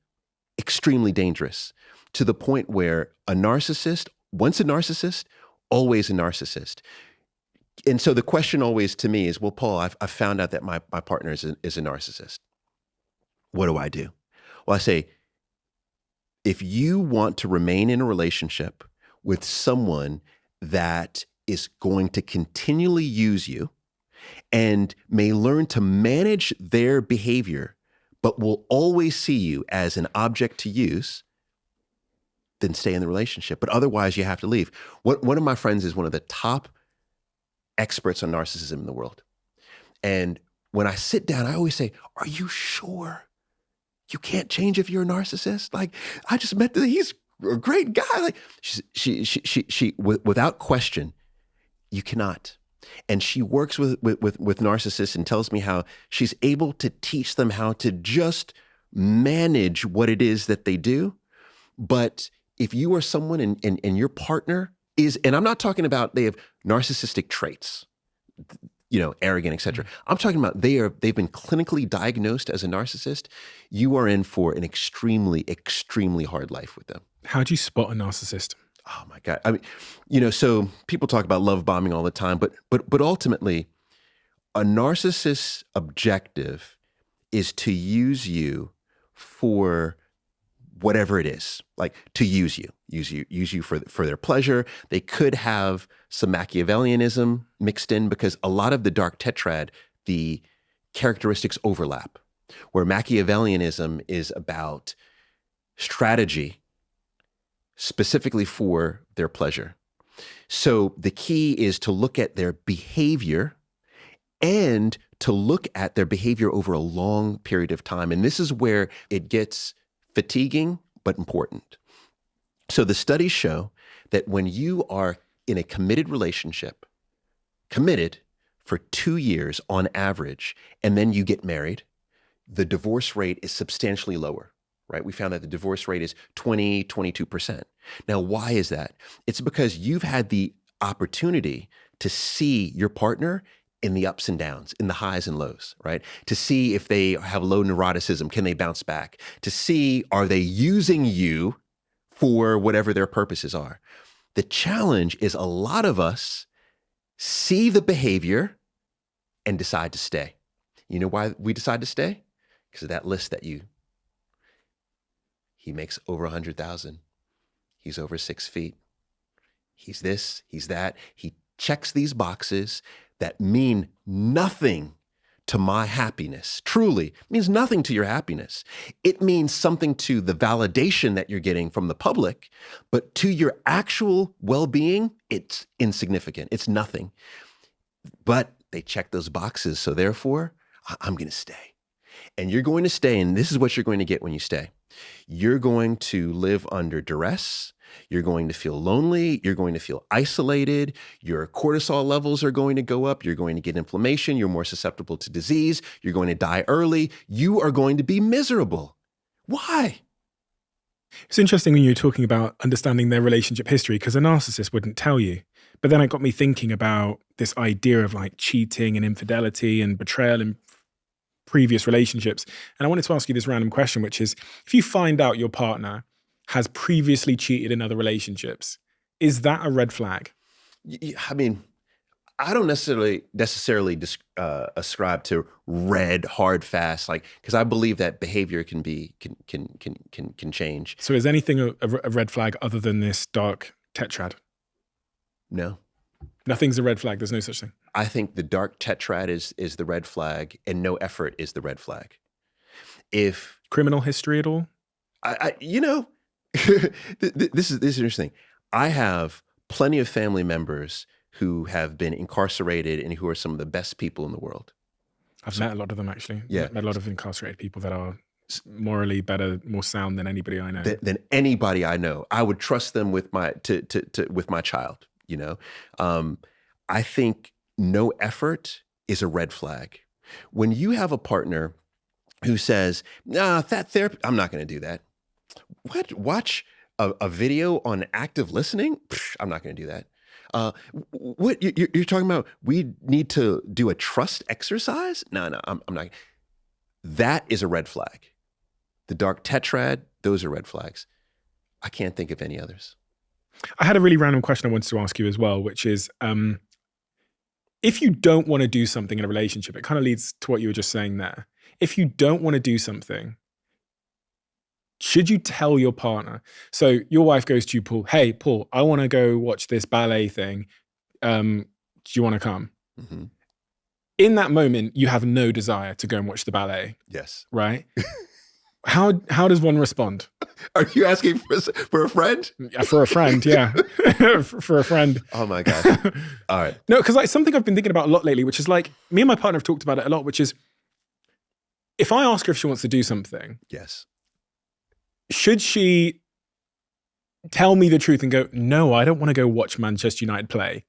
extremely dangerous, to the point where a narcissist, once a narcissist, always a narcissist. And so the question always to me is, well, Paul, I've found out that my partner is a narcissist. What do I do? Well, I say, if you want to remain in a relationship with someone that is going to continually use you and may learn to manage their behavior, but will always see you as an object to use, then stay in the relationship. But otherwise, you have to leave. One of my friends is one of the top experts on narcissism in the world. And when I sit down, I always say, are you sure you can't change if you're a narcissist? Like, I just met he's a great guy. Like, she without question, you cannot. And she works with narcissists and tells me how she's able to teach them how to just manage what it is that they do. But if you are someone and your partner is, and I'm not talking about they have narcissistic traits, arrogant, et cetera. I'm talking about they've been clinically diagnosed as a narcissist. You are in for an extremely, extremely hard life with them. How do you spot a narcissist? Oh my God. I mean, so people talk about love bombing all the time, but ultimately a narcissist's objective is to use you for whatever it is, like to use you for their pleasure. They could have some Machiavellianism mixed in, because a lot of the dark tetrad, the characteristics overlap, where Machiavellianism is about strategy specifically for their pleasure. So the key is to look at their behavior and to look at their behavior over a long period of time. And this is where it gets fatiguing, but important. So the studies show that when you are in a committed relationship, committed for 2 years on average, and then you get married, the divorce rate is substantially lower, right? We found that the divorce rate is 22%. Now, why is that? It's because you've had the opportunity to see your partner in the ups and downs, in the highs and lows, right? To see if they have low neuroticism, can they bounce back? To see, are they using you for whatever their purposes are? The challenge is a lot of us see the behavior and decide to stay. You know why we decide to stay? Because of that list that he makes over 100,000. He's over 6 feet. He's this, he's that. He checks these boxes that mean nothing to my happiness, truly means nothing to your happiness. It means something to the validation that you're getting from the public, but to your actual well-being, it's insignificant. It's nothing. But they check those boxes, so therefore, I'm going to stay. And you're going to stay, and this is what you're going to get when you stay. You're going to live under duress. You're going to feel lonely. You're going to feel isolated. Your cortisol levels are going to go up. You're going to get inflammation. You're more susceptible to disease. You're going to die early. You are going to be miserable. Why? It's interesting when you're talking about understanding their relationship history, because a narcissist wouldn't tell you. But then it got me thinking about this idea of like cheating and infidelity and betrayal in previous relationships. And I wanted to ask you this random question, which is, if you find out your partner has previously cheated in other relationships, is that a red flag? I mean, I don't necessarily ascribe to red, hard, fast, like, because I believe that behavior can change. So is anything a red flag other than this dark tetrad? No. Nothing's a red flag. There's no such thing. I think the dark tetrad is the red flag, and no effort is the red flag. If criminal history at all, this is interesting. I have plenty of family members who have been incarcerated and who are some of the best people in the world. I've met a lot of them, actually. Yeah, met a lot of incarcerated people that are morally better, more sound than anybody I know. Than anybody I know. I would trust them with my with my child. I think no effort is a red flag. When you have a partner who says, "Nah, that therapy, I'm not going to do that." What? Watch a video on active listening? I'm not going to do that. What you're talking about? We need to do a trust exercise? No, I'm not. That is a red flag. The dark tetrad, those are red flags. I can't think of any others. I had a really random question I wanted to ask you as well, which is, if you don't want to do something in a relationship, it kind of leads to what you were just saying there. If you don't want to do something, should you tell your partner? So your wife goes to you, Paul, "Hey, Paul, I want to go watch this ballet thing. Do you want to come?" Mm-hmm. In that moment, you have no desire to go and watch the ballet. Yes. Right? How does one respond? Are you asking for a friend? For a friend, yeah. For a friend. Oh my gosh. All right. No, because like something I've been thinking about a lot lately, which is like, me and my partner have talked about it a lot, which is, if I ask her if she wants to do something, yes, should she tell me the truth and go, "No, I don't want to go watch Manchester United play"?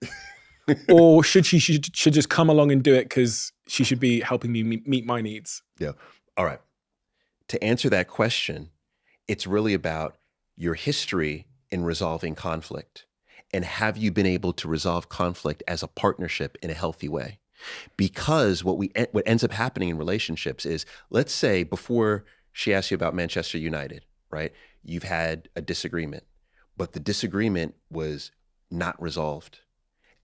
Or should she just come along and do it because she should be helping me meet my needs? Yeah. All right. To answer that question, it's really about your history in resolving conflict. And have you been able to resolve conflict as a partnership in a healthy way? Because what ends up happening in relationships is, let's say before she asks you about Manchester United, right? You've had a disagreement, but the disagreement was not resolved.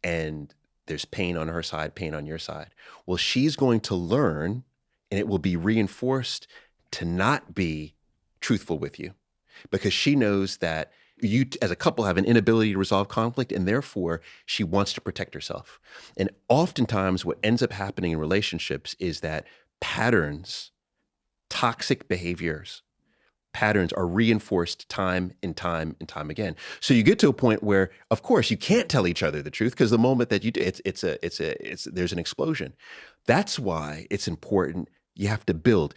And there's pain on her side, pain on your side. Well, she's going to learn, and it will be reinforced to not be truthful with you, because she knows that you as a couple have an inability to resolve conflict, and therefore she wants to protect herself. And oftentimes what ends up happening in relationships is that patterns, toxic behaviors, patterns are reinforced time and time and time again. So you get to a point where, of course, you can't tell each other the truth, because the moment that you do, there's an explosion. That's why it's important. You have to build.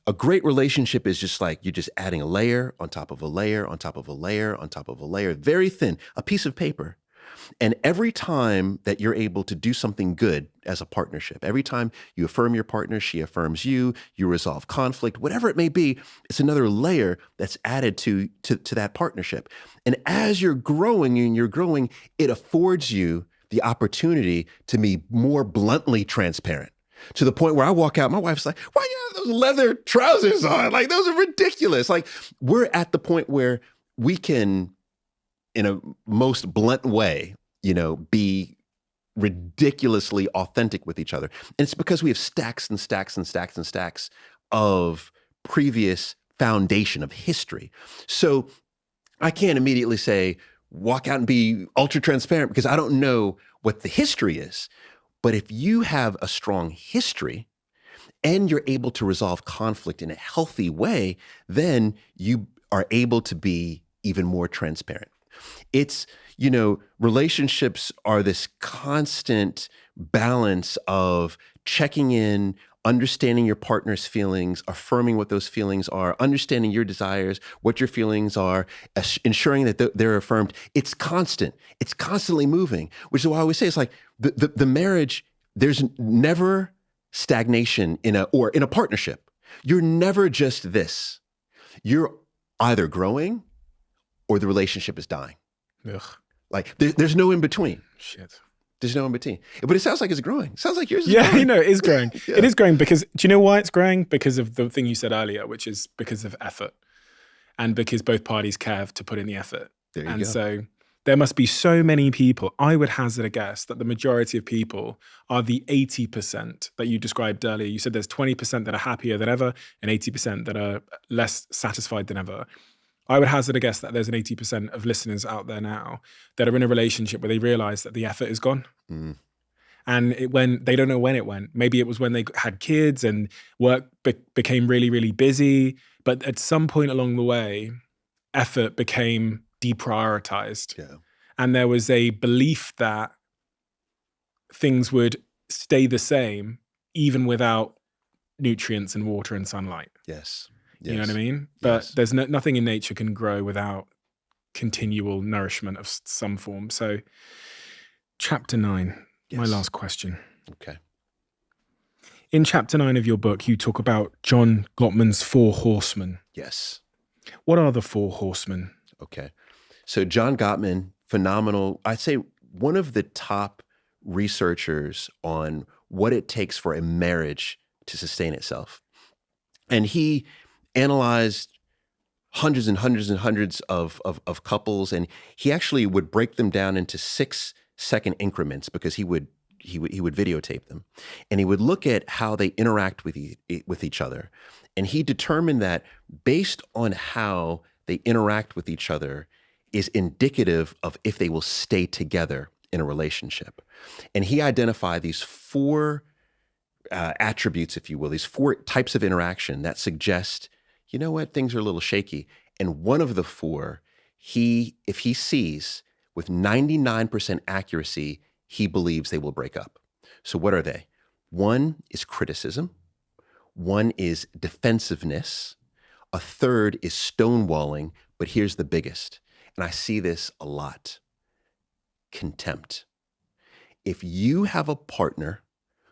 A great relationship is just like you're just adding a layer on top of a layer on top of a layer on top of a layer, very thin, a piece of paper. And every time that you're able to do something good as a partnership, every time you affirm your partner, she affirms you, you resolve conflict, whatever it may be, it's another layer that's added to that partnership. And as you're growing, it affords you the opportunity to be more bluntly transparent, to the point where I walk out, my wife's like, "Why you have those leather trousers on? Like, those are ridiculous." Like, we're at the point where we can, in a most blunt way, be ridiculously authentic with each other. And it's because we have stacks and stacks and stacks and stacks of previous foundation of history. So I can't immediately say, walk out and be ultra transparent because I don't know what the history is. But if you have a strong history and you're able to resolve conflict in a healthy way, then you are able to be even more transparent. It's, relationships are this constant balance of checking in, understanding your partner's feelings, affirming what those feelings are, understanding your desires, what your feelings are, ensuring that they're affirmed. It's constant. It's constantly moving, which is why I always say it's like the marriage, there's never stagnation in a partnership. You're never just this. You're either growing or the relationship is dying. Ugh. Like there's no in between. Shit. There's no in between. But it sounds like it's growing. It sounds like yours is Yeah, growing. it is growing. Yeah. It is growing because, do you know why it's growing? Because of the thing you said earlier, which is because of effort. And because both parties care to put in the effort. There you and go. so there must be so many people. I would hazard a guess that the majority of people are the 80% that you described earlier. You said there's 20% that are happier than ever and 80% that are less satisfied than ever. I would hazard a guess that there's an 80% of listeners out there now that are in a relationship where they realize that the effort is gone. Mm. And when they don't know when it went. Maybe it was when they had kids and work became really, really busy. But at some point along the way, effort became deprioritized. Yeah. And there was a belief that things would stay the same even without nutrients and water and sunlight. Yes. You know what I mean? But Yes. there's nothing in nature can grow without continual nourishment of some form. So chapter 9, my Yes. last question. Okay. In chapter 9 of your book, you talk about John Gottman's Four Horsemen. Yes. What are the Four Horsemen? Okay. So John Gottman, phenomenal. I'd say one of the top researchers on what it takes for a marriage to sustain itself. And he analyzed hundreds and hundreds and hundreds of couples, and he actually would break them down into 6-second increments because he would videotape them, and he would look at how they interact with each other, and he determined that based on how they interact with each other is indicative of if they will stay together in a relationship. And he identified these 4 attributes, if you will, these 4 types of interaction that suggest, you know what, things are a little shaky. And one of the 4, if he sees with 99% accuracy, he believes they will break up. So what are they? 1 is criticism. 1 is defensiveness. A 3rd is stonewalling, but here's the biggest, and I see this a lot: contempt. If you have a partner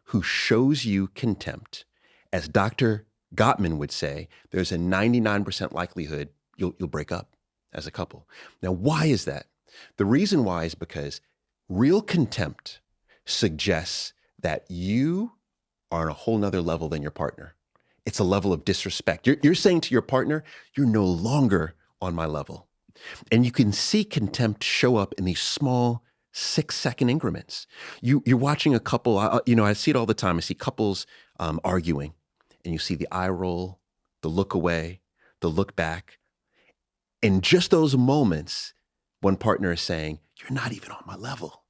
who shows you contempt, as Dr. Gottman would say, there's a 99% likelihood you'll break up as a couple. Now, why is that? The reason why is because real contempt suggests that you are on a whole nother level than your partner. It's a level of disrespect. You're saying to your partner, you're no longer on my level. And you can see contempt show up in these small 6-second increments. You're watching a couple, I see it all the time. I see couples arguing, and you see the eye roll, the look away, the look back. In just those moments, one partner is saying, you're not even on my level.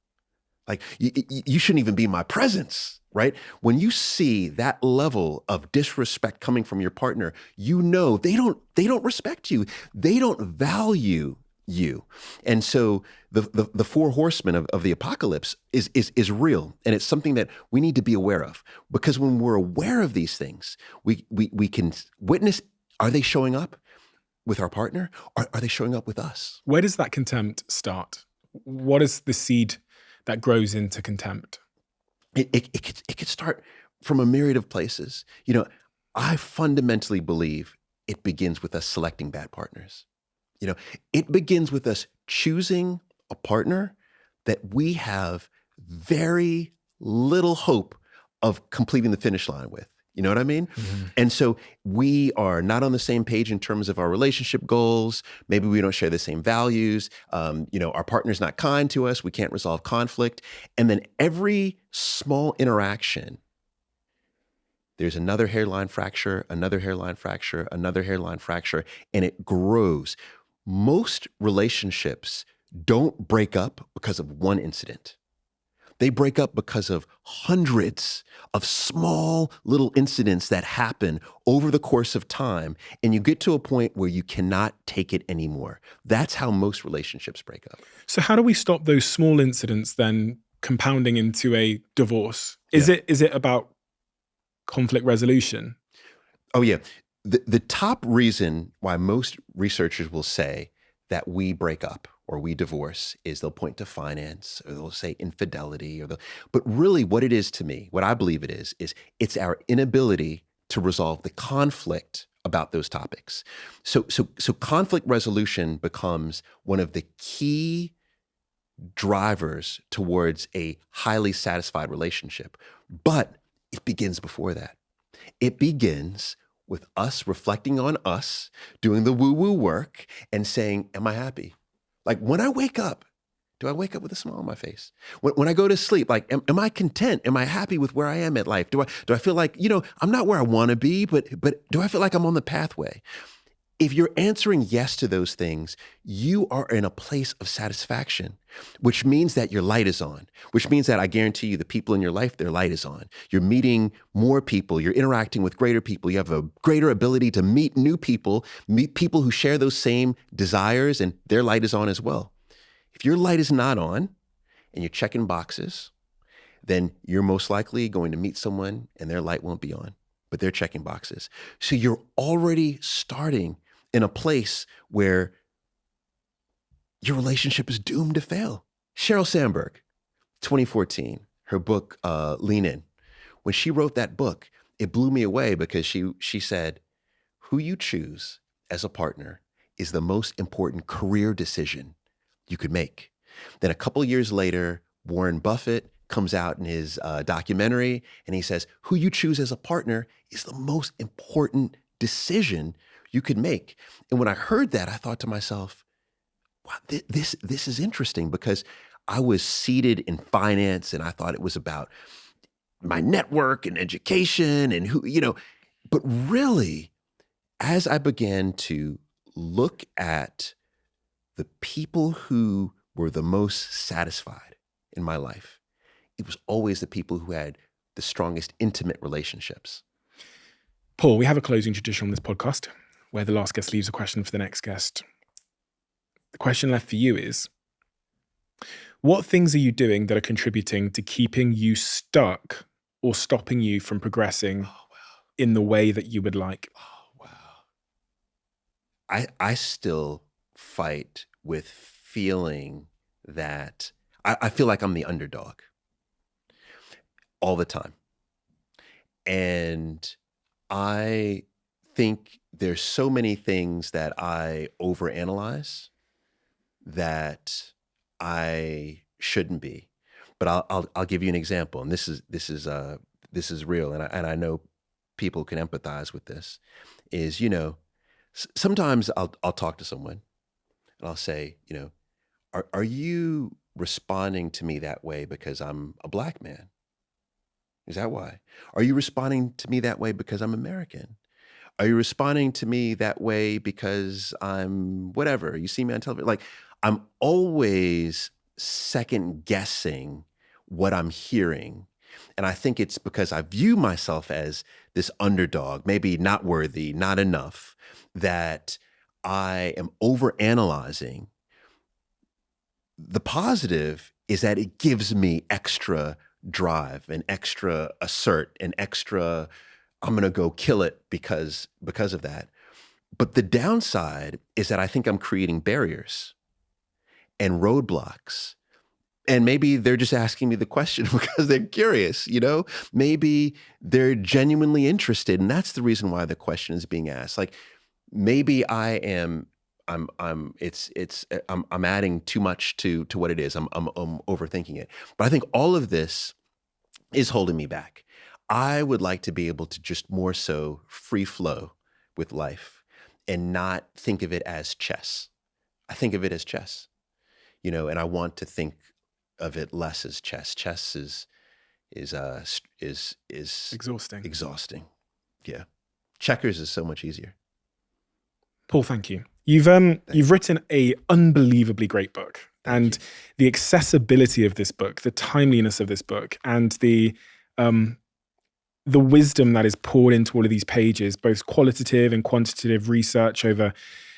Like, you shouldn't even be in my presence, right? When you see that level of disrespect coming from your partner, you know they don't respect you. They don't value you. And so the 4 horsemen of the apocalypse is real. And it's something that we need to be aware of, because when we're aware of these things, we can witness, are they showing up with our partner? Or are they showing up with us? Where does that contempt start? What is the seed that grows into contempt? It could start from a myriad of places. I fundamentally believe it begins with us selecting bad partners. It begins with us choosing a partner that we have very little hope of completing the finish line with. You know what I mean? Mm-hmm. And so we are not on the same page in terms of our relationship goals. Maybe we don't share the same values. Our partner's not kind to us. We can't resolve conflict. And then every small interaction, there's another hairline fracture, another hairline fracture, another hairline fracture, and it grows. Most relationships don't break up because of one incident. They break up because of hundreds of small little incidents that happen over the course of time. And you get to a point where you cannot take it anymore. That's how most relationships break up. So how do we stop those small incidents then compounding into a divorce? Is it about conflict resolution? Oh, yeah. The top reason why most researchers will say that we break up or we divorce is they'll point to finance, or they'll say infidelity, but really what it is to me, what I believe it is it's our inability to resolve the conflict about those topics. So conflict resolution becomes one of the key drivers towards a highly satisfied relationship. But it begins before that. It begins with us reflecting on us, doing the woo-woo work, and saying, am I happy? Like when I wake up, do I wake up with a smile on my face? When I go to sleep, like, am I content? Am I happy with where I am at life? Do I feel like, I'm not where I want to be, but do I feel like I'm on the pathway? If you're answering yes to those things, you are in a place of satisfaction, which means that your light is on, which means that I guarantee you the people in your life, their light is on. You're meeting more people. You're interacting with greater people. You have a greater ability to meet new people, meet people who share those same desires, and their light is on as well. If your light is not on and you're checking boxes, then you're most likely going to meet someone and their light won't be on, but they're checking boxes. So you're already starting in a place where your relationship is doomed to fail. Sheryl Sandberg, 2014, her book, Lean In. When she wrote that book, it blew me away because she said, who you choose as a partner is the most important career decision you could make. Then a couple years later, Warren Buffett comes out in his documentary and he says, who you choose as a partner is the most important decision you could make. And when I heard that, I thought to myself, wow, this is interesting, because I was seated in finance and I thought it was about my network and education and but really, as I began to look at the people who were the most satisfied in my life, it was always the people who had the strongest intimate relationships. Paul, we have a closing tradition on this podcast where the last guest leaves a question for the next guest. The question left for you is, what things are you doing that are contributing to keeping you stuck or stopping you from progressing in the way that you would like? Oh, wow. I still fight with feeling that I feel like I'm the underdog all the time. And I think there's so many things that I overanalyze that I shouldn't be. But I'll give you an example, and this is real, and I know people can empathize with this. Is sometimes I'll talk to someone, and I'll say, are you responding to me that way because I'm a black man? Is that why? Are you responding to me that way because I'm American? Are you responding to me that way because I'm whatever? You see me on television? Like, I'm always second guessing what I'm hearing. And I think it's because I view myself as this underdog, maybe not worthy, not enough, that I am overanalyzing. The positive is that it gives me extra drive, an extra assert, an extra, I'm going to go kill it because of that. But the downside is that I think I'm creating barriers and roadblocks. And maybe they're just asking me the question because they're curious, Maybe they're genuinely interested, and that's the reason why the question is being asked. Like, maybe I'm adding too much to what it is. I'm overthinking it. But I think all of this is holding me back. I would like to be able to just more so free flow with life and not think of it as chess. I think of it as chess, and I want to think of it less as chess. Chess is exhausting. Yeah. Checkers is so much easier. Paul, thank you. You've written a unbelievably great book. and the accessibility of this book, the timeliness of this book, and the wisdom that is poured into all of these pages, both qualitative and quantitative research over,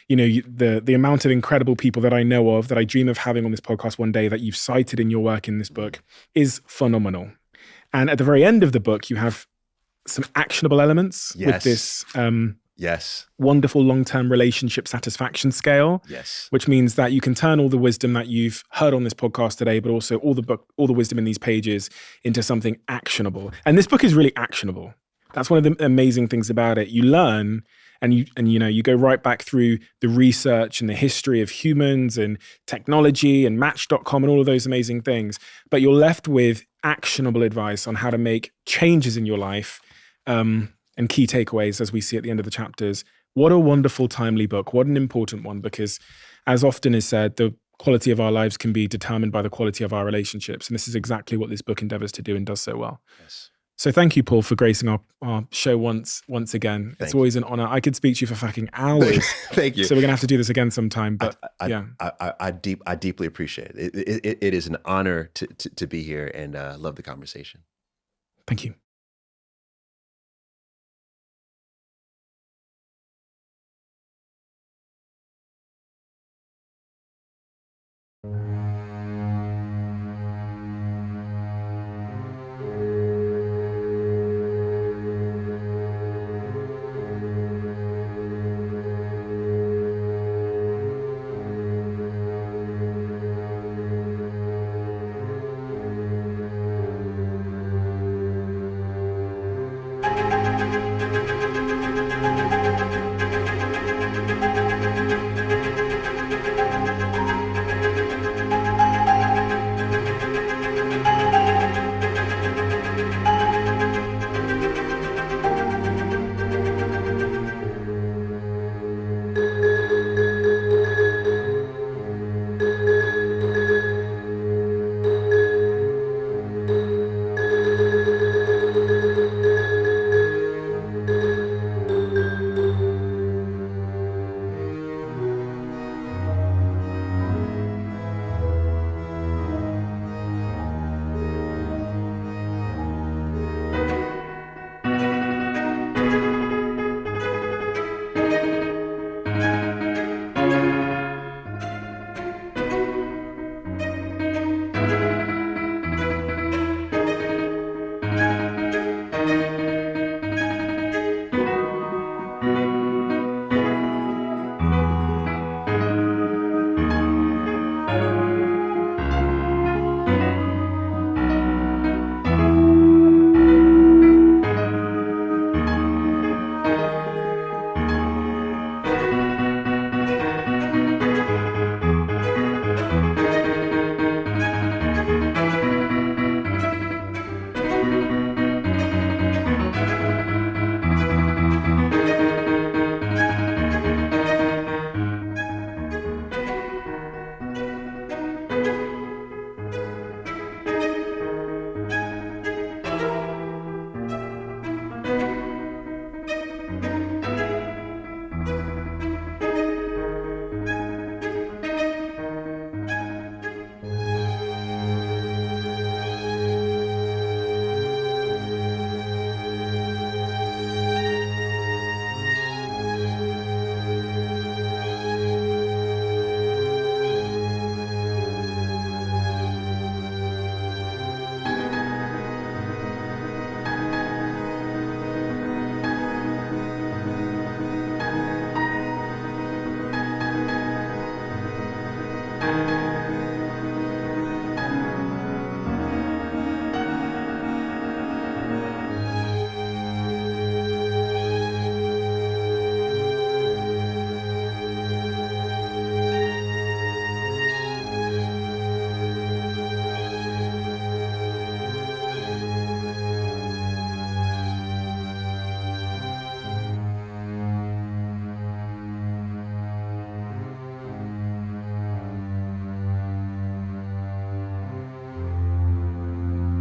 the amount of incredible people that I know of, that I dream of having on this podcast one day, that you've cited in your work in this book, is phenomenal. And at the very end of the book, you have some actionable elements with this wonderful long-term relationship satisfaction scale, which means that you can turn all the wisdom that you've heard on this podcast today, but also all the wisdom in these pages, into something actionable. And this book is really actionable. That's one of the amazing things about it. You learn, and you go right back through the research and the history of humans and technology and Match.com and all of those amazing things, but you're left with actionable advice on how to make changes in your life, and key takeaways, as we see at the end of the chapters. What a wonderful, timely book. What an important one, because as often is said, the quality of our lives can be determined by the quality of our relationships. And this is exactly what this book endeavors to do, and does so well. Yes. So thank you, Paul, for gracing our show once again. It's always an honor. I could speak to you for fucking hours. Thank you. So we're going to have to do this again sometime. But I deeply appreciate it. It is an honor to be here, and love the conversation. Thank you.